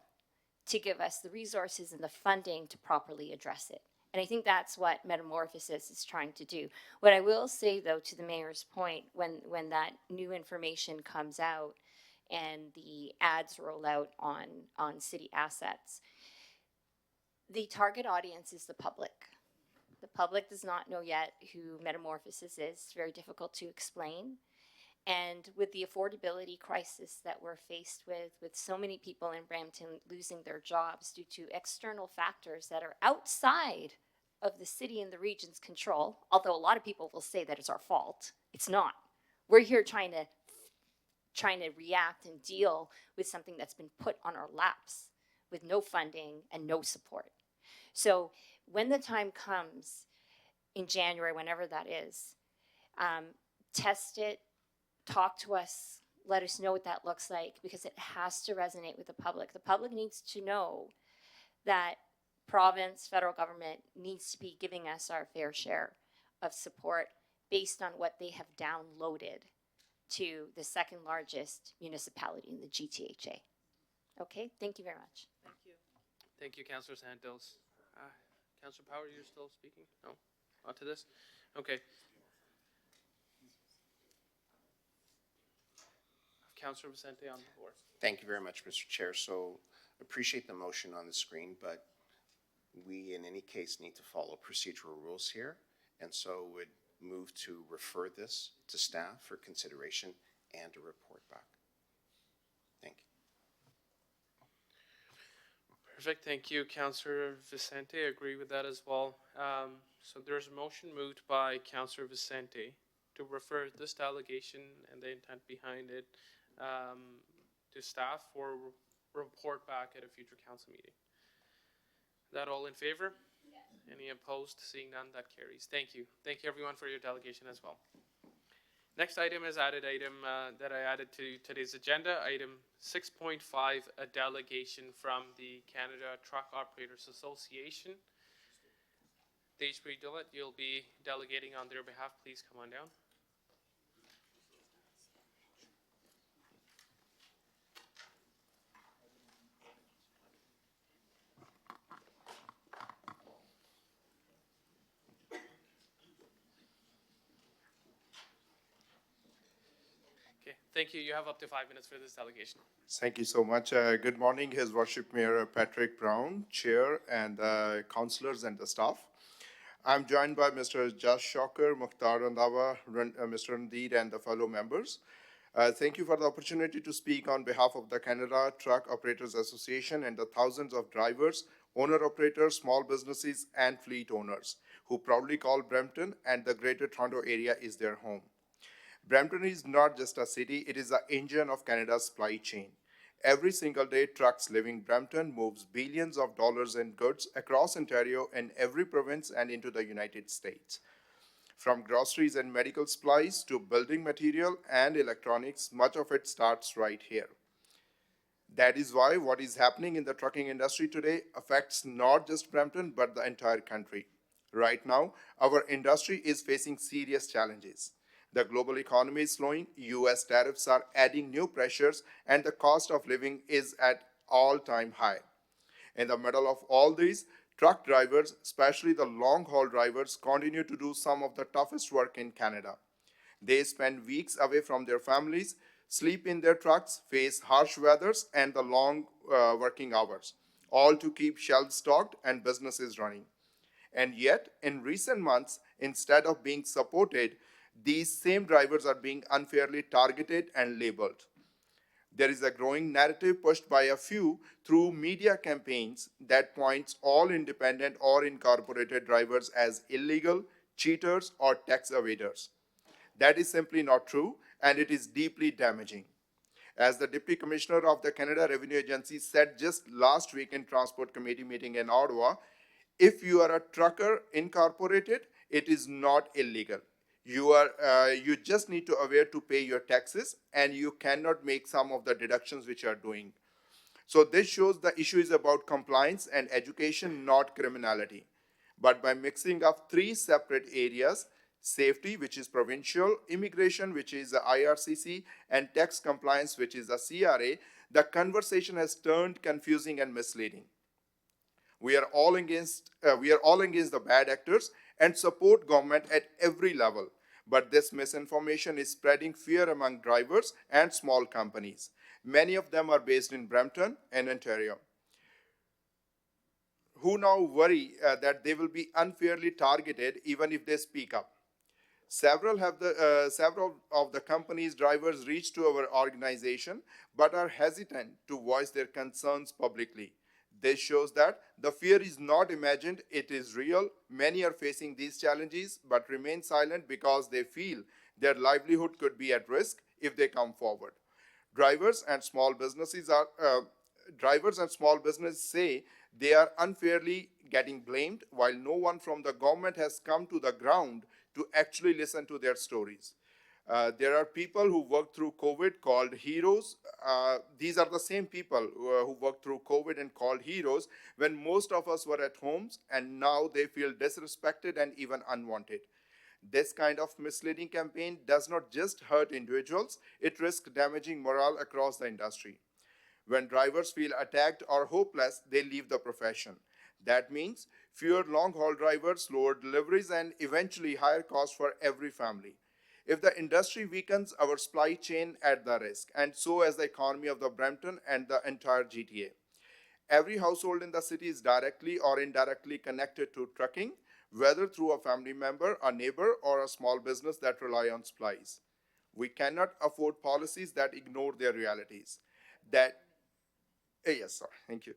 to give us the resources and the funding to properly address it. And I think that's what Metamorphosis is trying to do. What I will say, though, to the mayor's point, when that new information comes out and the ads roll out on city assets, the target audience is the public. The public does not know yet who Metamorphosis is. It's very difficult to explain. And with the affordability crisis that we're faced with so many people in Brampton losing their jobs due to external factors that are outside of the city and the region's control, although a lot of people will say that it's our fault, it's not. We're here trying to react and deal with something that's been put on our laps with no funding and no support. So when the time comes in January, whenever that is, test it, talk to us, let us know what that looks like, because it has to resonate with the public. The public needs to know that province, federal government needs to be giving us our fair share of support based on what they have downloaded to the second largest municipality in the GTHA. Okay, thank you very much. Thank you. Thank you, Councillor Santos. Councillor Power, you're still speaking? No? On to this? Okay. Councillor Vicente on the floor. Thank you very much, Mr. Chair. So appreciate the motion on the screen, but we in any case need to follow procedural rules here, and so would move to refer this to staff for consideration and a report back. Thank you. Perfect. Thank you, Councillor Vicente. I agree with that as well. So there's a motion moved by Councillor Vicente to refer this delegation and the intent behind it to staff for report back at a future council meeting. That all in favor? Yes. Any opposed? Seeing none, that carries. Thank you. Thank you everyone for your delegation as well. Next item is added item that I added to today's agenda, item 6.5, a delegation from the Canada Truck Operators Association. Dejpreet Dillett, you'll be delegating on their behalf. Please come on down. Thank you. You have up to 5 minutes for this delegation. Thank you so much. Good morning, His Worship Mayor Patrick Brown, Chair, and councillors and the staff. I'm joined by Mr. Josh Shocker, Mukhtar Randhawa, Mr. Randeed, and the fellow members. Thank you for the opportunity to speak on behalf of the Canada Truck Operators Association and the thousands of drivers, owner-operators, small businesses, and fleet owners who proudly call Brampton and the Greater Toronto Area is their home. Brampton is not just a city, it is the engine of Canada's supply chain. Every single day, trucks leaving Brampton moves billions of dollars in goods across Ontario and every province and into the United States. From groceries and medical supplies to building material and electronics, much of it starts right here. That is why what is happening in the trucking industry today affects not just Brampton, but the entire country. Right now, our industry is facing serious challenges. The global economy is slowing, US tariffs are adding new pressures, and the cost of living is at all-time high. In the middle of all these, truck drivers, especially the long-haul drivers, continue to do some of the toughest work in Canada. They spend weeks away from their families, sleep in their trucks, face harsh weathers, and the long working hours, all to keep shelves stocked and businesses running. And yet, in recent months, instead of being supported, these same drivers are being unfairly targeted and labeled. There is a growing narrative pushed by a few through media campaigns that points all independent or incorporated drivers as illegal, cheaters, or tax evaders. That is simply not true, and it is deeply damaging. As the Deputy Commissioner of the Canada Revenue Agency said just last week in Transport Committee meeting in Ottawa, if you are a trucker incorporated, it is not illegal. You just need to aware to pay your taxes, and you cannot make some of the deductions which you are doing. So this shows the issue is about compliance and education, not criminality. But by mixing up three separate areas, safety, which is provincial, immigration, which is the IRCC, and tax compliance, which is the CRA, the conversation has turned confusing and misleading. We are all against the bad actors and support government at every level. But this misinformation is spreading fear among drivers and small companies. Many of them are based in Brampton and Ontario, who now worry that they will be unfairly targeted even if they speak up. Several of the company's drivers reached to our organization but are hesitant to voice their concerns publicly. This shows that the fear is not imagined, it is real. Many are facing these challenges but remain silent because they feel their livelihood could be at risk if they come forward. Drivers and small businesses say they are unfairly getting blamed, while no one from the government has come to the ground to actually listen to their stories. There are people who worked through COVID called heroes. These are the same people who worked through COVID and called heroes when most of us were at homes, and now they feel disrespected and even unwanted. This kind of misleading campaign does not just hurt individuals, it risks damaging morale across the industry. When drivers feel attacked or hopeless, they leave the profession. That means fewer long-haul drivers, lower deliveries, and eventually higher costs for every family. If the industry weakens, our supply chain at the risk, and so as the economy of the Brampton and the entire GTA. Every household in the city is directly or indirectly connected to trucking, whether through a family member, a neighbor, or a small business that rely on supplies. We cannot afford policies that ignore their realities. Thank you.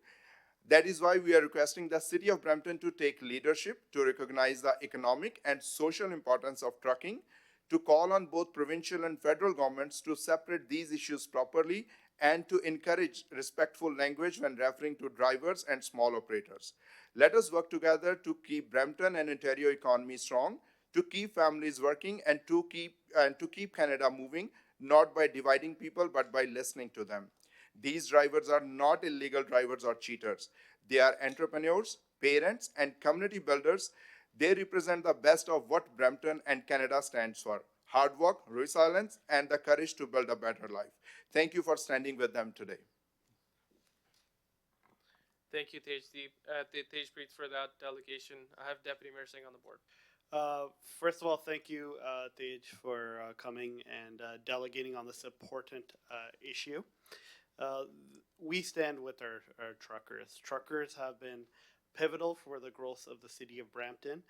That is why we are requesting the City of Brampton to take leadership to recognize the economic and social importance of trucking, to call on both provincial and federal governments to separate these issues properly, and to encourage respectful language when referring to drivers and small operators. Let us work together to keep Brampton and Ontario economy strong, to keep families working, and to keep Canada moving, not by dividing people, but by listening to them. These drivers are not illegal drivers or cheaters. They are entrepreneurs, parents, and community builders. They represent the best of what Brampton and Canada stands for: hard work, resilience, and the courage to build a better life. Thank you for standing with them today. Thank you, Tejpreet, for that delegation. I have Deputy Mayor Singh on the board. First of all, thank you, Tej, for coming and delegating on this important issue. We stand with our truckers. Truckers have been pivotal for the growth of the city of Brampton.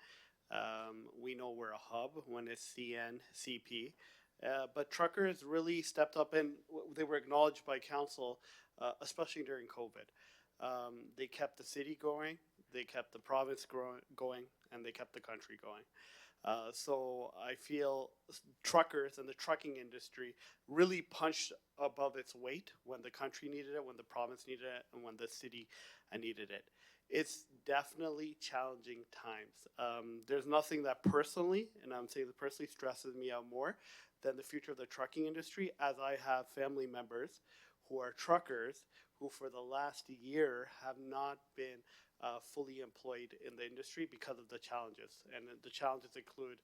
We know we're a hub when it's CN, CP, but truckers really stepped up and they were acknowledged by council, especially during COVID. They kept the city going, they kept the province going, and they kept the country going. So I feel truckers and the trucking industry really punched above its weight when the country needed it, when the province needed it, and when the city needed it. It's definitely challenging times. There's nothing that personally, and I'm saying that personally, stresses me out more than the future of the trucking industry, as I have family members who are truckers who for the last year have not been fully employed in the industry because of the challenges. And the challenges include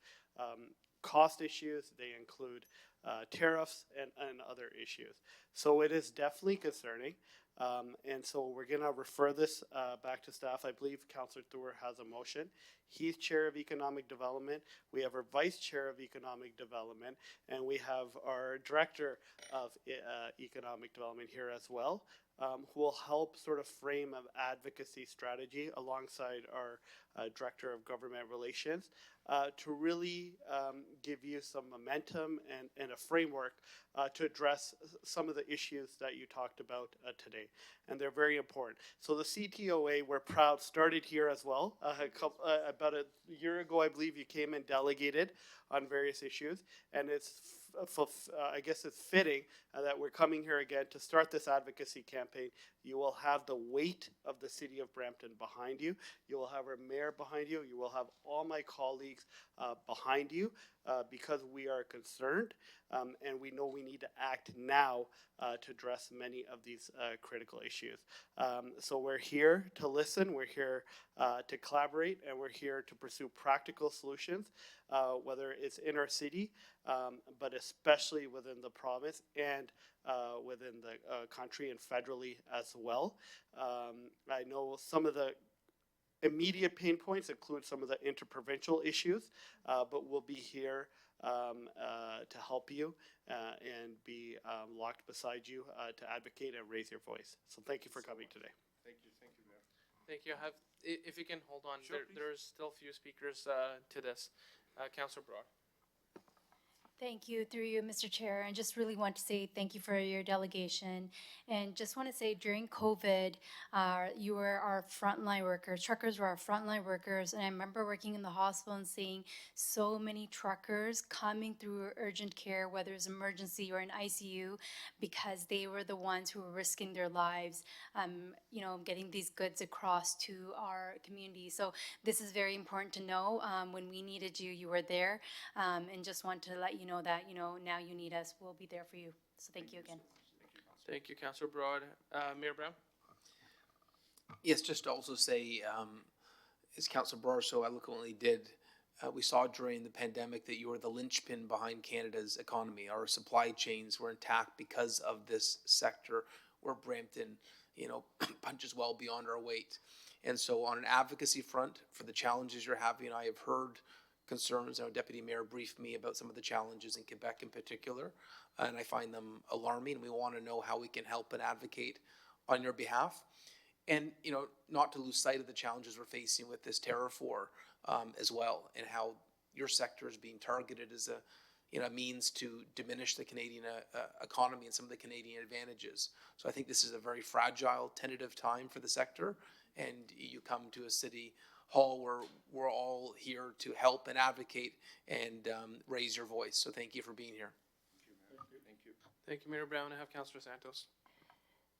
cost issues, they include tariffs and other issues. So it is definitely concerning. And so we're going to refer this back to staff. I believe Councillor Thur has a motion. He's Chair of Economic Development. We have our Vice Chair of Economic Development, and we have our Director of Economic Development here as well, who will help sort of frame an advocacy strategy alongside our Director of Government Relations to really give you some momentum and a framework to address some of the issues that you talked about today. And they're very important. So the CTOA, we're proud, started here as well. About a year ago, I believe you came and delegated on various issues. And it's, I guess it's fitting that we're coming here again to start this advocacy campaign. You will have the weight of the city of Brampton behind you. You will have our mayor behind you. You will have all my colleagues behind you because we are concerned and we know we need to act now to address many of these critical issues. So we're here to listen, we're here to collaborate, and we're here to pursue practical solutions, whether it's in our city, but especially within the province and within the country and federally as well. I know some of the immediate pain points include some of the interprovincial issues, but we'll be here to help you and be locked beside you to advocate and raise your voice. So thank you for coming today. Thank you, Mayor. Thank you. If you can hold on, there's still a few speakers to this. Councillor Broad. Thank you, through you, Mr. Chair, and just really want to say thank you for your delegation. And just want to say during COVID, you were our frontline workers. Truckers were our frontline workers. And I remember working in the hospital and seeing so many truckers coming through urgent care, whether it's emergency or an ICU, because they were the ones who were risking their lives, you know, getting these goods across to our community. So this is very important to know. When we needed you, you were there. And just want to let you know that, you know, now you need us, we'll be there for you. So thank you again. Thank you, Councillor Broad. Mayor Brown. Yes, just to also say, as Councillor Broad so eloquently did, we saw during the pandemic that you were the linchpin behind Canada's economy. Our supply chains were intact because of this sector where Brampton, you know, punches well beyond our weight. And so on an advocacy front for the challenges you're having, I have heard concerns. Our deputy mayor briefed me about some of the challenges in Quebec in particular, and I find them alarming. We want to know how we can help and advocate on your behalf. And, you know, not to lose sight of the challenges we're facing with this tariff war as well, and how your sector is being targeted as a, you know, means to diminish the Canadian economy and some of the Canadian advantages. So I think this is a very fragile, tentative time for the sector, and you come to a city hall where we're all here to help and advocate and raise your voice. So thank you for being here. Thank you, Mayor Brown. I have Councillor Santos.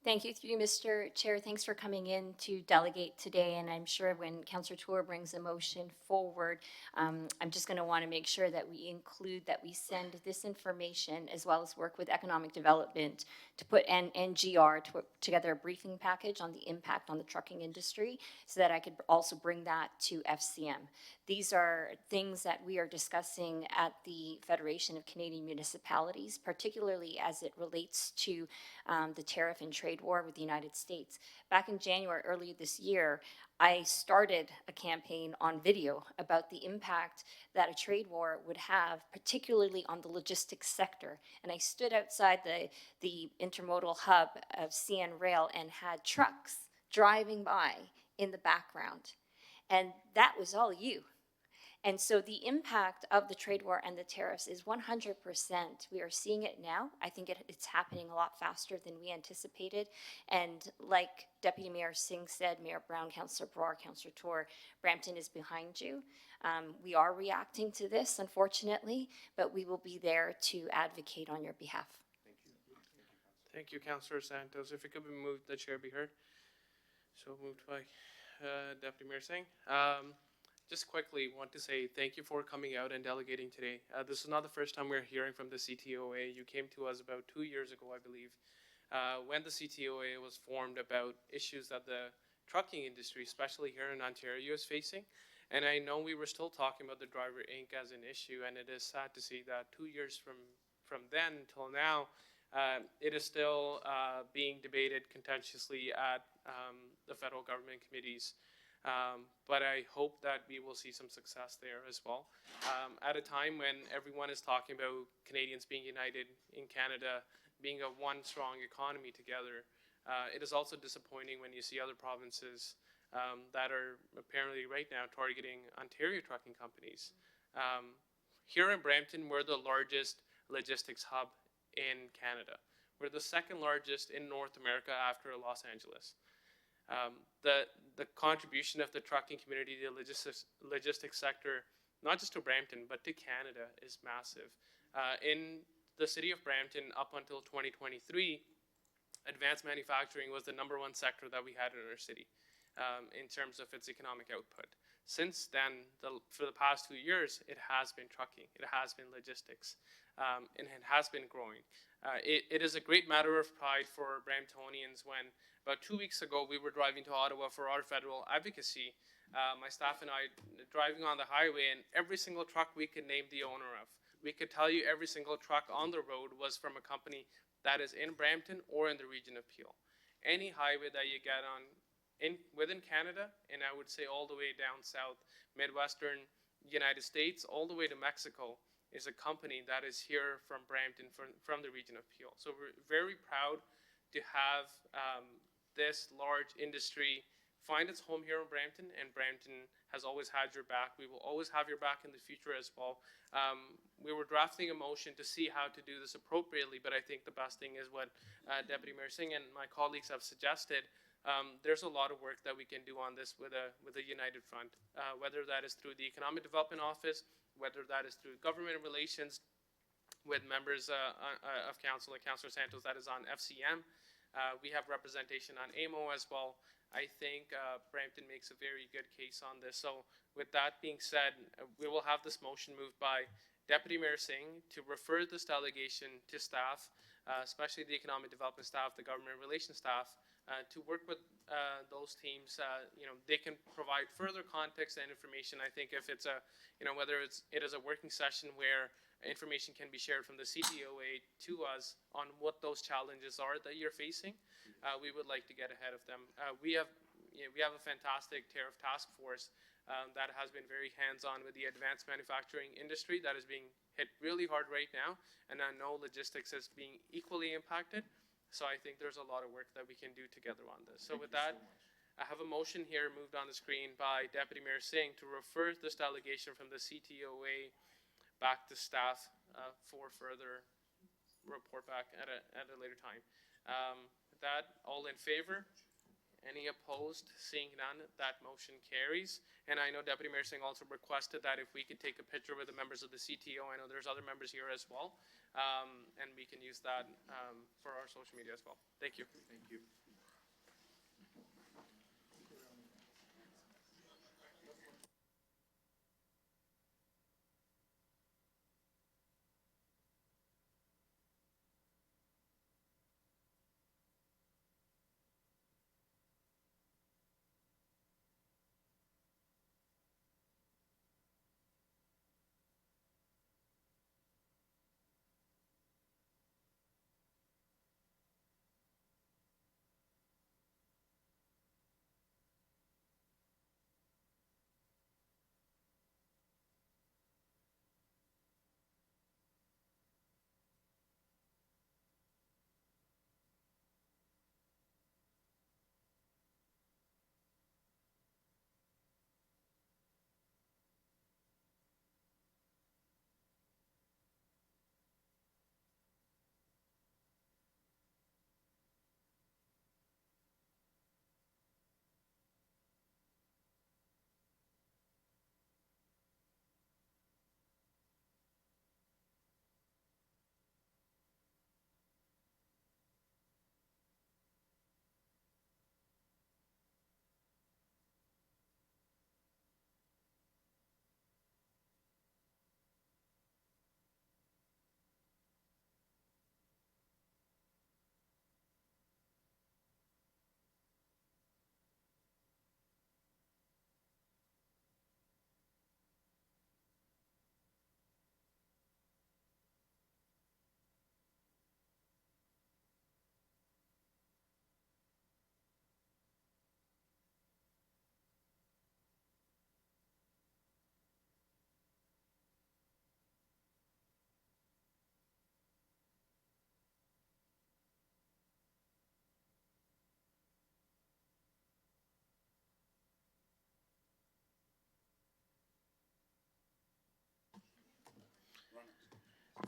Thank you, through you, Mr. Chair. Thanks for coming in to delegate today. And I'm sure when Councillor Tour brings a motion forward, I'm just going to want to make sure that we include that we send this information as well as work with economic development to put NGR to put together a briefing package on the impact on the trucking industry so that I could also bring that to FCM. These are things that we are discussing at the Federation of Canadian Municipalities, particularly as it relates to the tariff and trade war with the United States. Back in January, earlier this year, I started a campaign on video about the impact that a trade war would have, particularly on the logistics sector. And I stood outside the intermodal hub of CN Rail and had trucks driving by in the background. And that was all you. And so the impact of the trade war and the tariffs is 100%. We are seeing it now. I think it's happening a lot faster than we anticipated. And like Deputy Mayor Singh said, Mayor Brown, Councillor Broad, Councillor Tour, Brampton is behind you. We are reacting to this, unfortunately, but we will be there to advocate on your behalf. Thank you, Councillor Santos. If it could be moved, the chair be heard. So moved by Deputy Mayor Singh. Just quickly want to say thank you for coming out and delegating today. This is not the first time we're hearing from the CTOA. You came to us about 2 years ago, I believe, when the CTOA was formed about issues that the trucking industry, especially here in Ontario, is facing. And I know we were still talking about the Driver Inc. as an issue, and it is sad to see that 2 years from then till now, it is still being debated contentiously at the federal government committees. But I hope that we will see some success there as well. At a time when everyone is talking about Canadians being united in Canada, being a one strong economy together, it is also disappointing when you see other provinces that are apparently right now targeting Ontario trucking companies. Here in Brampton, we're the largest logistics hub in Canada. We're the second largest in North America after Los Angeles. The contribution of the trucking community, the logistics sector, not just to Brampton, but to Canada, is massive. In the city of Brampton, up until 2023, advanced manufacturing was the #1 sector that we had in our city in terms of its economic output. Since then, for the past 2 years, it has been trucking, it has been logistics, and it has been growing. It is a great matter of pride for Bramptonians when about 2 weeks ago we were driving to Ottawa for our federal advocacy. My staff and I driving on the highway, and every single truck we could name the owner of. We could tell you every single truck on the road was from a company that is in Brampton or in the region of Peel. Any highway that you get on within Canada, and I would say all the way down south, Midwestern United States, all the way to Mexico, is a company that is here from Brampton, from the region of Peel. So we're very proud to have this large industry find its home here in Brampton, and Brampton has always had your back. We will always have your back in the future as well. We were drafting a motion to see how to do this appropriately, but I think the best thing is what Deputy Mayor Singh and my colleagues have suggested. There's a lot of work that we can do on this with a united front, whether that is through the Economic Development Office, whether that is through government relations with members of council, like Councillor Santos, that is on FCM. We have representation on AMO as well. I think Brampton makes a very good case on this. So with that being said, we will have this motion moved by Deputy Mayor Singh to refer this delegation to staff, especially the economic development staff, the government relations staff, to work with those teams. They can provide further context and information. I think if it's whether it is a working session where information can be shared from the CTOA to us on what those challenges are that you're facing, we would like to get ahead of them. We have a fantastic tariff task force that has been very hands-on with the advanced manufacturing industry that is being hit really hard right now, and I know logistics is being equally impacted. So I think there's a lot of work that we can do together on this. So with that, I have a motion here moved on the screen by Deputy Mayor Singh to refer this delegation from the CTOA back to staff for further report back at a later time. With that, all in favor? Any opposed? Seeing none, that motion carries. And I know Deputy Mayor Singh also requested that if we could take a picture with the members of the CTO. I know there's other members here as well. And we can use that for our social media as well. Thank you. Thank you.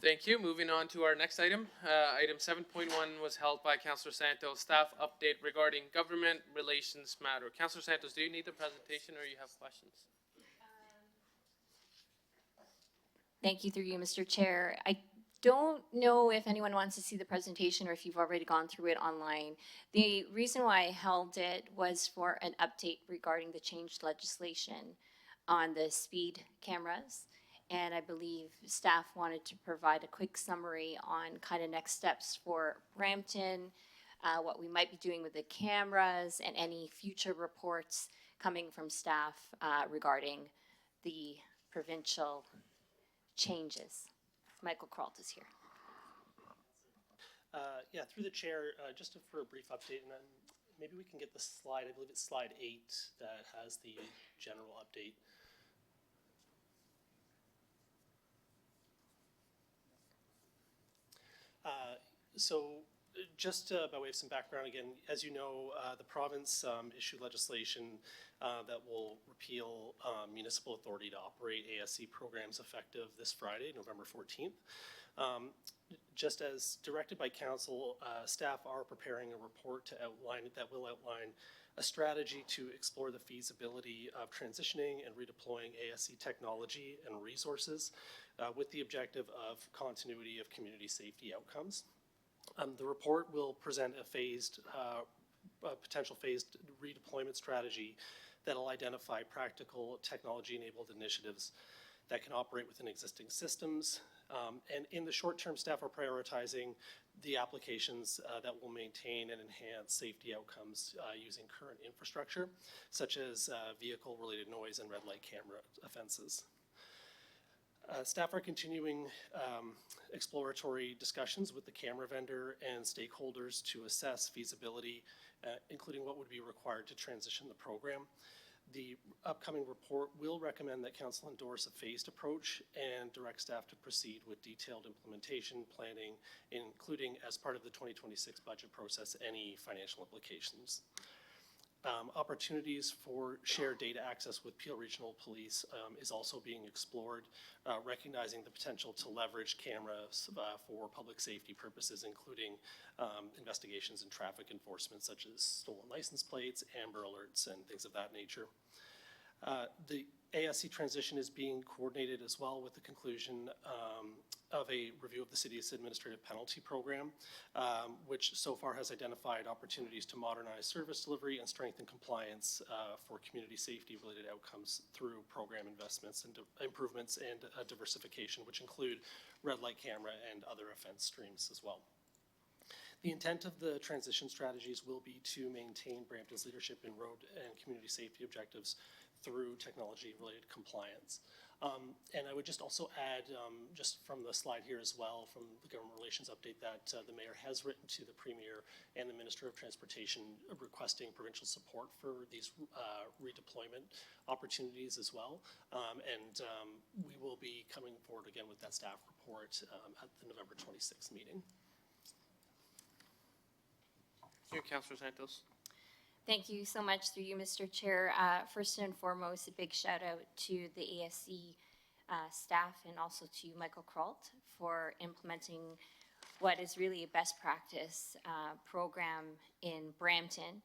Thank you. Moving on to our next item. Item 7.1 was held by Councillor Santos. Staff update regarding government relations matter. Councillor Santos, do you need the presentation or you have questions? Thank you through you, Mr. Chair. I don't know if anyone wants to see the presentation or if you've already gone through it online. The reason why I held it was for an update regarding the changed legislation on the speed cameras. And I believe staff wanted to provide a quick summary on kind of next steps for Brampton, what we might be doing with the cameras, and any future reports coming from staff regarding the provincial changes. Michael Kralt is here. Yeah, through the chair, just for a brief update, and then maybe we can get the slide. I believe it's slide 8 that has the general update. So just by way of some background, again, as you know, the province issued legislation that will repeal municipal authority to operate ASC programs effective this Friday, November 14th. Just as directed by council, staff are preparing a report that will outline a strategy to explore the feasibility of transitioning and redeploying ASC technology and resources with the objective of continuity of community safety outcomes. The report will present a potential phased redeployment strategy that will identify practical technology-enabled initiatives that can operate within existing systems. And in the short term, staff are prioritizing the applications that will maintain and enhance safety outcomes using current infrastructure, such as vehicle-related noise and red light camera offenses. Staff are continuing exploratory discussions with the camera vendor and stakeholders to assess feasibility, including what would be required to transition the program. The upcoming report will recommend that council endorse a phased approach and direct staff to proceed with detailed implementation planning, including as part of the 2026 budget process, any financial implications. Opportunities for shared data access with Peel Regional Police is also being explored, recognizing the potential to leverage cameras for public safety purposes, including investigations and traffic enforcement, such as stolen license plates, Amber Alerts, and things of that nature. The ASC transition is being coordinated as well with the conclusion of a review of the city's administrative penalty program, which so far has identified opportunities to modernize service delivery and strengthen compliance for community safety related outcomes through program investments and improvements and diversification, which include red light camera and other offense streams as well. The intent of the transition strategies will be to maintain Brampton's leadership in road and community safety objectives through technology-related compliance. And I would just also add, just from the slide here as well, from the government relations update, that the mayor has written to the premier and the minister of transportation requesting provincial support for these redeployment opportunities as well. And we will be coming forward again with that staff report at the November 26th meeting. Thank you, Councillor Santos. Thank you so much through you, Mr. Chair. First and foremost, a big shout out to the ASC staff and also to Michael Kralt for implementing what is really a best practice program in Brampton.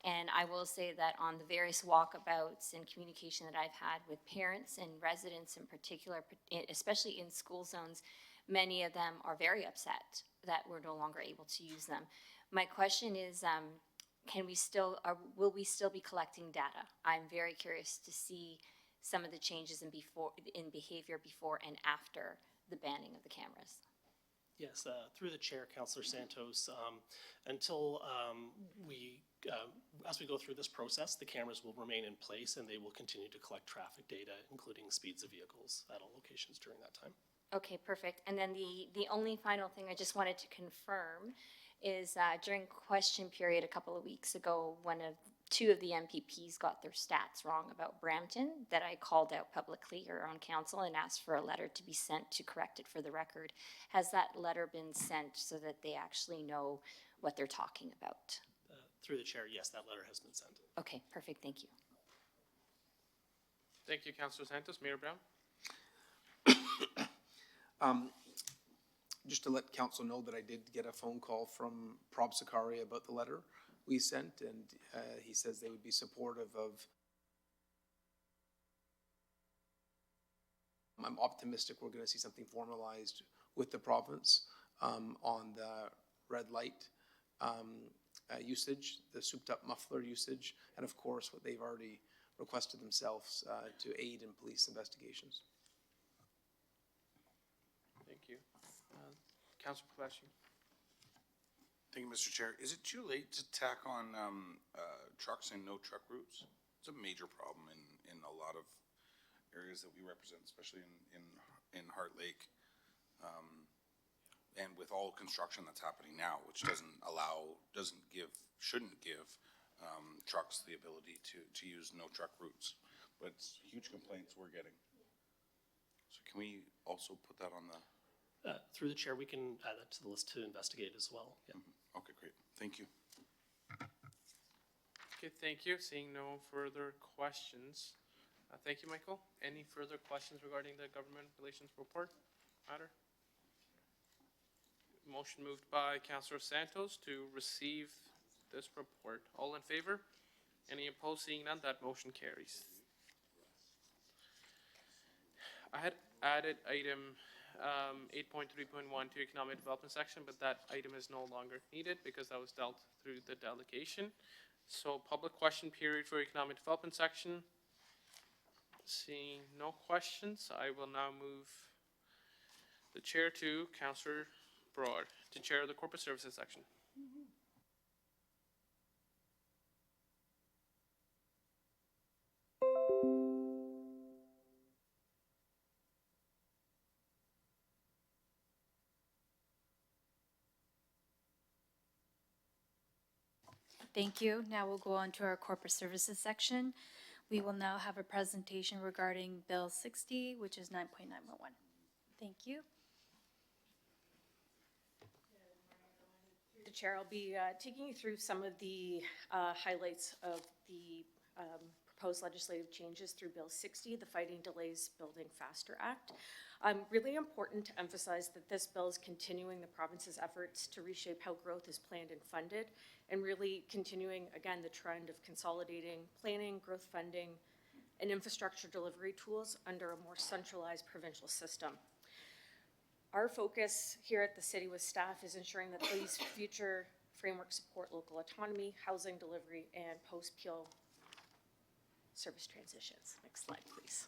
And I will say that on the various walkabouts and communication that I've had with parents and residents in particular, especially in school zones, many of them are very upset that we're no longer able to use them. My question is, will we still be collecting data? I'm very curious to see some of the changes in behavior before and after the banning of the cameras. Yes, through the chair, Councillor Santos, until as we go through this process, the cameras will remain in place and they will continue to collect traffic data, including speeds of vehicles at all locations during that time. Okay, perfect. And then the only final thing I just wanted to confirm is during question period a couple of weeks ago, two of the MPPs got their stats wrong about Brampton that I called out publicly here on council and asked for a letter to be sent to correct it for the record. Has that letter been sent so that they actually know what they're talking about? Through the chair, yes, that letter has been sent. Okay, perfect. Thank you. Thank you, Councillor Santos. Mayor Brown. just to let council know that I did get a phone call from Prob Sakari about the letter we sent, and he says they would be supportive of. I'm optimistic we're going to see something formalized with the province on the red light usage, the souped up muffler usage, and of course what they've already requested themselves to aid in police investigations. Thank you. Councilor Palacio. Thank you, Mr. Chair. Is it too late to tack on trucks and no truck routes? It's a major problem in a lot of areas that we represent, especially in Heart Lake. And with all construction that's happening now, which shouldn't give trucks the ability to use no truck routes. But it's huge complaints we're getting. So can we also put that on the? Through the chair, we can add that to the list to investigate as well. Yeah. Okay, great. Thank you. Okay, thank you. Seeing no further questions. Thank you, Michael. Any further questions regarding the government relations report matter? Motion moved by Councilor Santos to receive this report. All in favor? Any opposed? Seeing none, that motion carries. I had added item 8.3.1 to economic development section, but that item is no longer needed because that was dealt through the delegation. So public question period for economic development section. Seeing no questions, I will now move the chair to Councillor Broad to chair the corporate services section. Thank you. Now we'll go on to our corporate services section. We will now have a presentation regarding Bill 60, which is 9.911. Thank you. The chair, I'll be taking you through some of the highlights of the proposed legislative changes through Bill 60, the Fighting Delays Building Faster Act. Really important to emphasize that this bill is continuing the province's efforts to reshape how growth is planned and funded, and really continuing, again, the trend of consolidating planning, growth funding, and infrastructure delivery tools under a more centralized provincial system. Our focus here at the city with staff is ensuring that these future frameworks support local autonomy, housing delivery, and post-Peel service transitions. Next slide, please.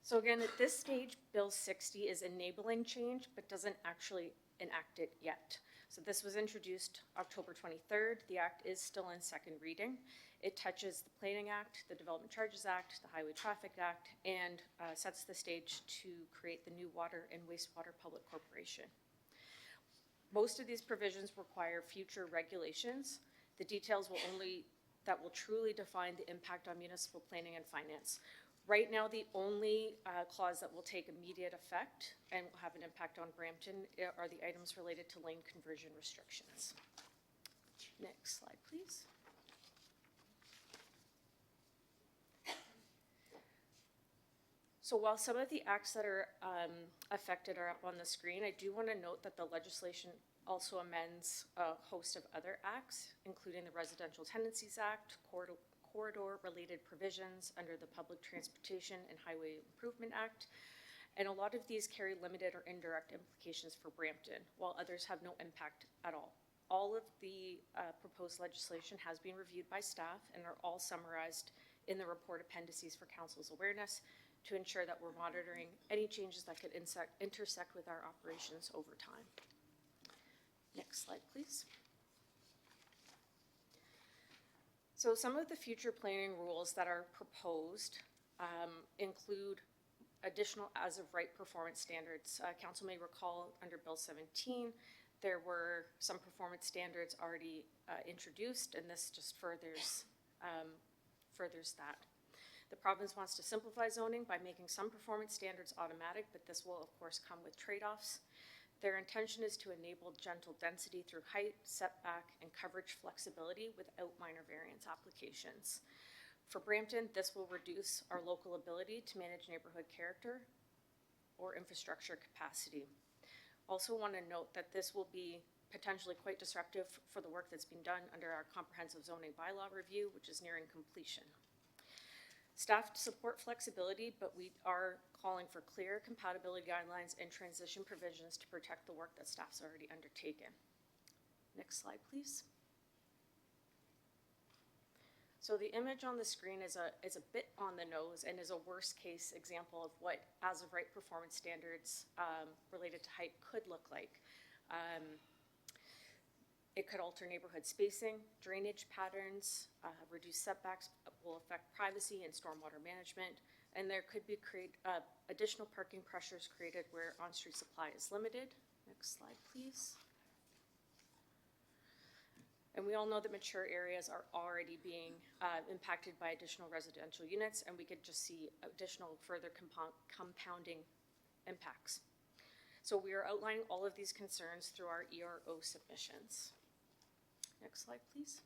So again, at this stage, Bill 60 is enabling change, but doesn't actually enact it yet. So this was introduced October 23rd. The act is still in second reading. It touches the Planning Act, the Development Charges Act, the Highway Traffic Act, and sets the stage to create the new Water and Wastewater Public Corporation. Most of these provisions require future regulations. The details that will truly define the impact on municipal planning and finance. Right now, the only clause that will take immediate effect and will have an impact on Brampton are the items related to lane conversion restrictions. Next slide, please. So while some of the acts that are affected are up on the screen, I do want to note that the legislation also amends a host of other acts, including the Residential Tenancies Act, corridor-related provisions under the Public Transportation and Highway Improvement Act, and a lot of these carry limited or indirect implications for Brampton, while others have no impact at all. All of the proposed legislation has been reviewed by staff and are all summarized in the report appendices for Council's awareness to ensure that we're monitoring any changes that could intersect with our operations over time. Next slide, please. So some of the future planning rules that are proposed include additional as-of-right performance standards. Council may recall under Bill 17, there were some performance standards already introduced, and this just furthers that. The province wants to simplify zoning by making some performance standards automatic, but this will of course come with trade-offs. Their intention is to enable gentle density through height, setback, and coverage flexibility without minor variance applications. For Brampton, this will reduce our local ability to manage neighborhood character or infrastructure capacity. Also want to note that this will be potentially quite disruptive for the work that's being done under our comprehensive zoning bylaw review, which is nearing completion. Staff support flexibility, but we are calling for clear compatibility guidelines and transition provisions to protect the work that staff's already undertaken. Next slide, please. So the image on the screen is a bit on the nose and is a worst case example of what as of right performance standards related to height could look like. It could alter neighborhood spacing, drainage patterns, reduce setbacks, will affect privacy and stormwater management, and there could be additional parking pressures created where on-street supply is limited. Next slide, please. And we all know that mature areas are already being impacted by additional residential units, and we could just see additional further compounding impacts. So we are outlining all of these concerns through our ERO submissions. Next slide, please.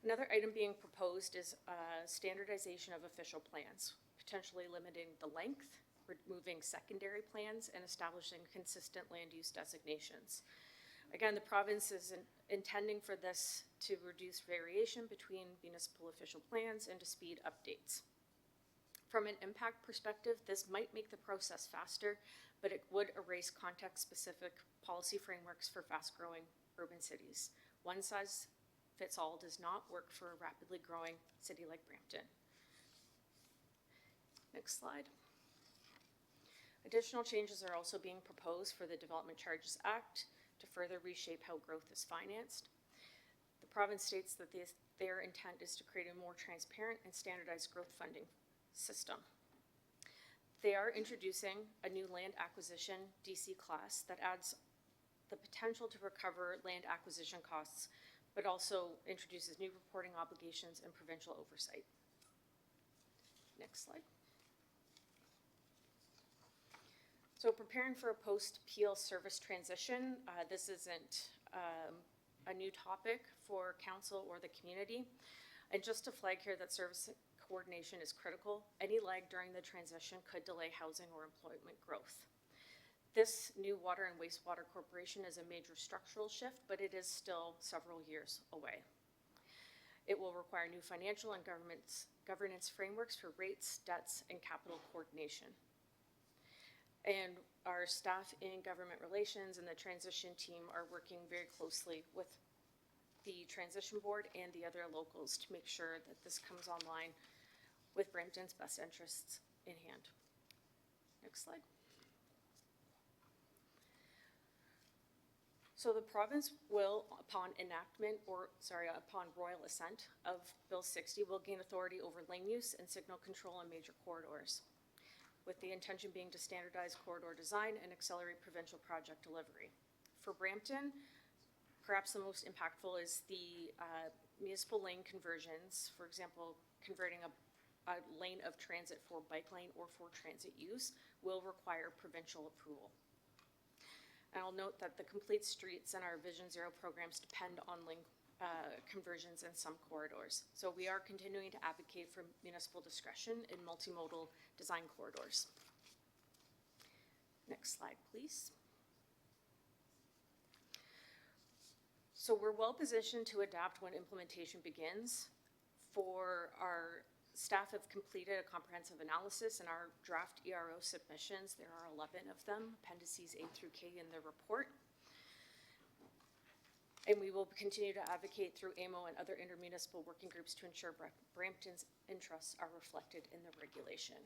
Another item being proposed is standardization of official plans, potentially limiting the length, removing secondary plans, and establishing consistent land use designations. Again, the province is intending for this to reduce variation between municipal official plans and to speed updates. From an impact perspective, this might make the process faster, but it would erase context-specific policy frameworks for fast-growing urban cities. One size fits all does not work for a rapidly growing city like Brampton. Next slide. Additional changes are also being proposed for the Development Charges Act to further reshape how growth is financed. The province states that their intent is to create a more transparent and standardized growth funding system. They are introducing a new land acquisition DC class that adds the potential to recover land acquisition costs, but also introduces new reporting obligations and provincial oversight. Next slide. So preparing for a post-Peel service transition, this isn't a new topic for council or the community. And just to flag here that service coordination is critical. Any lag during the transition could delay housing or employment growth. This new Water and Wastewater Corporation is a major structural shift, but it is still several years away. It will require new financial and governance frameworks for rates, debts, and capital coordination. And our staff in government relations and the transition team are working very closely with the transition board and the other locals to make sure that this comes online with Brampton's best interests in hand. Next slide. So the province will, upon royal assent of Bill 60, will gain authority over lane use and signal control on major corridors, with the intention being to standardize corridor design and accelerate provincial project delivery. For Brampton, perhaps the most impactful is the municipal lane conversions. For example, converting a lane of transit for bike lane or for transit use will require provincial approval. And I'll note that the Complete Streets and our Vision Zero programs depend on lane conversions in some corridors. So we are continuing to advocate for municipal discretion in multimodal design corridors. Next slide, please. So we're well positioned to adapt when implementation begins. For our staff have completed a comprehensive analysis in our draft ERO submissions. There are 11 of them, appendices A through K in the report. And we will continue to advocate through AMO and other intermunicipal working groups to ensure Brampton's interests are reflected in the regulation.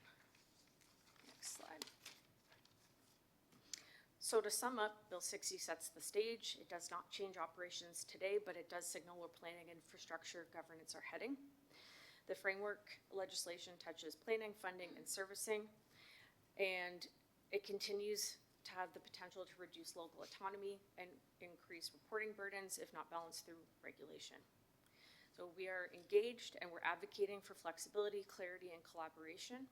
Next slide. So to sum up, Bill 60 sets the stage. It does not change operations today, but it does signal where planning, infrastructure, governance are heading. The framework legislation touches planning, funding, and servicing, and it continues to have the potential to reduce local autonomy and increase reporting burdens, if not balanced through regulation. So we are engaged and we're advocating for flexibility, clarity, and collaboration.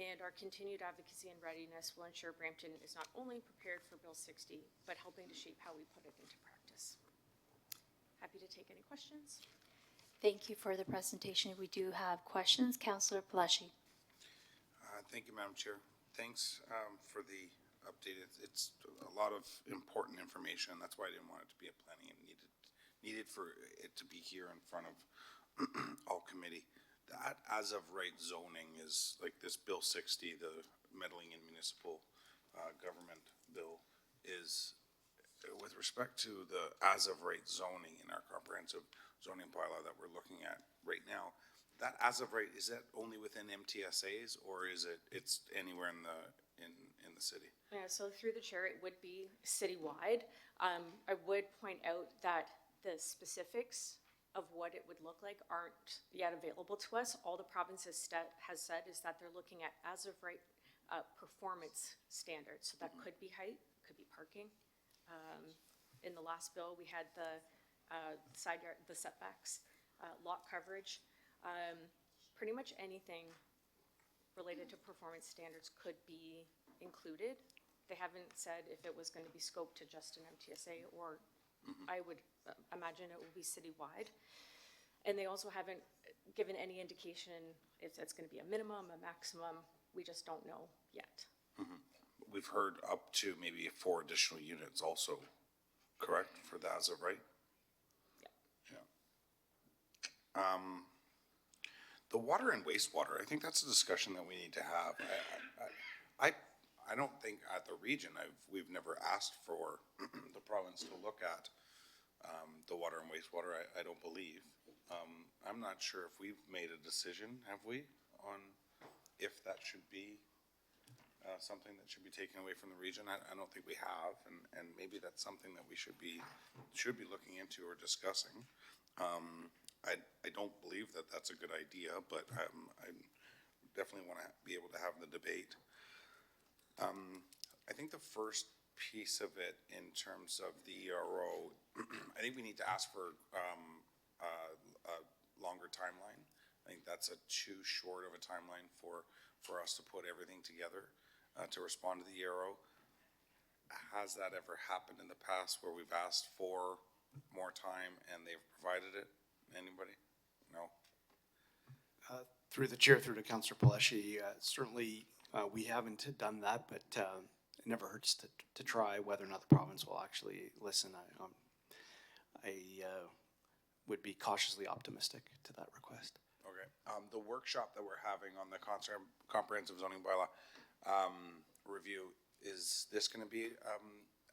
And our continued advocacy and readiness will ensure Brampton is not only prepared for Bill 60, but helping to shape how we put it into practice. Happy to take any questions. Thank you for the presentation. We do have questions. Councillor Palashi. Thank you, Madam Chair. thanks for the update. It's a lot of important information. That's why I didn't want it to be a planning and needed for it to be here in front of all committee. That as of right zoning is like this Bill 60, the meddling in municipal government bill, is with respect to the as of right zoning in our comprehensive zoning bylaw that we're looking at right now. That as of right, is that only within MTSAs or is it's anywhere in the city? Yeah, so through the chair, it would be citywide. I would point out that the specifics of what it would look like aren't yet available to us. All the province has said is that they're looking at as of right performance standards. So that could be height, could be parking. In the last bill, we had the side yard, the setbacks, lot coverage. Pretty much anything related to performance standards could be included. They haven't said if it was going to be scoped to just an MTSA or I would imagine it will be citywide. And they also haven't given any indication if it's going to be a minimum, a maximum. We just don't know yet. We've heard up to maybe 4 additional units also, correct, for the as of right? Yeah. The water and wastewater, I think that's a discussion that we need to have. I don't think at the region, we've never asked for the province to look at the water and wastewater, I don't believe. I'm not sure if we've made a decision, have we, on if that should be something that should be taken away from the region? I don't think we have, and maybe that's something that we should be looking into or discussing. I don't believe that that's a good idea, but I definitely want to be able to have the debate. I think the first piece of it in terms of the ERO, I think we need to ask for a longer timeline. I think that's too short of a timeline for us to put everything together to respond to the ERO. Has that ever happened in the past where we've asked for more time and they've provided it? Anybody? No? Through the chair, through to Councillor Paleshi, certainly we haven't done that, but it never hurts to try. Whether or not the province will actually listen, I would be cautiously optimistic to that request. Okay. The workshop that we're having on the comprehensive zoning bylaw review, is this going to be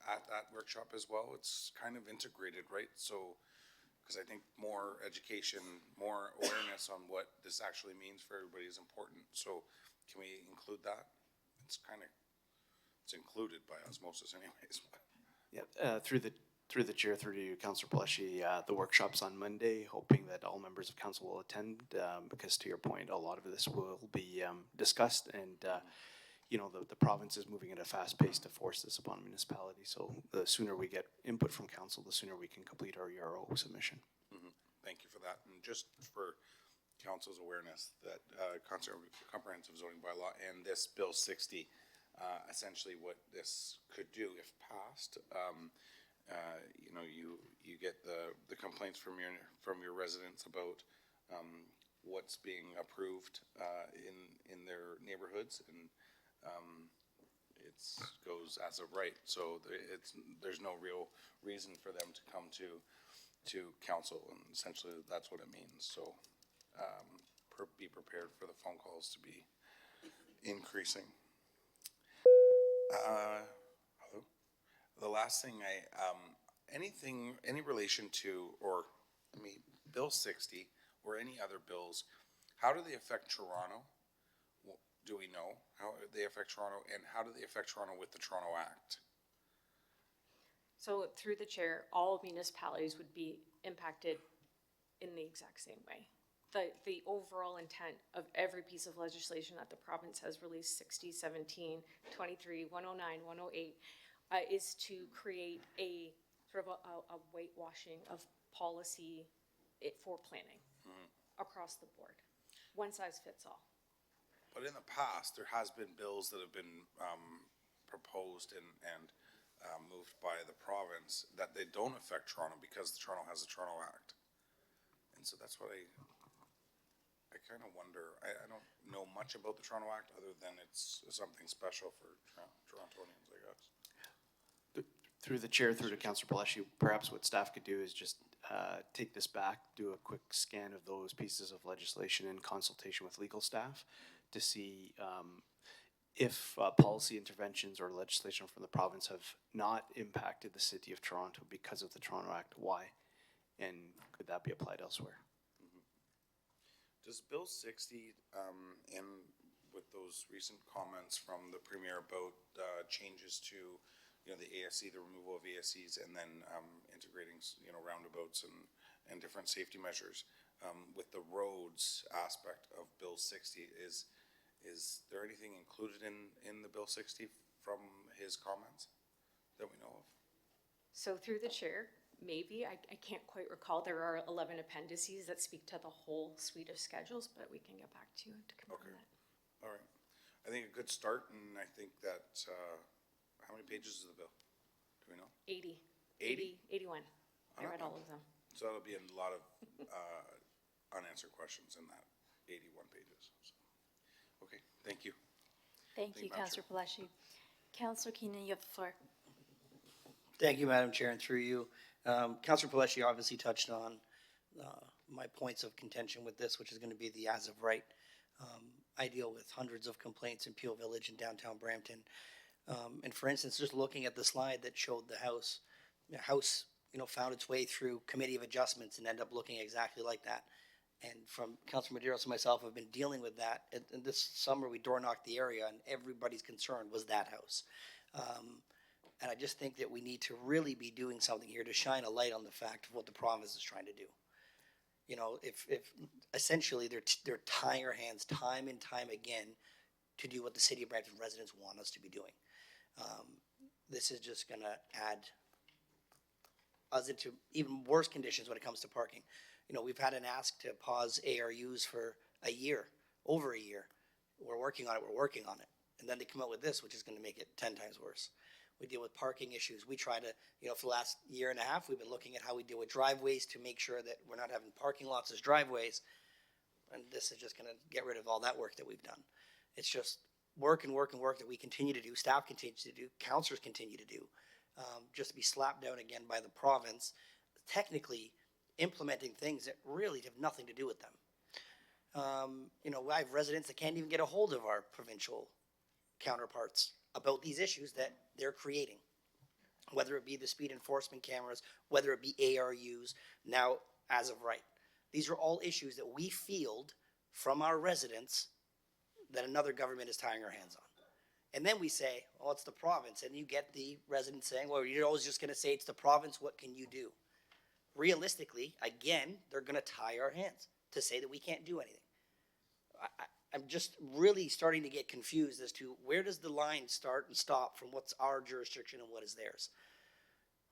at that workshop as well? It's kind of integrated, right? So, because I think more education, more awareness on what this actually means for everybody is important. So, can we include that? It's included by osmosis, anyways. Yeah, through the chair, through to Councillor Paleshi, the workshop's on Monday, hoping that all members of council will attend, because to your point, a lot of this will be discussed, and you know, the province is moving at a fast pace to force this upon municipalities. So the sooner we get input from council, the sooner we can complete our ERO submission. Thank you for that. And just for council's awareness, that comprehensive zoning bylaw and this Bill 60, essentially what this could do if passed, you know, you get the complaints from your residents about what's being approved in their neighborhoods, and it goes as of right. So there's no real reason for them to come to council, and essentially that's what it means. So be prepared for the phone calls to be increasing. The last thing any relation to, or Bill 60 or any other bills, how do they affect Toronto? Do we know how they affect Toronto, and how do they affect Toronto with the Toronto Act? So through the chair, all municipalities would be impacted in the exact same way. The overall intent of every piece of legislation that the province has released, 60, 17, 23, 109, 108, is to create a sort of a whitewashing of policy for planning across the board. One size fits all. But in the past, there has been bills that have been proposed and moved by the province that they don't affect Toronto because Toronto has the Toronto Act. And so that's what I kind of wonder, I don't know much about the Toronto Act other than it's something special for Torontonians, I guess. Through the chair, through to Councillor Palashi, perhaps what staff could do is just take this back, do a quick scan of those pieces of legislation in consultation with legal staff to see if policy interventions or legislation from the province have not impacted the city of Toronto because of the Toronto Act, why? And could that be applied elsewhere? Does Bill 60, in with those recent comments from the Premier about changes to, the ASC, the removal of ASCs, and then integrating, roundabouts and different safety measures, with the roads aspect of Bill 60, is there anything included in the Bill 60 from his comments that we know of? So through the chair, maybe, I can't quite recall, there are 11 appendices that speak to the whole suite of schedules, but we can get back to you to confirm that. All right. I think a good start, and I think that, how many pages is the bill? Do we know? 80. 81. I read all of them. So that'll be a lot of unanswered questions in that 81 pages. So. Okay, thank you. Thank you, Madam Councillor Palashi. Councillor Keenan, you have the floor. Thank you, Madam Chair, and through you. Councillor Palashi obviously touched on my points of contention with this, which is going to be the as of right. I deal with hundreds of complaints in Peel Village in downtown Brampton. And for instance, just looking at the slide that showed the house, found its way through committee of adjustments and ended up looking exactly like that. And from Councillor Medeiros and myself have been dealing with that. And this summer we door knocked the area and everybody's concern was that house. And I just think that we need to really be doing something here to shine a light on the fact of what the province is trying to do. If essentially they're tying our hands time and time again to do what the city of Brampton residents want us to be doing. This is just gonna add us into even worse conditions when it comes to parking. We've had an ask to pause ARUs for a year, over a year. We're working on it. And then they come out with this, which is gonna make it 10 times worse. We deal with parking issues. We try to, for the last year and a half, we've been looking at how we deal with driveways to make sure that we're not having parking lots as driveways. And this is just gonna get rid of all that work that we've done. It's just work and work and work that we continue to do, staff continues to do, councillors continue to do, just to be slapped down again by the province, technically implementing things that really have nothing to do with them. I have residents that can't even get a hold of our provincial counterparts about these issues that they're creating, whether it be the speed enforcement cameras, whether it be ARUs, now as of right. These are all issues that we field from our residents that another government is tying our hands on. And then we say, oh, it's the province. And you get the residents saying, well, you're always just going to say it's the province. What can you do? Realistically, again, they're going to tie our hands to say that we can't do anything. I'm just really starting to get confused as to where does the line start and stop from what's our jurisdiction and what is theirs,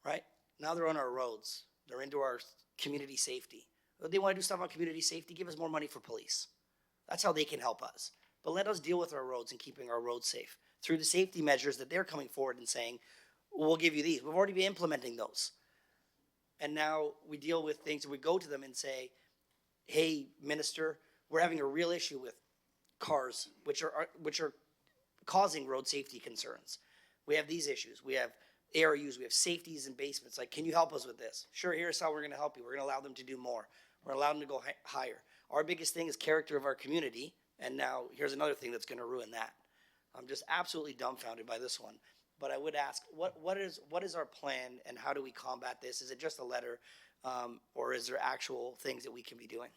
right? Now they're on our roads. They're into our community safety. They want to do stuff on community safety, give us more money for police. That's how they can help us. But let us deal with our roads and keeping our roads safe through the safety measures that they're coming forward and saying, we'll give you these. We've already been implementing those. And now we deal with things and we go to them and say, hey, minister, we're having a real issue with cars, which are causing road safety concerns. We have these issues. We have ARUs, we have safeties in basements. Like, can you help us with this? Sure, here's how we're gonna help you. We're gonna allow them to do more. We're gonna allow them to go higher. Our biggest thing is character of our community, and now here's another thing that's gonna ruin that. I'm just absolutely dumbfounded by this one. But I would ask, what is our plan and how do we combat this? Is it just a letter, or is there actual things that we can be doing?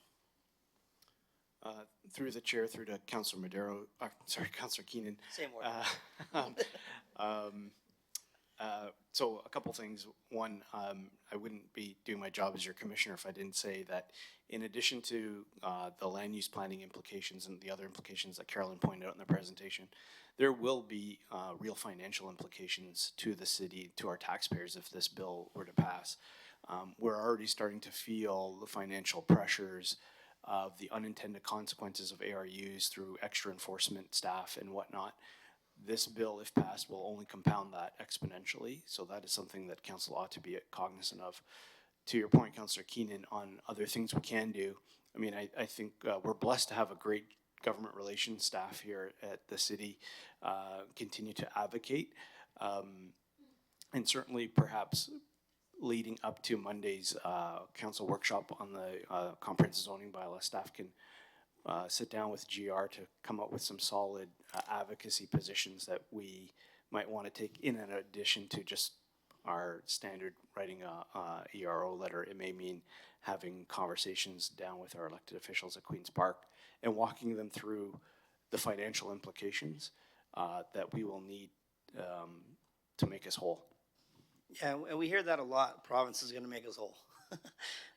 Through the chair, through to Councillor Councillor Keenan. Same word. So a couple things. One, I wouldn't be doing my job as your commissioner if I didn't say that in addition to the land use planning implications and the other implications that Carolyn pointed out in the presentation, there will be real financial implications to the city, to our taxpayers if this bill were to pass. We're already starting to feel the financial pressures of the unintended consequences of ARUs through extra enforcement staff and whatnot. This bill, if passed, will only compound that exponentially. So that is something that council ought to be cognizant of. To your point, Councillor Keenan, on other things we can do, I mean, I think we're blessed to have a great government relations staff here at the city, continue to advocate. And certainly perhaps leading up to Monday's council workshop on the comprehensive zoning bylaw, staff can sit down with GR to come up with some solid advocacy positions that we might want to take in addition to just our standard writing a ERO letter. It may mean having conversations down with our elected officials at Queen's Park and walking them through the financial implications that we will need to make us whole. Yeah, and we hear that a lot. The province is going to make us whole.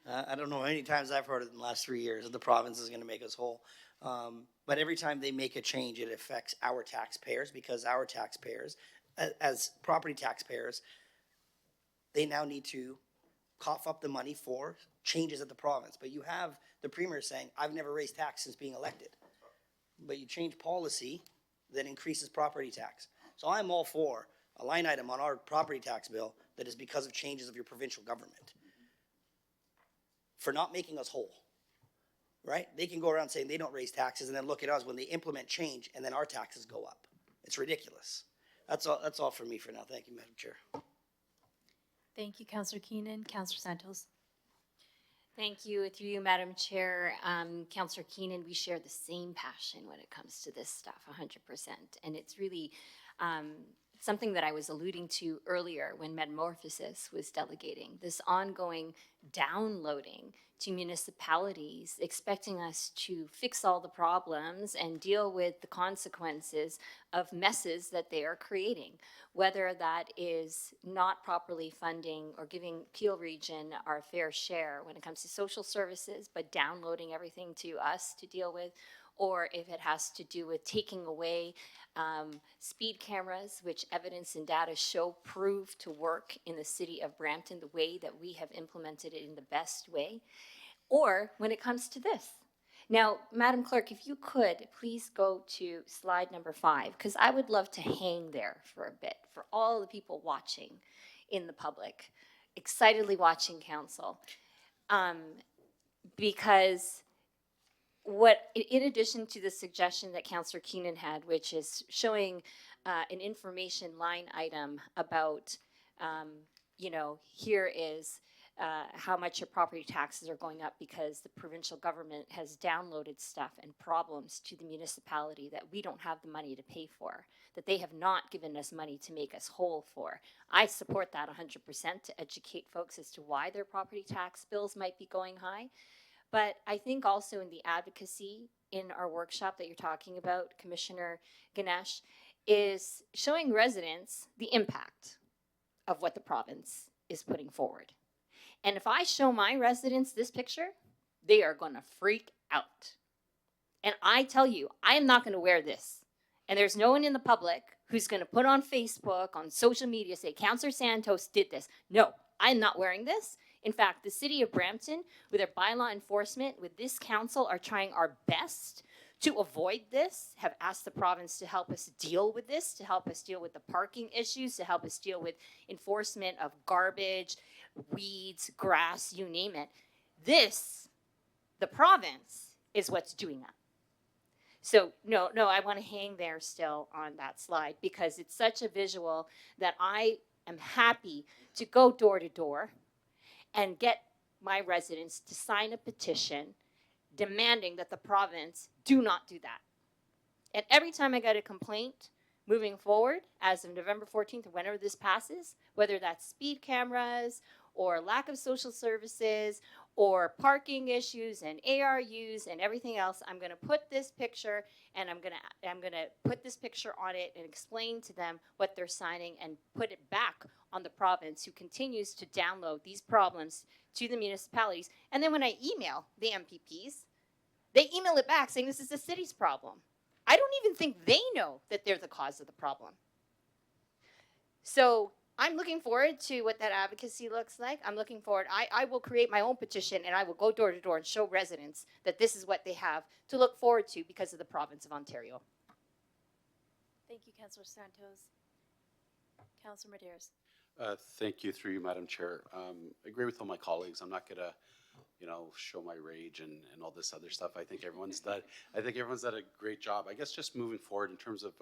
I don't know how many times I've heard it in the last 3 years that the province is going to make us whole. But every time they make a change, it affects our taxpayers, because our taxpayers, as property taxpayers, they now need to cough up the money for changes at the province. But you have the premier saying, I've never raised tax since being elected. But you change policy that increases property tax. So I'm all for a line item on our property tax bill that is because of changes of your provincial government for not making us whole, right? They can go around saying they don't raise taxes and then look at us when they implement change and then our taxes go up. It's ridiculous. That's all for me for now. Thank you, Madam Chair. Thank you, Councillor Keenan. Councillor Santos. Thank you. Through you, Madam Chair, Councillor Keenan, we share the same passion when it comes to this stuff, 100%. And it's really something that I was alluding to earlier when Metamorphosis was delegating, this ongoing downloading to municipalities, expecting us to fix all the problems and deal with the consequences of messes that they are creating, whether that is not properly funding or giving Peel Region our fair share when it comes to social services, but downloading everything to us to deal with, or if it has to do with taking away speed cameras, which evidence and data show prove to work in the city of Brampton the way that we have implemented it in the best way, or when it comes to this. Now, Madam Clerk, if you could, please go to slide number 5, because I would love to hang there for a bit for all the people watching in the public, excitedly watching council, because what, in addition to the suggestion that Councillor Keenan had, which is showing an information line item about, here is how much your property taxes are going up because the provincial government has downloaded stuff and problems to the municipality that we don't have the money to pay for, that they have not given us money to make us whole for. I support that 100% to educate folks as to why their property tax bills might be going high. But I think also in the advocacy in our workshop that you're talking about, Commissioner Ganesh, is showing residents the impact of what the province is putting forward. And if I show my residents this picture, they are going to freak out. And I tell you, I am not going to wear this. And there's no one in the public who's going to put on Facebook, on social media, say, Councillor Santos did this. No, I'm not wearing this. In fact, the city of Brampton, with their bylaw enforcement, with this council, are trying our best to avoid this, have asked the province to help us deal with this, to help us deal with the parking issues, to help us deal with enforcement of garbage, weeds, grass, you name it. This, the province, is what's doing that. So no, I want to hang there still on that slide because it's such a visual that I am happy to go door to door and get my residents to sign a petition demanding that the province do not do that. And every time I get a complaint moving forward, as of November 14th or whenever this passes, whether that's speed cameras or lack of social services or parking issues and ARUs and everything else, I'm going to put this picture and I'm going to put this picture on it and explain to them what they're signing and put it back on the province who continues to download these problems to the municipalities. And then when I email the MPPs, they email it back saying this is the city's problem. I don't even think they know that they're the cause of the problem. So I'm looking forward to what that advocacy looks like. I'm looking forward. I will create my own petition and I will go door to door and show residents that this is what they have to look forward to because of the province of Ontario. Thank you, Councillor Santos. Councillor Medeiros. Thank you, through you, Madam Chair. I agree with all my colleagues. I'm not going to show my rage and all this other stuff. I think everyone's done a great job. I guess just moving forward in terms of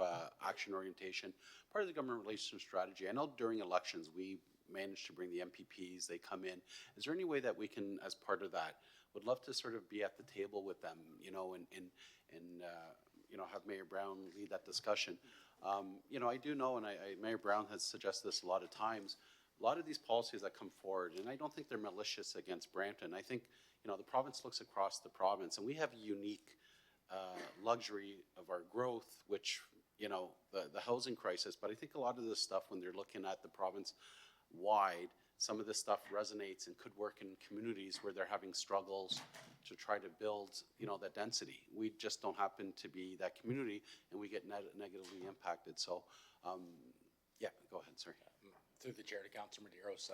action orientation, part of the government relations strategy. I know during elections we managed to bring the MPPs. They come in. Is there any way that we can, as part of that, would love to sort of be at the table with them, and have Mayor Brown lead that discussion. I do know, and Mayor Brown has suggested this a lot of times. A lot of these policies that come forward, and I don't think they're malicious against Brampton. I think, the province looks across the province, and we have a unique luxury of our growth, which, the housing crisis. But I think a lot of this stuff, when they're looking at the province wide, some of this stuff resonates and could work in communities where they're having struggles to try to build, that density. We just don't happen to be that community, and we get negatively impacted. So, yeah, go ahead, sorry. Through the chair to Councilor Medeiros.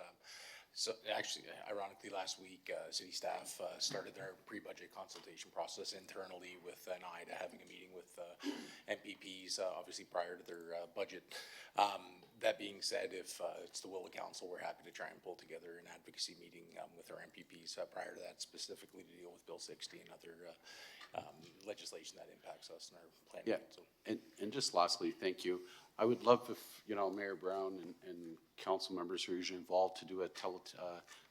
So actually, ironically, last week, city staff started their pre-budget consultation process internally with an eye to having a meeting with MPPs, obviously prior to their budget. That being said, if it's the will of council, we're happy to try and pull together an advocacy meeting with our MPPs prior to that, specifically to deal with Bill 60 and other legislation that impacts us in our planning. Yeah, So. and just lastly, thank you. I would love if, Mayor Brown and council members who are usually involved to do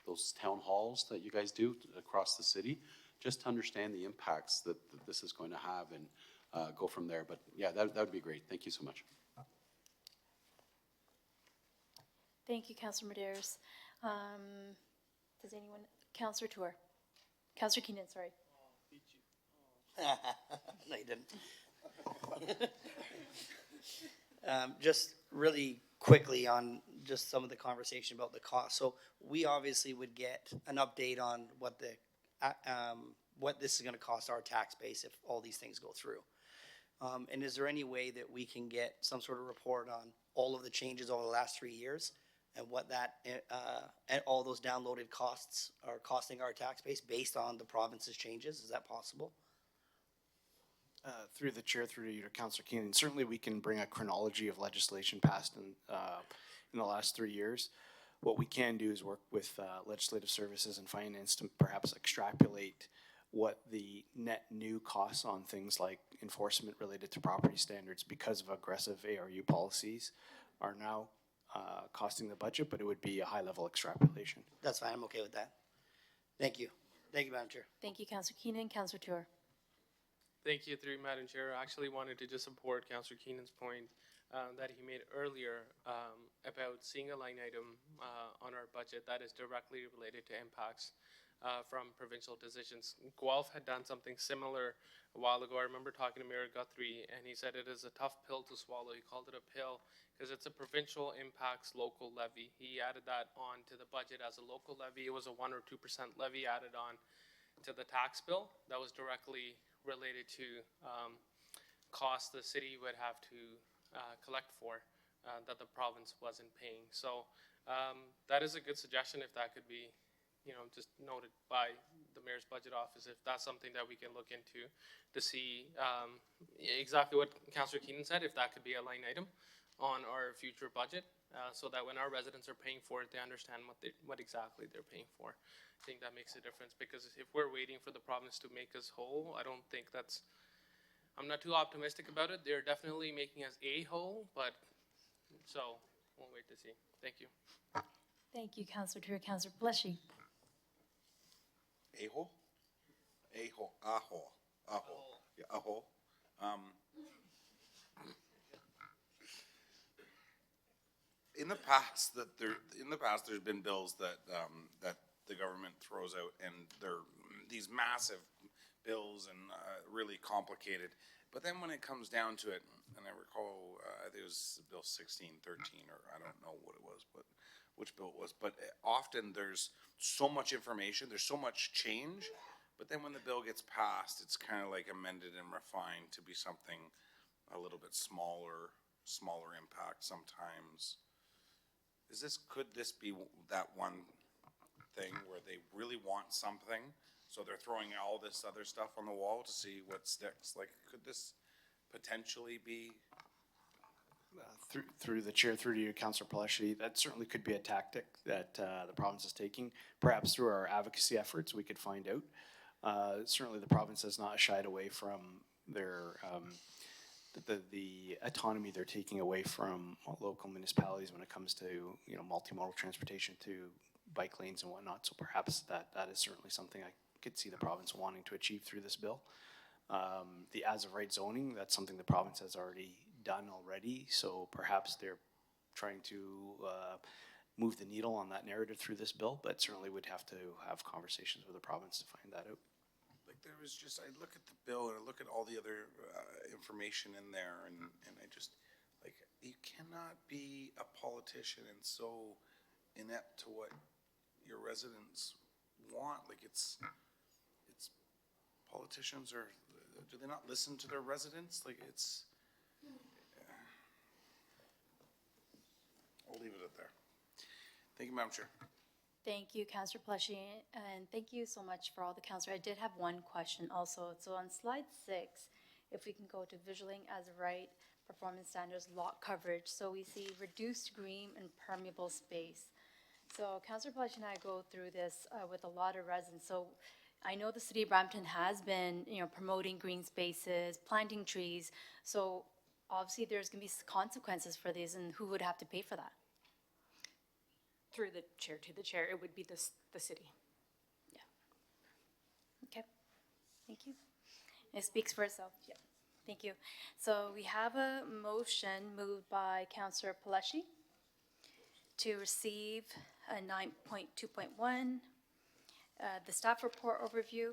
those town halls that you guys do across the city, just to understand the impacts that this is going to have and go from there. But yeah, that would be great. Thank you so much. Thank you, Councilor Medeiros. Does anyone, Councilor Tour? Councilor Keenan, sorry. No, you didn't. Just really quickly on just some of the conversation about the cost. So we obviously would get an update on what this is going to cost our tax base if all these things go through. And is there any way that we can get some sort of report on all of the changes over the last 3 years and what that and all those downloaded costs are costing our tax base based on the province's changes? Is that possible? Through the chair, through you to Councilor Keenan, certainly we can bring a chronology of legislation passed in the last 3 years. What we can do is work with legislative services and finance to perhaps extrapolate what the net new costs on things like enforcement related to property standards because of aggressive ARU policies are now costing the budget, but it would be a high-level extrapolation. That's fine. I'm okay with that. Thank you. Thank you, Madam Chair. Thank you, Councilor Keenan. Councilor Tour. Thank you, through Madam Chair. I actually wanted to just support Councilor Keenan's point that he made earlier about seeing a line item on our budget that is directly related to impacts from provincial decisions. Guelph had done something similar a while ago. I remember talking to Mayor Guthrie, and he said it is a tough pill to swallow. He called it a pill because it's a provincial impacts local levy. He added that on to the budget as a local levy. It was a 1 or 2% levy added on to the tax bill that was directly related to costs the city would have to collect for that the province wasn't paying. So that is a good suggestion if that could be, just noted by the mayor's budget office, if that's something that we can look into to see exactly what Councilor Keenan said, if that could be a line item on our future budget, so that when our residents are paying for it, they understand what exactly they're paying for. I think that makes a difference, because if we're waiting for the province to make us whole, I don't think I'm not too optimistic about it. They're definitely making us a whole, but so we'll wait to see. Thank you. Thank you, Councilor Tour. Councilor Bleshy. Aho? Aho. Yeah, aho. In the past, there's been bills that the government throws out, and they're these massive bills and really complicated. But then when it comes down to it, and I recall, I think it was Bill 1613, or I don't know what it was, but which bill it was. But often there's so much information, there's so much change. But then when the bill gets passed, it's kind of like amended and refined to be something a little bit smaller impact sometimes. Could this be that one thing where they really want something, so they're throwing all this other stuff on the wall to see what sticks? Like, could this potentially be through the chair, through to you, Councillor Palashi, that certainly could be a tactic that the province is taking. Perhaps through our advocacy efforts, we could find out. Certainly, the province has not shied away from their the autonomy they're taking away from local municipalities when it comes to multimodal transportation to bike lanes and whatnot. So perhaps that is certainly something I could see the province wanting to achieve through this bill. The as of right zoning, that's something the province has already done already. So perhaps they're trying to move the needle on that narrative through this bill, but certainly would have to have conversations with the province to find that out. Like there was just, I look at the bill and I look at all the other information in there and I just, like, you cannot be a politician and so inept to what your residents want. Like it's politicians are, do they not listen to their residents? Like it's, I'll leave it at there. Thank you, Madam Chair. Thank you, Councillor Palashi, and thank you so much for all the councillors. I did have one question also. So on slide 6, if we can go to visualing as of right, performance standards, lot coverage. So we see reduced green and permeable space. So Councillor Palashi and I go through this with a lot of residents. So I know the city of Brampton has been, promoting green spaces, planting trees. So obviously there's going to be consequences for these, and who would have to pay for that? Through the chair to the chair, it would be the city. Okay, thank you. It speaks for itself. Yeah, thank you. So we have a motion moved by Councillor Palashi to receive a 9.2.1, the staff report overview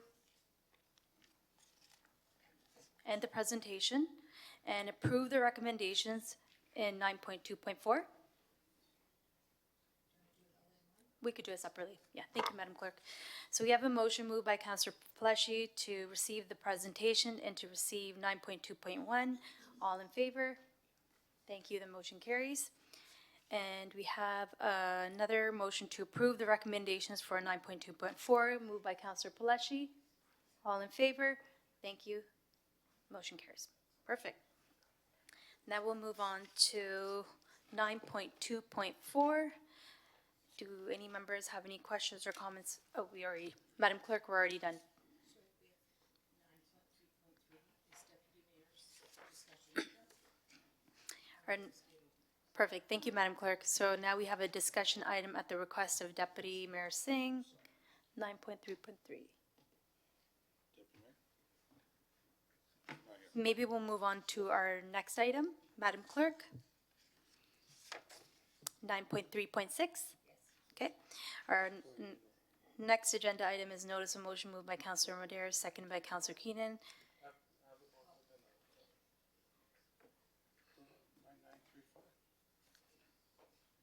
and the presentation, and approve the recommendations in 9.2.4. We could do it separately. Yeah, thank you, Madam Clerk. So we have a motion moved by Councillor Palashi to receive the presentation and to receive 9.2.1. All in favor? Thank you, the motion carries. And we have another motion to approve the recommendations for 9.2.4, moved by Councillor Palashi. All in favor? Thank you. Motion carries. Perfect. Now we'll move on to 9.2.4. Do any members have any questions or comments? Oh, Madam Clerk, we're already done. Perfect, thank you, Madam Clerk. So now we have a discussion item at the request of Deputy Mayor Singh, 9.3.3. Maybe we'll move on to our next item, Madam Clerk. 9.3.6. Okay. Our next agenda item is notice of motion moved by Councillor Madera, seconded by Councillor Keenan.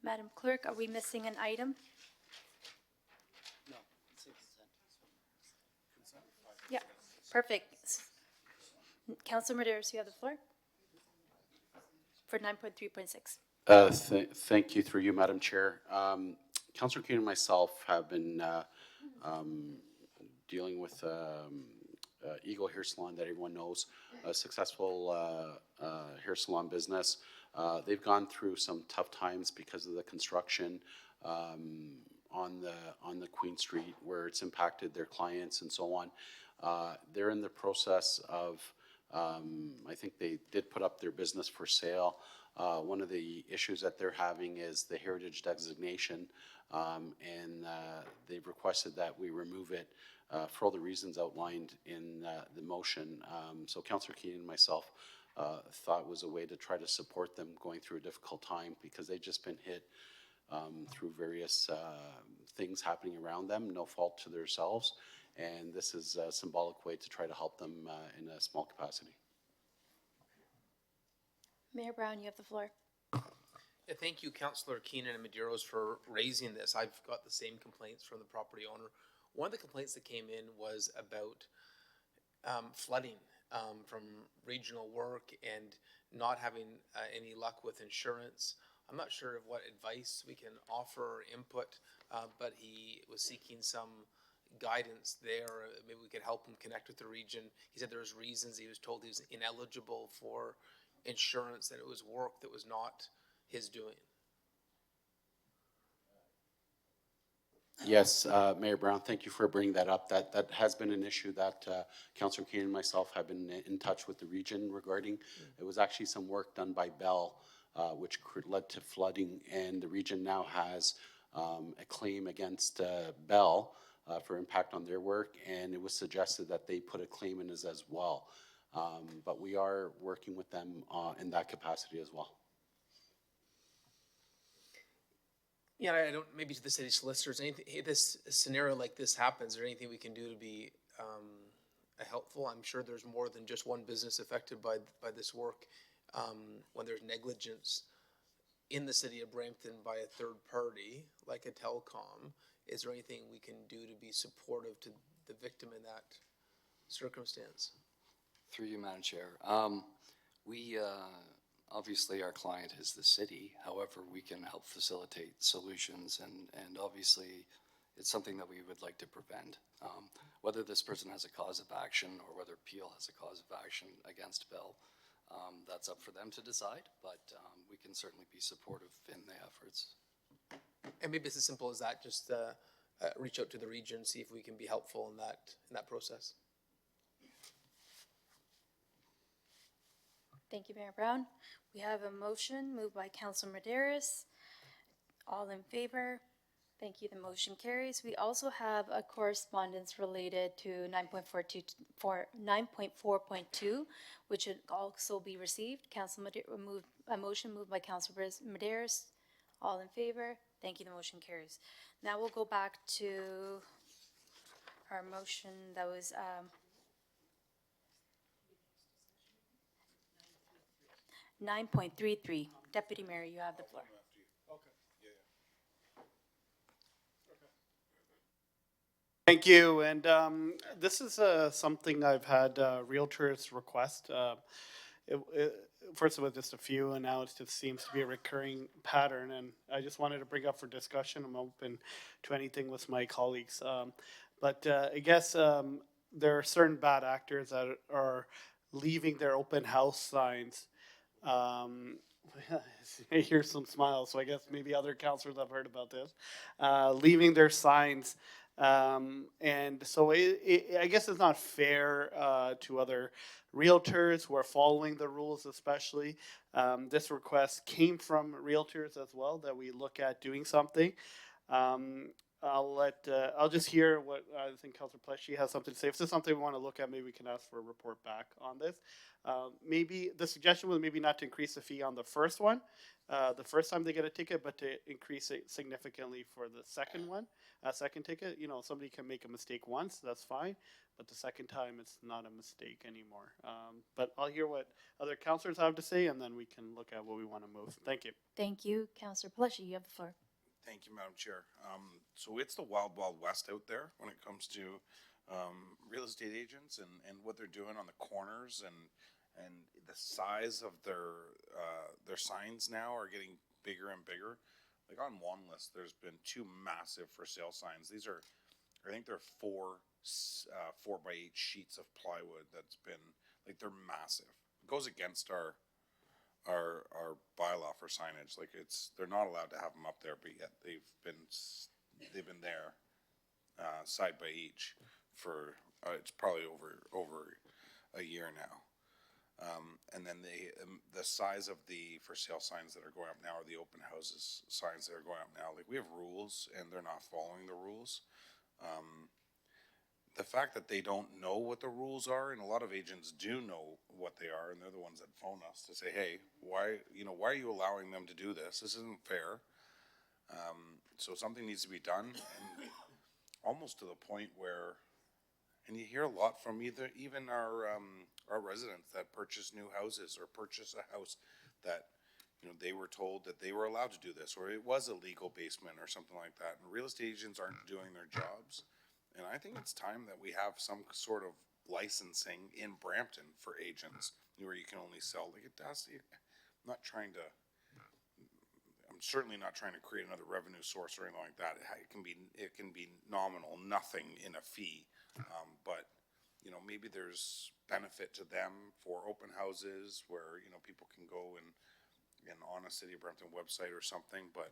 Madam Clerk, are we missing an item? No. Yeah, perfect. Councillor Madera, you have the floor for 9.3.6. Thank you through you, Madam Chair. Councillor Keenan and myself have been dealing with Eagle Hair Salon that everyone knows, a successful hair salon business. They've gone through some tough times because of the construction on the Queen Street, where it's impacted their clients and so on. They're in the process of, I think they did put up their business for sale. One of the issues that they're having is the heritage designation, and they've requested that we remove it for all the reasons outlined in the motion. So Councillor Keenan and myself thought it was a way to try to support them going through a difficult time, because they've just been hit through various things happening around them, no fault to themselves, and this is a symbolic way to try to help them in a small capacity. Mayor Brown, you have the floor. Yeah, thank you, Councillor Keenan and Medeiros, for raising this. I've got the same complaints from the property owner. One of the complaints that came in was about flooding from regional work and not having any luck with insurance. I'm not sure of what advice we can offer or input, but he was seeking some guidance there. Maybe we could help him connect with the region. He said there was reasons. He was told he was ineligible for insurance that it was work that was not his doing. Yes, Mayor Brown, thank you for bringing that up. That has been an issue that Councillor Keenan and myself have been in touch with the region regarding. It was actually some work done by Bell, which led to flooding, and the region now has a claim against Bell for impact on their work, and it was suggested that they put a claim in as well. But we are working with them in that capacity as well. Yeah, I don't, maybe to the city solicitors, anything, hey, this scenario like this happens, is there anything we can do to be helpful? I'm sure there's more than just one business affected by this work. When there's negligence in the city of Brampton by a third party, like a telecom, is there anything we can do to be supportive to the victim in that circumstance? Through you, Madam Chair. We, obviously our client is the city. However, we can help facilitate solutions, and obviously it's something that we would like to prevent. Whether this person has a cause of action or whether Peel has a cause of action against Bell, that's up for them to decide, but we can certainly be supportive in the efforts. And maybe it's as simple as that, just reach out to the region, see if we can be helpful in that process. Thank you, Mayor Brown. We have a motion moved by Councilor Medeiros. All in favor? Thank you. The motion carries. We also have a correspondence related to 9.4.2, which should also be received. A motion moved by Councilor Medeiros. All in favor? Thank you. The motion carries. Now we'll go back to our motion that was 9.33. Deputy Mayor, you have the floor. Thank you, and this is something I've had realtors request. First it was just a few, and now it just seems to be a recurring pattern, and I just wanted to bring up for discussion. I'm open to anything with my colleagues. But I guess there are certain bad actors that are leaving their open house signs. I hear some smiles, so I guess maybe other councillors have heard about this. Leaving their signs. And so I guess it's not fair to other realtors who are following the rules, especially. This request came from realtors as well, that we look at doing something. I'll just hear what I think Councillor Pleshy has something to say. If there's something we want to look at, maybe we can ask for a report back on this. Maybe the suggestion was maybe not to increase the fee on the first one, the first time they get a ticket, but to increase it significantly for the second one, second ticket. You know, somebody can make a mistake once, that's fine, but the second time it's not a mistake anymore. But I'll hear what other councillors have to say, and then we can look at what we want to move. Thank you. Thank you. Councillor Pleshy, you have the floor. Thank you, Madam Chair. So it's the wild, wild west out there when it comes to real estate agents and what they're doing on the corners, and the size of their signs now are getting bigger and bigger. Like on Wanless, there's been 2 massive for sale signs. These are, I think they're 4 4x8 sheets of plywood. That's been, like, they're massive. It goes against our bylaw for signage. Like, they're not allowed to have them up there, but yet they've been there side by each for it's probably over a year now. And then the size of the for sale signs that are going up now, or the open houses signs that are going up now, like, we have rules and they're not following the rules. The fact that they don't know what the rules are, and a lot of agents do know what they are, and they're the ones that phone us to say, hey, why are you allowing them to do this? This isn't fair. So something needs to be done, and almost to the point where, and you hear a lot from even our residents that purchase new houses or purchase a house that, they were told that they were allowed to do this, or it was a legal basement or something like that. And real estate agents aren't doing their jobs. And I think it's time that we have some sort of licensing in Brampton for agents where you can only sell. Like, it has to, I'm certainly not trying to create another revenue source or anything like that. It can be nominal, nothing in a fee. But you know, maybe there's benefit to them for open houses where, you know, people can go and on a City of Brampton website or something, but,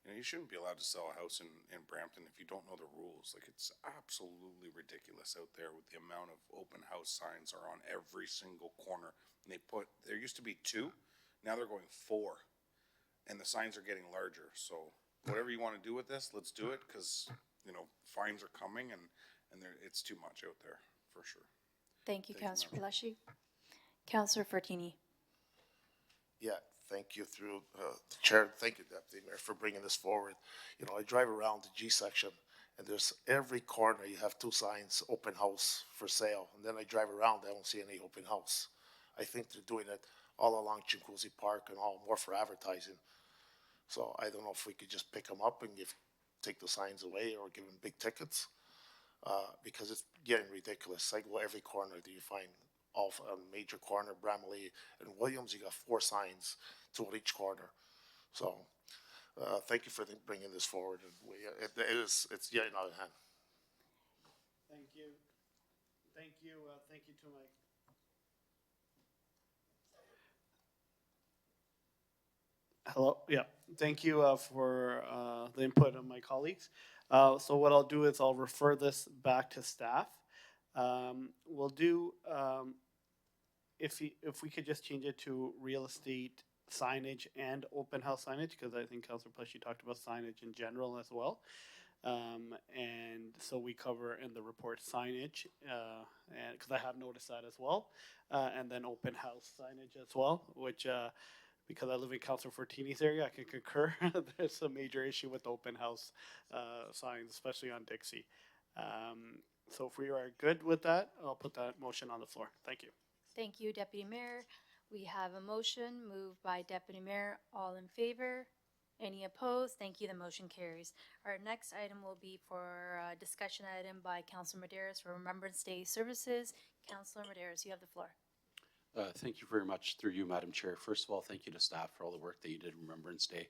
you know, you shouldn't be allowed to sell a house in Brampton if you don't know the rules. Like, it's absolutely ridiculous out there with the amount of open house signs are on every single corner. And there used to be 2, now they're going 4. And the signs are getting larger, so whatever you want to do with this, let's do it, because, you know, fines are coming, and it's too much out there, for sure. Thank you, Councillor Palashi. Councillor Fortini. Yeah, thank you through the chair. Thank you, Deputy Mayor, for bringing this forward. You know, I drive around the G section, and there's every corner you have 2 signs, open house for sale. And then I drive around, I don't see any open house. I think they're doing it all along Chinguacousy Park and all more for advertising. So I don't know if we could just pick them up and take the signs away or give them big tickets, because it's getting ridiculous. Like, well, every corner do you find off a major corner, Bramalea and Williams, you got 4 signs, 2 at each corner. So thank you for bringing this forward. And it's getting out of hand. Thank you. Thank you. Thank you to my. Hello. Yeah. Thank you for the input of my colleagues. So what I'll do is I'll refer this back to staff. We'll do if we could just change it to real estate signage and open house signage, because I think Councilor Palashi talked about signage in general as well. And so we cover in the report signage, and because I have noticed that as well, and then open house signage as well, which because I live in Councilor Fortini's area, I can concur. There's a major issue with open house signs, especially on Dixie. So if we are good with that, I'll put that motion on the floor. Thank you. Thank you, Deputy Mayor. We have a motion moved by Deputy Mayor. All in favor? Any opposed? Thank you. The motion carries. Our next item will be for a discussion item by Councilor Medeiros for Remembrance Day services. Councilor Medeiros, you have the floor. Thank you very much through you, Madam Chair. First of all, thank you to staff for all the work that you did in Remembrance Day.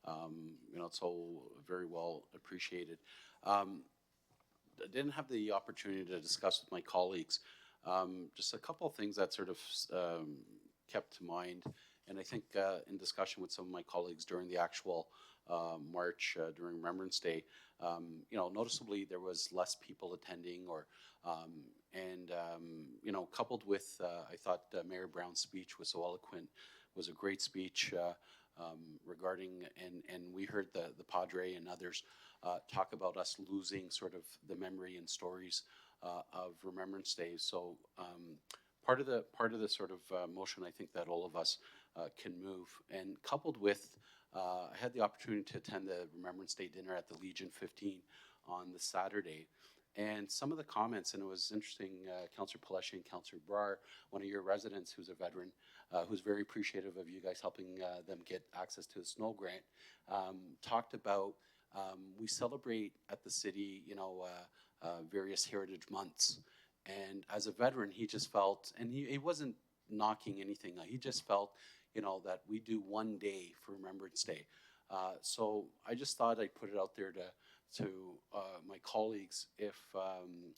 You know, it's all very well appreciated. I didn't have the opportunity to discuss with my colleagues just a couple of things that sort of kept to mind. And I think in discussion with some of my colleagues during the actual march during Remembrance Day, you know, noticeably there was less people attending, or you know, coupled with I thought Mayor Brown's speech was so eloquent, was a great speech regarding, and we heard the Padre and others talk about us losing sort of the memory and stories of Remembrance Day. So part of the sort of motion, I think that all of us can move, and coupled with, I had the opportunity to attend the Remembrance Day dinner at the Legion 15 on the Saturday, and some of the comments, and it was interesting, Councillor Palashi and Councillor Brar, one of your residents who's a veteran, who's very appreciative of you guys helping them get access to the snow grant, talked about we celebrate at the city, you know, various heritage months. And as a veteran, he just felt, and he wasn't knocking anything, he just felt, you know, that we do one day for Remembrance Day. So I just thought I'd put it out there to my colleagues, if,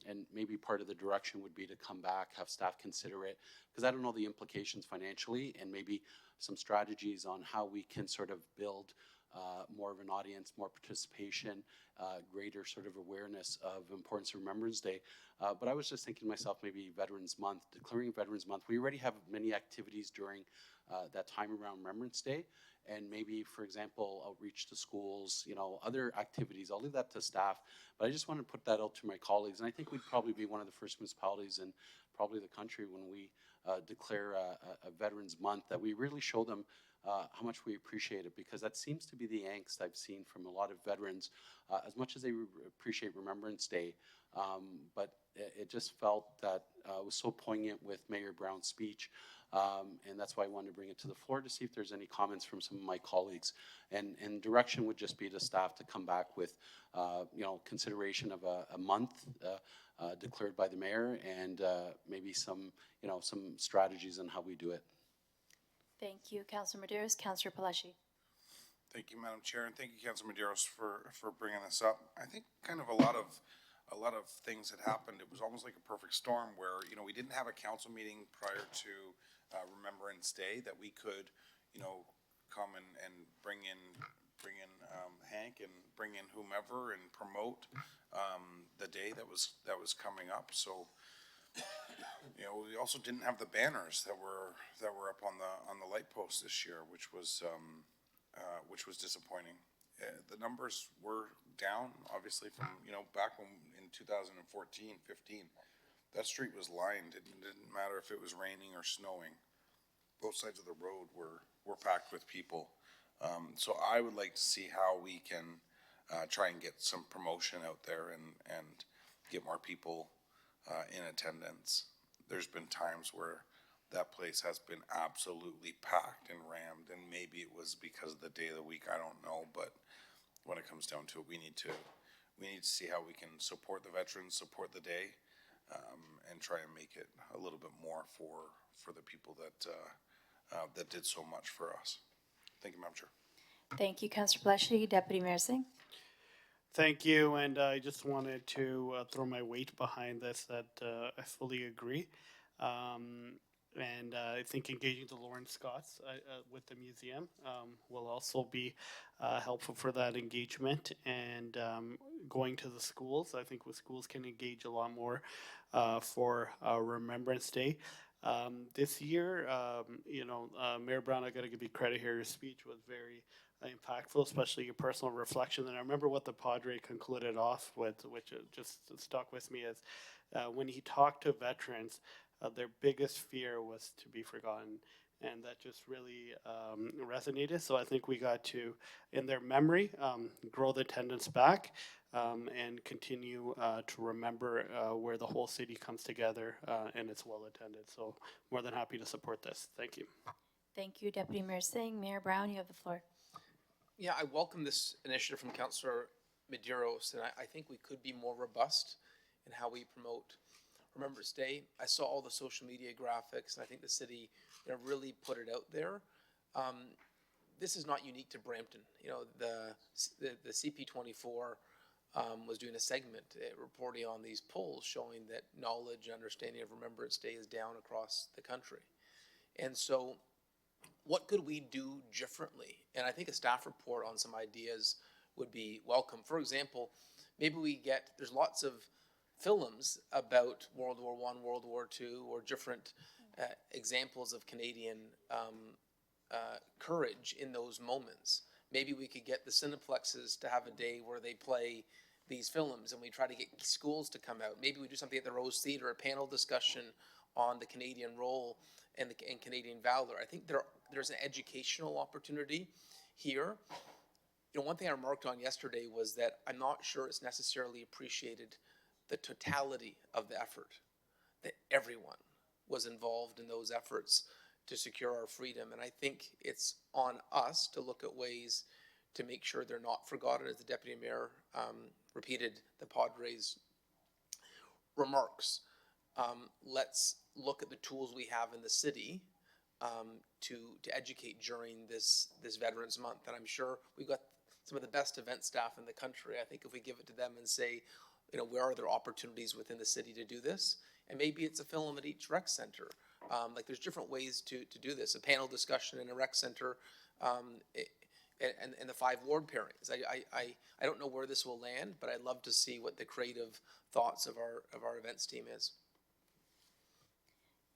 and maybe part of the direction would be to come back, have staff consider it, because I don't know the implications financially, and maybe some strategies on how we can sort of build more of an audience, more participation, greater sort of awareness of importance of Remembrance Day. But I was just thinking to myself, maybe Veterans Month, declaring Veterans Month. We already have many activities during that time around Remembrance Day, and maybe, for example, outreach to schools, you know, other activities. I'll leave that to staff, but I just want to put that out to my colleagues. And I think we'd probably be one of the first municipalities in probably the country when we declare a Veterans Month, that we really show them how much we appreciate it, because that seems to be the angst I've seen from a lot of veterans, as much as they appreciate Remembrance Day. But it just felt that it was so poignant with Mayor Brown's speech, and that's why I wanted to bring it to the floor to see if there's any comments from some of my colleagues. And direction would just be to staff to come back with, you know, consideration of a month declared by the mayor, and maybe some, you know, some strategies on how we do it. Thank you, Councilor Medeiros. Councilor Palashi. Thank you, Madam Chair, and thank you, Councilor Medeiros, for bringing this up. I think kind of a lot of a lot of things had happened. It was almost like a perfect storm where, you know, we didn't have a council meeting prior to Remembrance Day that we could, you know, come and bring in Hank and bring in whomever and promote the day that was coming up. So, you know, we also didn't have the banners that were up on the light post this year, which was disappointing. The numbers were down, obviously, from, you know, back when in 2014, 15. That street was lined. It didn't matter if it was raining or snowing. Both sides of the road were packed with people. So I would like to see how we can try and get some promotion out there and get more people in attendance. There's been times where that place has been absolutely packed and rammed, and maybe it was because of the day of the week, I don't know, but when it comes down to it, we need to see how we can support the veterans, support the day, and try and make it a little bit more for the people that did so much for us. Thank you, Madam Chair. Thank you, Councillor Pelletier. Deputy Mayor Singh. Thank you, and I just wanted to throw my weight behind this, that I fully agree. And I think engaging the Lawrence Scotts with the museum will also be helpful for that engagement. And going to the schools, I think schools can engage a lot more for Remembrance Day. This year, you know, Mayor Brown, I got to give you credit here. Your speech was very impactful, especially your personal reflection. And I remember what the Padre concluded off with, which just stuck with me, is when he talked to veterans, their biggest fear was to be forgotten. And that just really resonated. So I think we got to, in their memory, grow the attendance back and continue to remember where the whole city comes together and it's well attended. So more than happy to support this. Thank you. Thank you, Deputy Mayor Singh. Mayor Brown, you have the floor. Yeah, I welcome this initiative from Councillor Medeiros, and I think we could be more robust in how we promote Remembrance Day. I saw all the social media graphics, and I think the city, you know, really put it out there. This is not unique to Brampton. You know, the CP24 was doing a segment reporting on these polls showing that knowledge and understanding of Remembrance Day is down across the country. And so what could we do differently? And I think a staff report on some ideas would be welcome. For example, maybe there's lots of films about World War I, World War II, or different examples of Canadian courage in those moments. Maybe we could get the Cineplexes to have a day where they play these films, and we try to get schools to come out. Maybe we do something at the Rose Theatre, a panel discussion on the Canadian role and Canadian valor. I think there's an educational opportunity here. You know, one thing I remarked on yesterday was that I'm not sure it's necessarily appreciated the totality of the effort, that everyone was involved in those efforts to secure our freedom. And I think it's on us to look at ways to make sure they're not forgotten, as the Deputy Mayor repeated the Padre's remarks. Let's look at the tools we have in the city to educate during this Veterans Month. And I'm sure we've got some of the best event staff in the country. I think if we give it to them and say, you know, where are there opportunities within the city to do this? And maybe it's a film at each rec center. Like there's different ways to do this. A panel discussion in a rec center and the 5 ward pairings. I don't know where this will land, but I'd love to see what the creative thoughts of our events team is.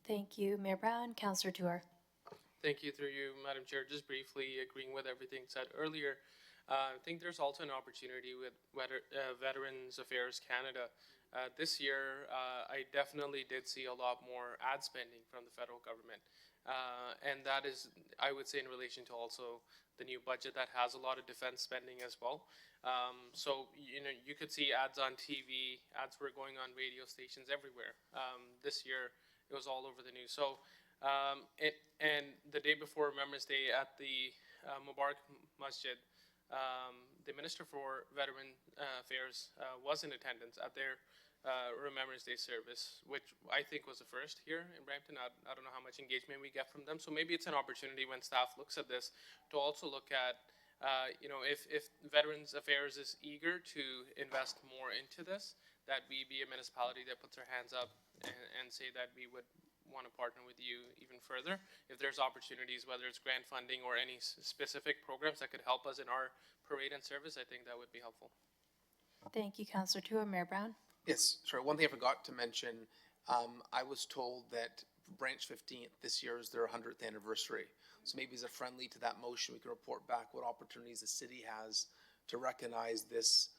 Thank you, Mayor Brown. Councillor Tour. Thank you, through you, Madam Chair. Just briefly agreeing with everything said earlier. I think there's also an opportunity with Veterans Affairs Canada. This year, I definitely did see a lot more ad spending from the federal government. And that is, I would say, in relation to also the new budget that has a lot of defense spending as well. So, you know, you could see ads on TV, ads were going on radio stations everywhere. This year, it was all over the news. So, and the day before Remembrance Day at the Mubarak Masjid, the Minister for Veteran Affairs was in attendance at their Remembrance Day service, which I think was the first here in Brampton. I don't know how much engagement we get from them. So maybe it's an opportunity when staff looks at this to also look at, you know, if Veterans Affairs is eager to invest more into this, that we be a municipality that puts our hands up and say that we would want to partner with you even further. If there's opportunities, whether it's grant funding or any specific programs that could help us in our parade and service, I think that would be helpful. Thank you, Councillor Tua. Mayor Brown? Yes, sure. One thing I forgot to mention, I was told that Branch 15th this year is their 100th anniversary. So maybe as a friendly to that motion, we can report back what opportunities the city has to recognize this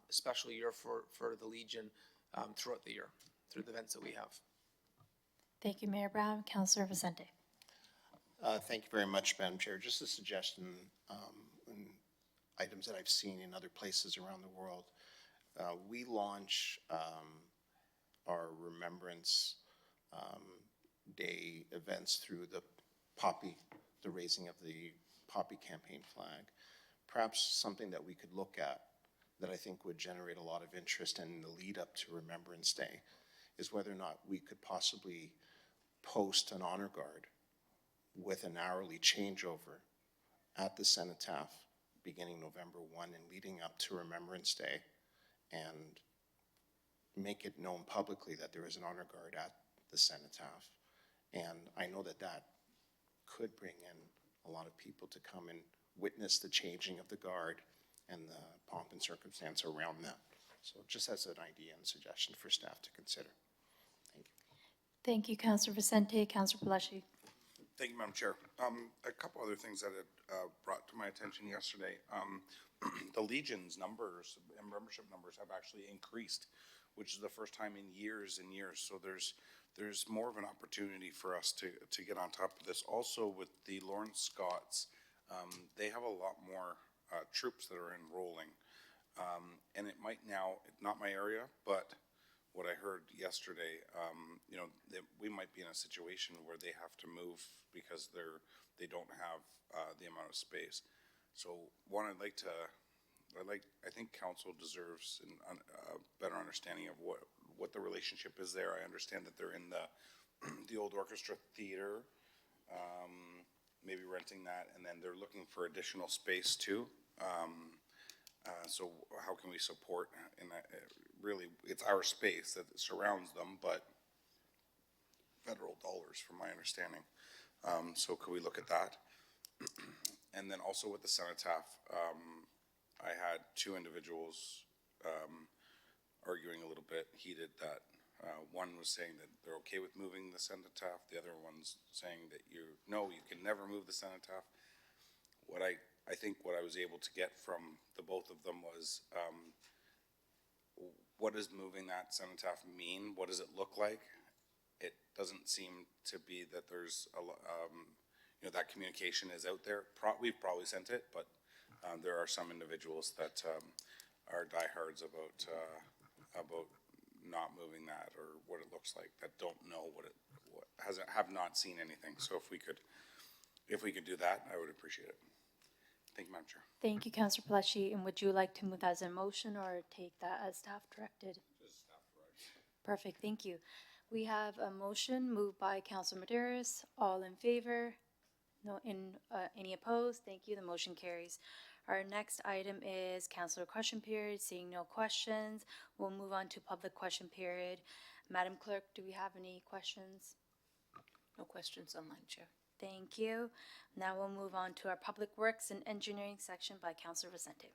special year for the Legion throughout the year, through the events that we have. Thank you, Mayor Brown. Councillor Vicente? Thank you very much, Madam Chair. Just a suggestion, in items that I've seen in other places around the world. We launch our Remembrance Day events through the raising of the Poppy campaign flag. Perhaps something that we could look at that I think would generate a lot of interest in the lead up to Remembrance Day is whether or not we could possibly post an honor guard with an hourly changeover at the cenotaph beginning November 1 and leading up to Remembrance Day, and make it known publicly that there is an honor guard at the cenotaph. And I know that that could bring in a lot of people to come and witness the changing of the guard and the pomp and circumstance around that. So just as an idea and suggestion for staff to consider. Thank you. Thank you, Councillor Vicente. Councillor Palashi? Thank you, Madam Chair. A couple other things that it brought to my attention yesterday. The Legion's numbers and membership numbers have actually increased, which is the first time in years and years. So there's more of an opportunity for us to get on top of this. Also with the Lawrence Scots, they have a lot more troops that are enrolling. And it might now, not my area, but what I heard yesterday, you know, that we might be in a situation where they have to move because they don't have the amount of space. So one, I think council deserves a better understanding of what the relationship is there. I understand that they're in the old orchestra theater, maybe renting that, and then they're looking for additional space too. So how can we support in that? Really, it's our space that surrounds them, but federal dollars from my understanding. So could we look at that? And then also with the cenotaph, I had two individuals arguing a little bit heated that one was saying that they're okay with moving the cenotaph. The other one's saying that you can never move the cenotaph. I think what I was able to get from the both of them was, what does moving that cenotaph mean? What does it look like? It doesn't seem to be that there's that communication is out there. We've probably sent it, but there are some individuals that are diehards about not moving that or what it looks like, that don't know have not seen anything. So if we could do that, I would appreciate it. Thank you, Madam Chair. Thank you, Councillor Palashi. And would you like to move that as a motion or take that as staff directed? Just staff directed. Perfect, thank you. We have a motion moved by Councillor Medeiros. All in favor? No, any opposed? Thank you, the motion carries. Our next item is councillor question period. Seeing no questions, we'll move on to public question period. Madam Clerk, do we have any questions? No questions online, Chair. Thank you. Now we'll move on to our Public Works and Engineering section by Councillor Vicente.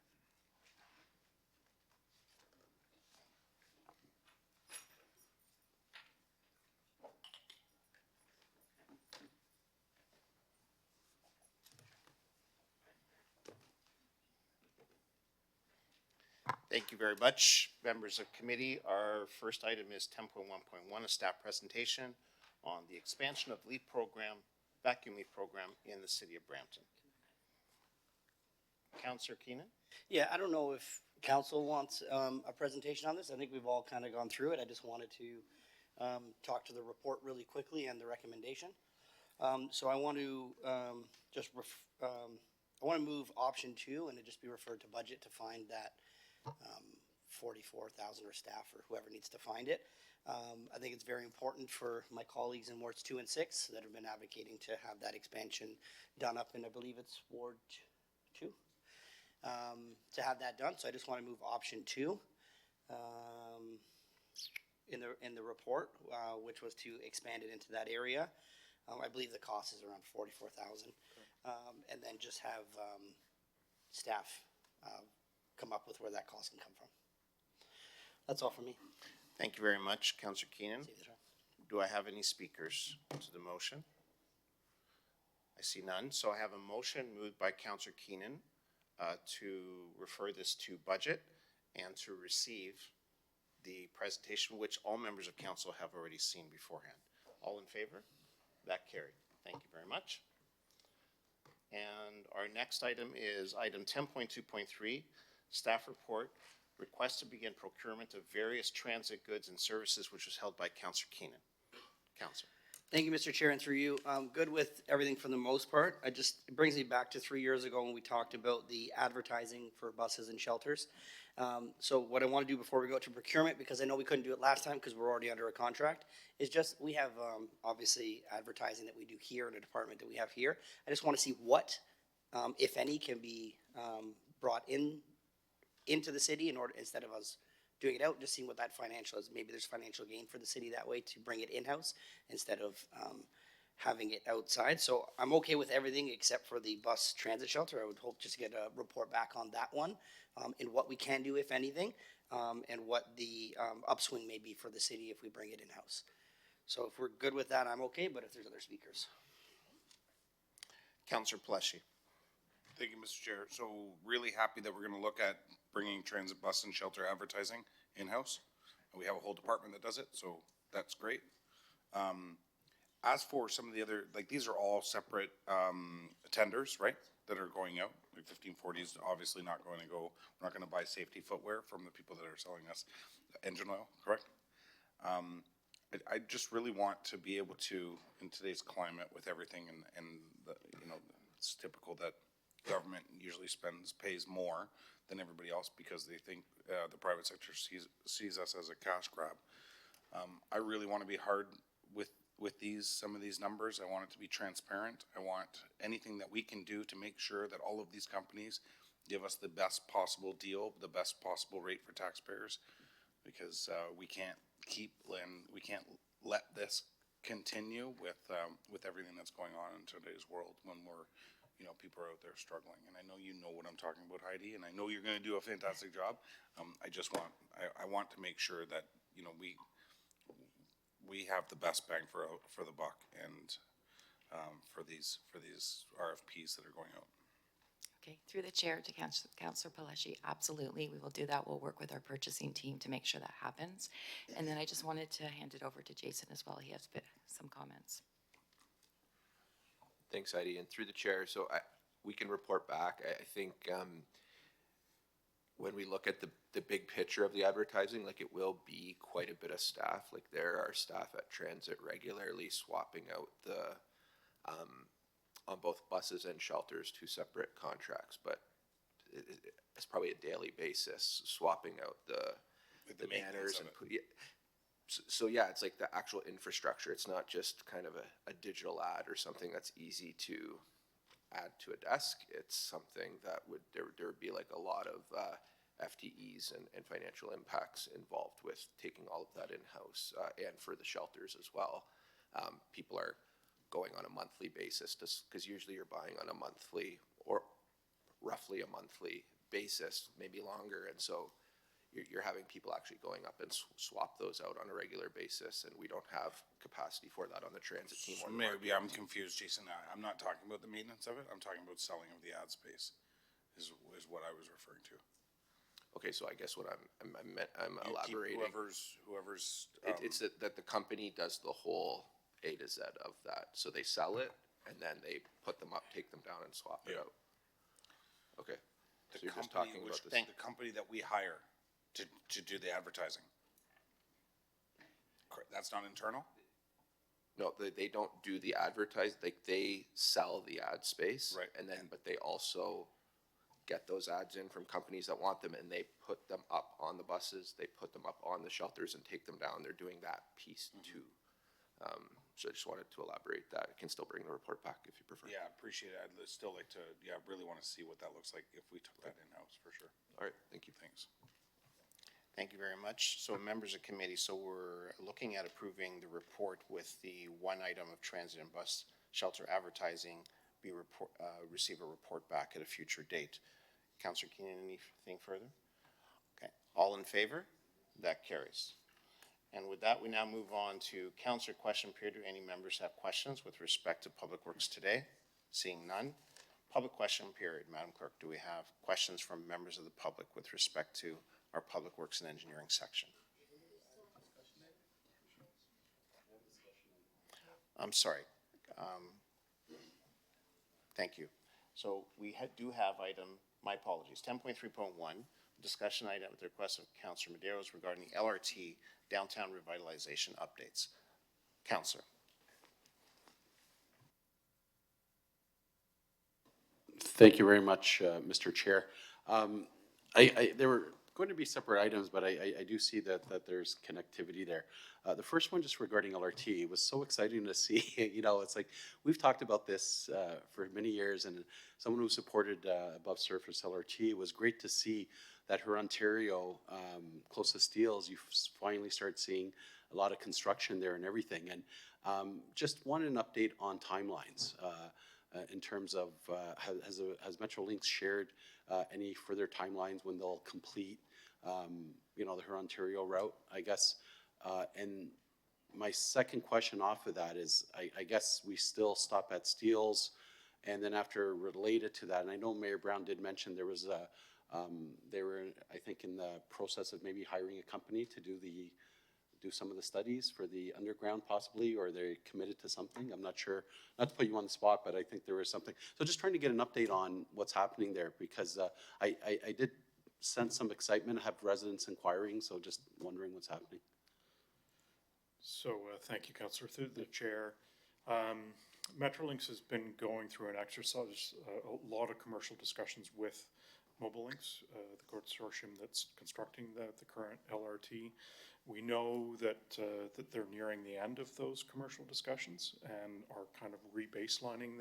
Thank you very much, members of committee. Our first item is 10.1.1, a staff presentation on the expansion of LEAP program, vacuum LEAP program in the city of Brampton. Councillor Keenan? Yeah, I don't know if council wants a presentation on this. I think we've all kind of gone through it. I just wanted to talk to the report really quickly and the recommendation. So I want to I want to move option 2 and it just be referred to budget to find that 44,000 or staff or whoever needs to find it. I think it's very important for my colleagues in wards 2 and 6 that have been advocating to have that expansion done up in, I believe it's ward 2, to have that done. So I just want to move option 2 in the report, which was to expand it into that area. I believe the cost is around 44,000. And then just have staff come up with where that cost can come from. That's all for me. Thank you very much, Councillor Keenan. Do I have any speakers to the motion? I see none. So I have a motion moved by Councillor Keenan to refer this to budget and to receive the presentation, which all members of council have already seen beforehand. All in favor? That carried. Thank you very much. And our next item is item 10.2.3, staff report, request to begin procurement of various transit goods and services, which was held by Councillor Keenan. Councillor. Thank you, Mr. Chair, and through you. I'm good with everything for the most part. It brings me back to 3 years ago when we talked about the advertising for buses and shelters. So what I want to do before we go to procurement, because I know we couldn't do it last time because we're already under a contract, is just, we have obviously advertising that we do here in a department that we have here. I just want to see what, if any, can be brought into the city in order, instead of us doing it out, just seeing what that financial is. Maybe there's financial gain for the city that way to bring it in-house instead of having it outside. So I'm okay with everything except for the bus transit shelter. I would hope just to get a report back on that one, and what we can do, if anything, and what the upswing may be for the city if we bring it in-house. So if we're good with that, I'm okay, but if there's other speakers. Councillor Pleshy. Thank you, Mr. Chair. So really happy that we're going to look at bringing transit bus and shelter advertising in-house. And we have a whole department that does it, so that's great. As for some of the other, like, these are all separate tenders, right, that are going out. Like 1540 is obviously not going to go, we're not going to buy safety footwear from the people that are selling us engine oil, correct? I just really want to be able to, in today's climate with everything and the, you know, it's typical that government usually pays more than everybody else because they think the private sector sees us as a cash grab. I really want to be hard with some of these numbers. I want it to be transparent. I want anything that we can do to make sure that all of these companies give us the best possible deal, the best possible rate for taxpayers, because we can't let this continue with everything that's going on in today's world when we're, you know, people are out there struggling. And I know you know what I'm talking about, Heidi, and I know you're going to do a fantastic job. I want to make sure that, you know, we have the best bang for the buck and for these RFPs that are going out. Okay, through the chair to Councillor Palashi, absolutely, we will do that. We'll work with our purchasing team to make sure that happens. And then I just wanted to hand it over to Jason as well. He has some comments. Thanks, Heidi, and through the chair, so we can report back. I think when we look at the big picture of the advertising, like, it will be quite a bit of staff. Like, there are staff at transit regularly swapping out the on both buses and shelters, 2 separate contracts, but it's probably a daily basis swapping out the banners and so yeah, it's like the actual infrastructure. It's not just kind of a digital ad or something that's easy to add to a desk. It's something that there would be like a lot of FTEs and financial impacts involved with taking all of that in-house, and for the shelters as well. People are going on a monthly basis because usually you're buying on a monthly or roughly a monthly basis, maybe longer, and so you're having people actually going up and swap those out on a regular basis, and we don't have capacity for that on the transit team. Or Maybe I'm confused, Jason. I'm not talking about the maintenance of it. I'm talking about selling of the ad space is what I was referring to. Okay, so I guess what I'm elaborating. Whoever's. It's that the company does the whole A to Z of that. So they sell it and then they put them up, take them down, and swap it out. Okay. So you're just talking about the company that we hire to do the advertising. That's not internal? No, they don't do the advertise. They sell the ad space, right? And then, but they also get those ads in from companies that want them, and they put them up on the buses. They put them up on the shelters and take them down. They're doing that piece too. So I just wanted to elaborate that. I can still bring the report back if you prefer. Yeah, appreciate it. I'd still like to. Yeah, really want to see what that looks like if we took that in house for sure. All right, thank you. Thanks. Thank you very much. So members of committee, so we're looking at approving the report with the one item of transit and bus shelter advertising, receive a report back at a future date. Councillor Keenan, anything further? Okay, all in favor? That carries. And with that, we now move on to councillor question period. Do any members have questions with respect to Public Works today? Seeing none. Public question period. Madam Clerk, do we have questions from members of the public with respect to our Public Works and Engineering section? I'm sorry. Thank you. So we do have item, my apologies, 10.3.1, discussion item at the request of Councillor Medeiros regarding the LRT downtown revitalization updates. Councillor. Thank you very much, Mr. Chair. There were going to be separate items, but I do see that there's connectivity there. The first one just regarding LRT, it was so exciting to see, you know, it's like, we've talked about this for many years, and someone who supported above surface LRT, it was great to see that Huron, Ontario, close to Steeles, you finally start seeing a lot of construction there and everything. And just wanted an update on timelines in terms of, has Metrolinx shared any further timelines when they'll complete, you know, the Huron, Ontario route, I guess. And my second question off of that is, I guess we still stop at Steeles, and then after related to that, and I know Mayor Brown did mention there was a, they were, I think, in the process of maybe hiring a company to do some of the studies for the underground possibly, or they're committed to something. I'm not sure, not to put you on the spot, but I think there was something. So just trying to get an update on what's happening there, because I did sense some excitement, have residents inquiring, so just wondering what's happening. So thank you, Councillor. Through the chair, Metrolinx has been going through an exercise, a lot of commercial discussions with Mobilinx, the consortium that's constructing the current LRT. We know that that they're nearing the end of those commercial discussions and are kind of rebaselining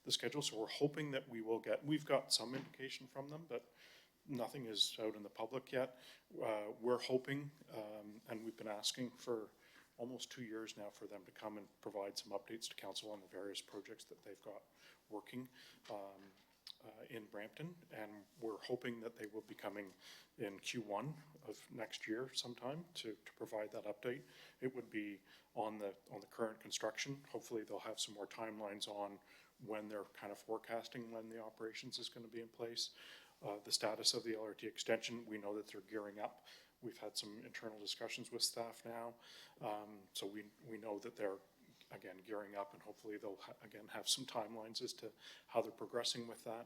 the schedule. So we're hoping that we've got some indication from them, but nothing is out in the public yet. We're hoping, and we've been asking for almost 2 years now for them to come and provide some updates to council on the various projects that they've got working in Brampton, and we're hoping that they will be coming in Q1 of next year sometime to provide that update. It would be on the current construction. Hopefully they'll have some more timelines on when they're kind of forecasting when the operations is going to be in place. The status of the LRT extension, we know that they're gearing up. We've had some internal discussions with staff now, so we know that they're again gearing up, and hopefully they'll again have some timelines as to how they're progressing with that,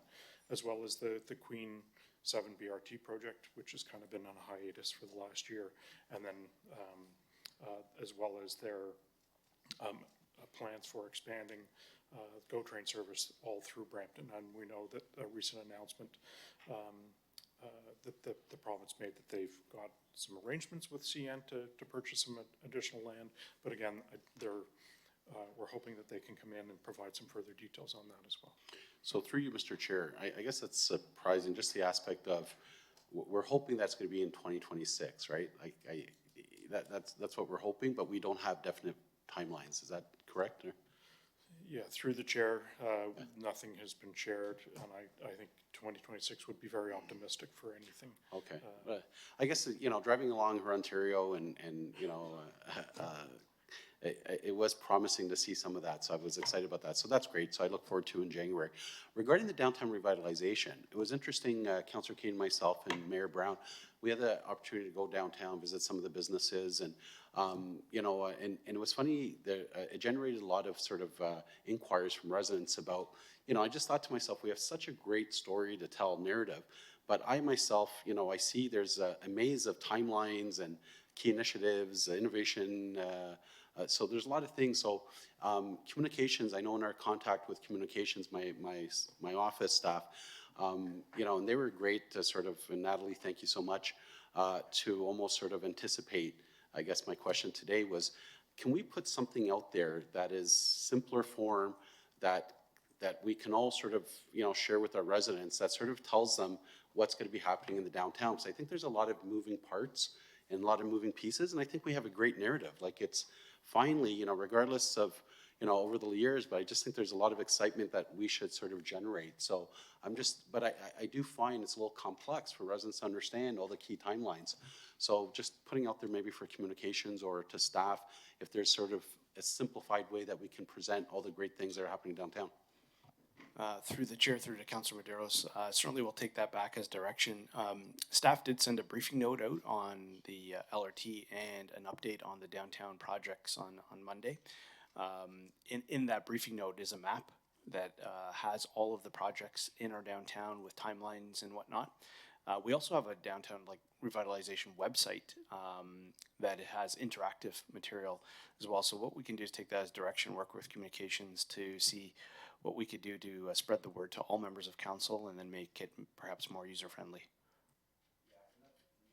as well as the Queen 7 BRT project, which has kind of been on a hiatus for the last year, and then as well as their plans for expanding GO train service all through Brampton. And we know that a recent announcement that the province made that they've got some arrangements with CN to purchase some additional land, but again, we're hoping that they can come in and provide some further details on that as well. So through you, Mr. Chair, I guess it's surprising, just the aspect of, we're hoping that's going to be in 2026, right? That's what we're hoping, but we don't have definite timelines. Is that correct? Or? Yeah, through the chair, nothing has been shared, and I think 2026 would be very optimistic for anything. Okay, I guess, you know, driving along Ontario and you know, it was promising to see some of that, so I was excited about that. So that's great. So I look forward to in January. Regarding the downtown revitalization, it was interesting, Councillor Kane, myself, and Mayor Brown, we had the opportunity to go downtown, visit some of the businesses, and you know, and it was funny, it generated a lot of sort of inquiries from residents about, you know, I just thought to myself, we have such a great story to tell, narrative, but I myself, you know, I see there's a maze of timelines and key initiatives, innovation, so there's a lot of things. So communications, I know in our contact with communications, my office staff, you know, and they were great to sort of, and Natalie, thank you so much, to almost sort of anticipate. I guess my question today was, can we put something out there that is simpler form, that we can all sort of, you know, share with our residents, that sort of tells them what's going to be happening in the downtown? Because I think there's a lot of moving parts, and a lot of moving pieces, and I think we have a great narrative. Like, it's finally, you know, regardless of, you know, over the years, but I just think there's a lot of excitement that we should sort of generate. So but I do find it's a little complex for residents to understand all the key timelines. So just putting out there maybe for communications or to staff, if there's sort of a simplified way that we can present all the great things that are happening downtown. Through the chair, through to Councilor Medeiros, certainly we'll take that back as direction. Staff did send a briefing note out on the LRT and an update on the downtown projects on Monday. In that briefing note is a map that has all of the projects in our downtown with timelines and whatnot. We also have a downtown revitalization website that has interactive material as well. So what we can do is take that as direction, work with communications to see what we could do to spread the word to all members of council and then make it perhaps more user-friendly.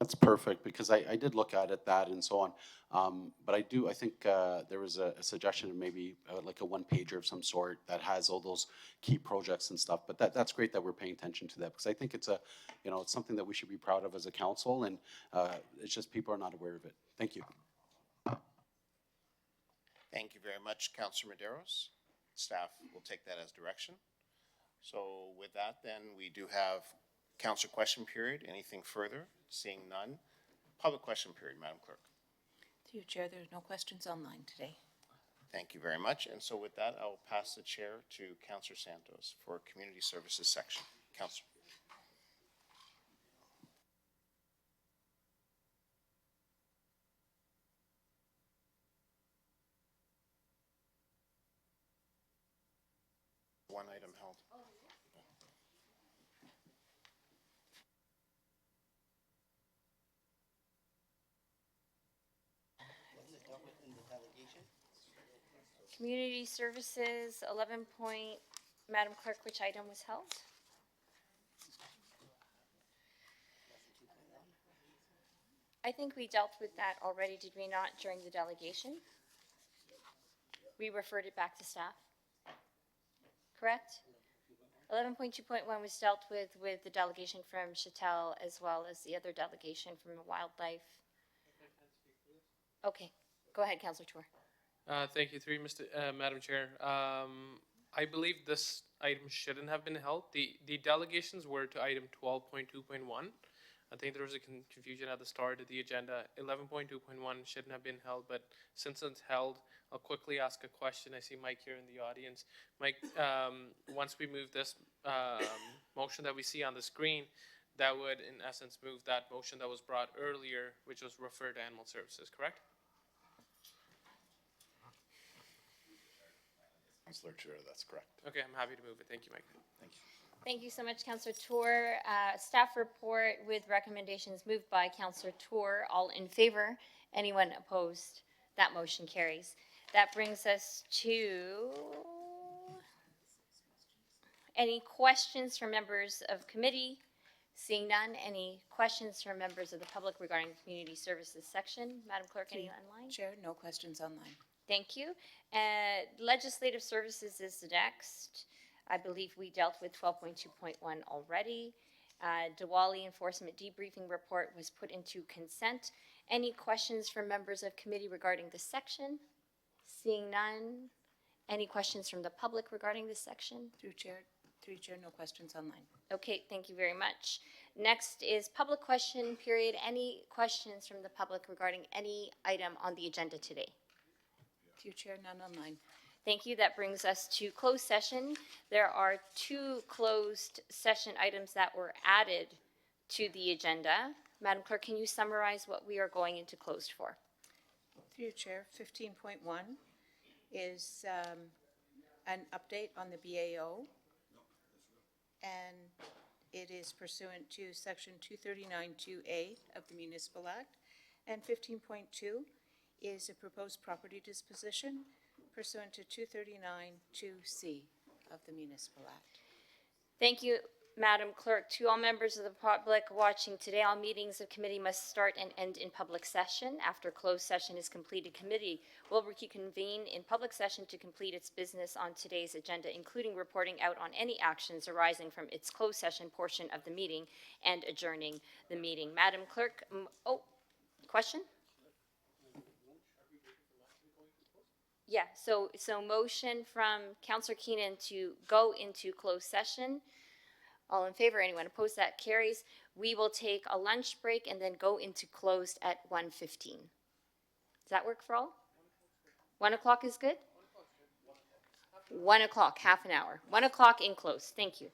That's perfect, because I did look at it, that and so on. But I think there was a suggestion of maybe like a one-pager of some sort that has all those key projects and stuff. But that's great that we're paying attention to that, because I think it's it's something that we should be proud of as a council, and it's just people are not aware of it. Thank you. Thank you very much, Councilor Medeiros. Staff will take that as direction. So with that, then, we do have council question period. Anything further? Seeing none. Public question period, Madam Clerk. Through you, Chair, there's no questions online today. Thank you very much. And so with that, I will pass the chair to Councilor Santos for Community Services section. Councilor. One item held. Community Services, 11 point, Madam Clerk, which item was held? I think we dealt with that already, did we not, during the delegation? We referred it back to staff, correct? 11.2.1 was dealt with the delegation from Chatel as well as the other delegation from Wildlife. Okay, go ahead, Councillor Tour. Thank you, Madam Chair. I believe this item shouldn't have been held. The delegations were to item 12.2.1. I think there was a confusion at the start of the agenda. 11.2.1 shouldn't have been held, but since it's held, I'll quickly ask a question. I see Mike here in the audience. Mike, once we move this motion that we see on the screen, that would, in essence, move that motion that was brought earlier, which was referred to Animal Services, correct? Councillor Chair, that's correct. Okay, I'm happy to move it. Thank you, Mike. Thank you. Thank you so much, Councillor Tour. Staff report with recommendations moved by Councillor Tour. All in favor? Anyone opposed? That motion carries. That brings us to any questions from members of committee? Seeing none, any questions from members of the public regarding the Community Services section? Madam Clerk, any online? Chair, no questions online. Thank you. Legislative Services is the next. I believe we dealt with 12.2.1 already. Diwali Enforcement Debriefing Report was put into consent. Any questions from members of committee regarding this section? Seeing none. Any questions from the public regarding this section? Through you, Chair, no questions online. Okay, thank you very much. Next is public question period. Any questions from the public regarding any item on the agenda today? Through you, Chair, none online. Thank you. That brings us to closed session. There are 2 closed session items that were added to the agenda. Madam Clerk, can you summarize what we are going into closed for? Through you, Chair, 15.1 is an update on the BAO, and it is pursuant to Section 239(2)A of the Municipal Act, and 15.2 is a proposed property disposition pursuant to 239(2)C of the Municipal Act. Thank you, Madam Clerk. To all members of the public watching today, all meetings of committee must start and end in public session. After closed session is completed, committee will reconvene in public session to complete its business on today's agenda, including reporting out on any actions arising from its closed session portion of the meeting and adjourning the meeting. Madam Clerk, Question? Yeah, so motion from Counselor Keenan to go into closed session. All in favor, anyone opposed, that carries. We will take a lunch break and then go into closed at 1:15. Does that work for all? 1 o'clock is good? 1 o'clock, half an hour. 1 o'clock in closed. Thank you.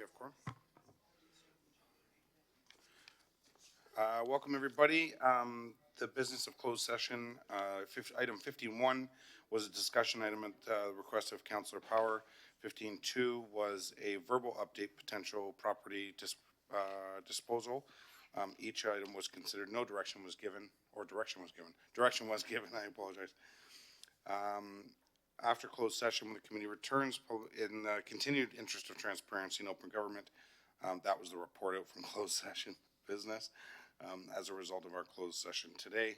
we have quorum. Welcome, everybody. The business of closed session, item 15-1 was a discussion item at the request of Councillor Power. 15-2 was a verbal update potential property disposal. Each item was considered, no direction was given, or direction was given. Direction was given, I apologize. After closed session, when the committee returns in the continued interest of transparency and open government, that was the report out from closed session business as a result of our closed session today.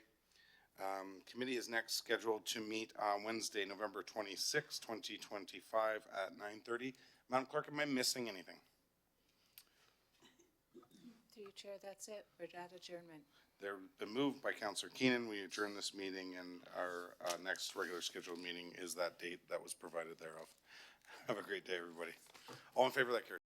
Committee is next scheduled to meet on Wednesday, November 26, 2025 at 9:30. Madam Clerk, am I missing anything? Through you, Chair, that's it. We're at adjournment. They've been moved by Councillor Keenan. We adjourn this meeting, and our next regular scheduled meeting is that date that was provided thereof. Have a great day, everybody. All in favor of that, carries.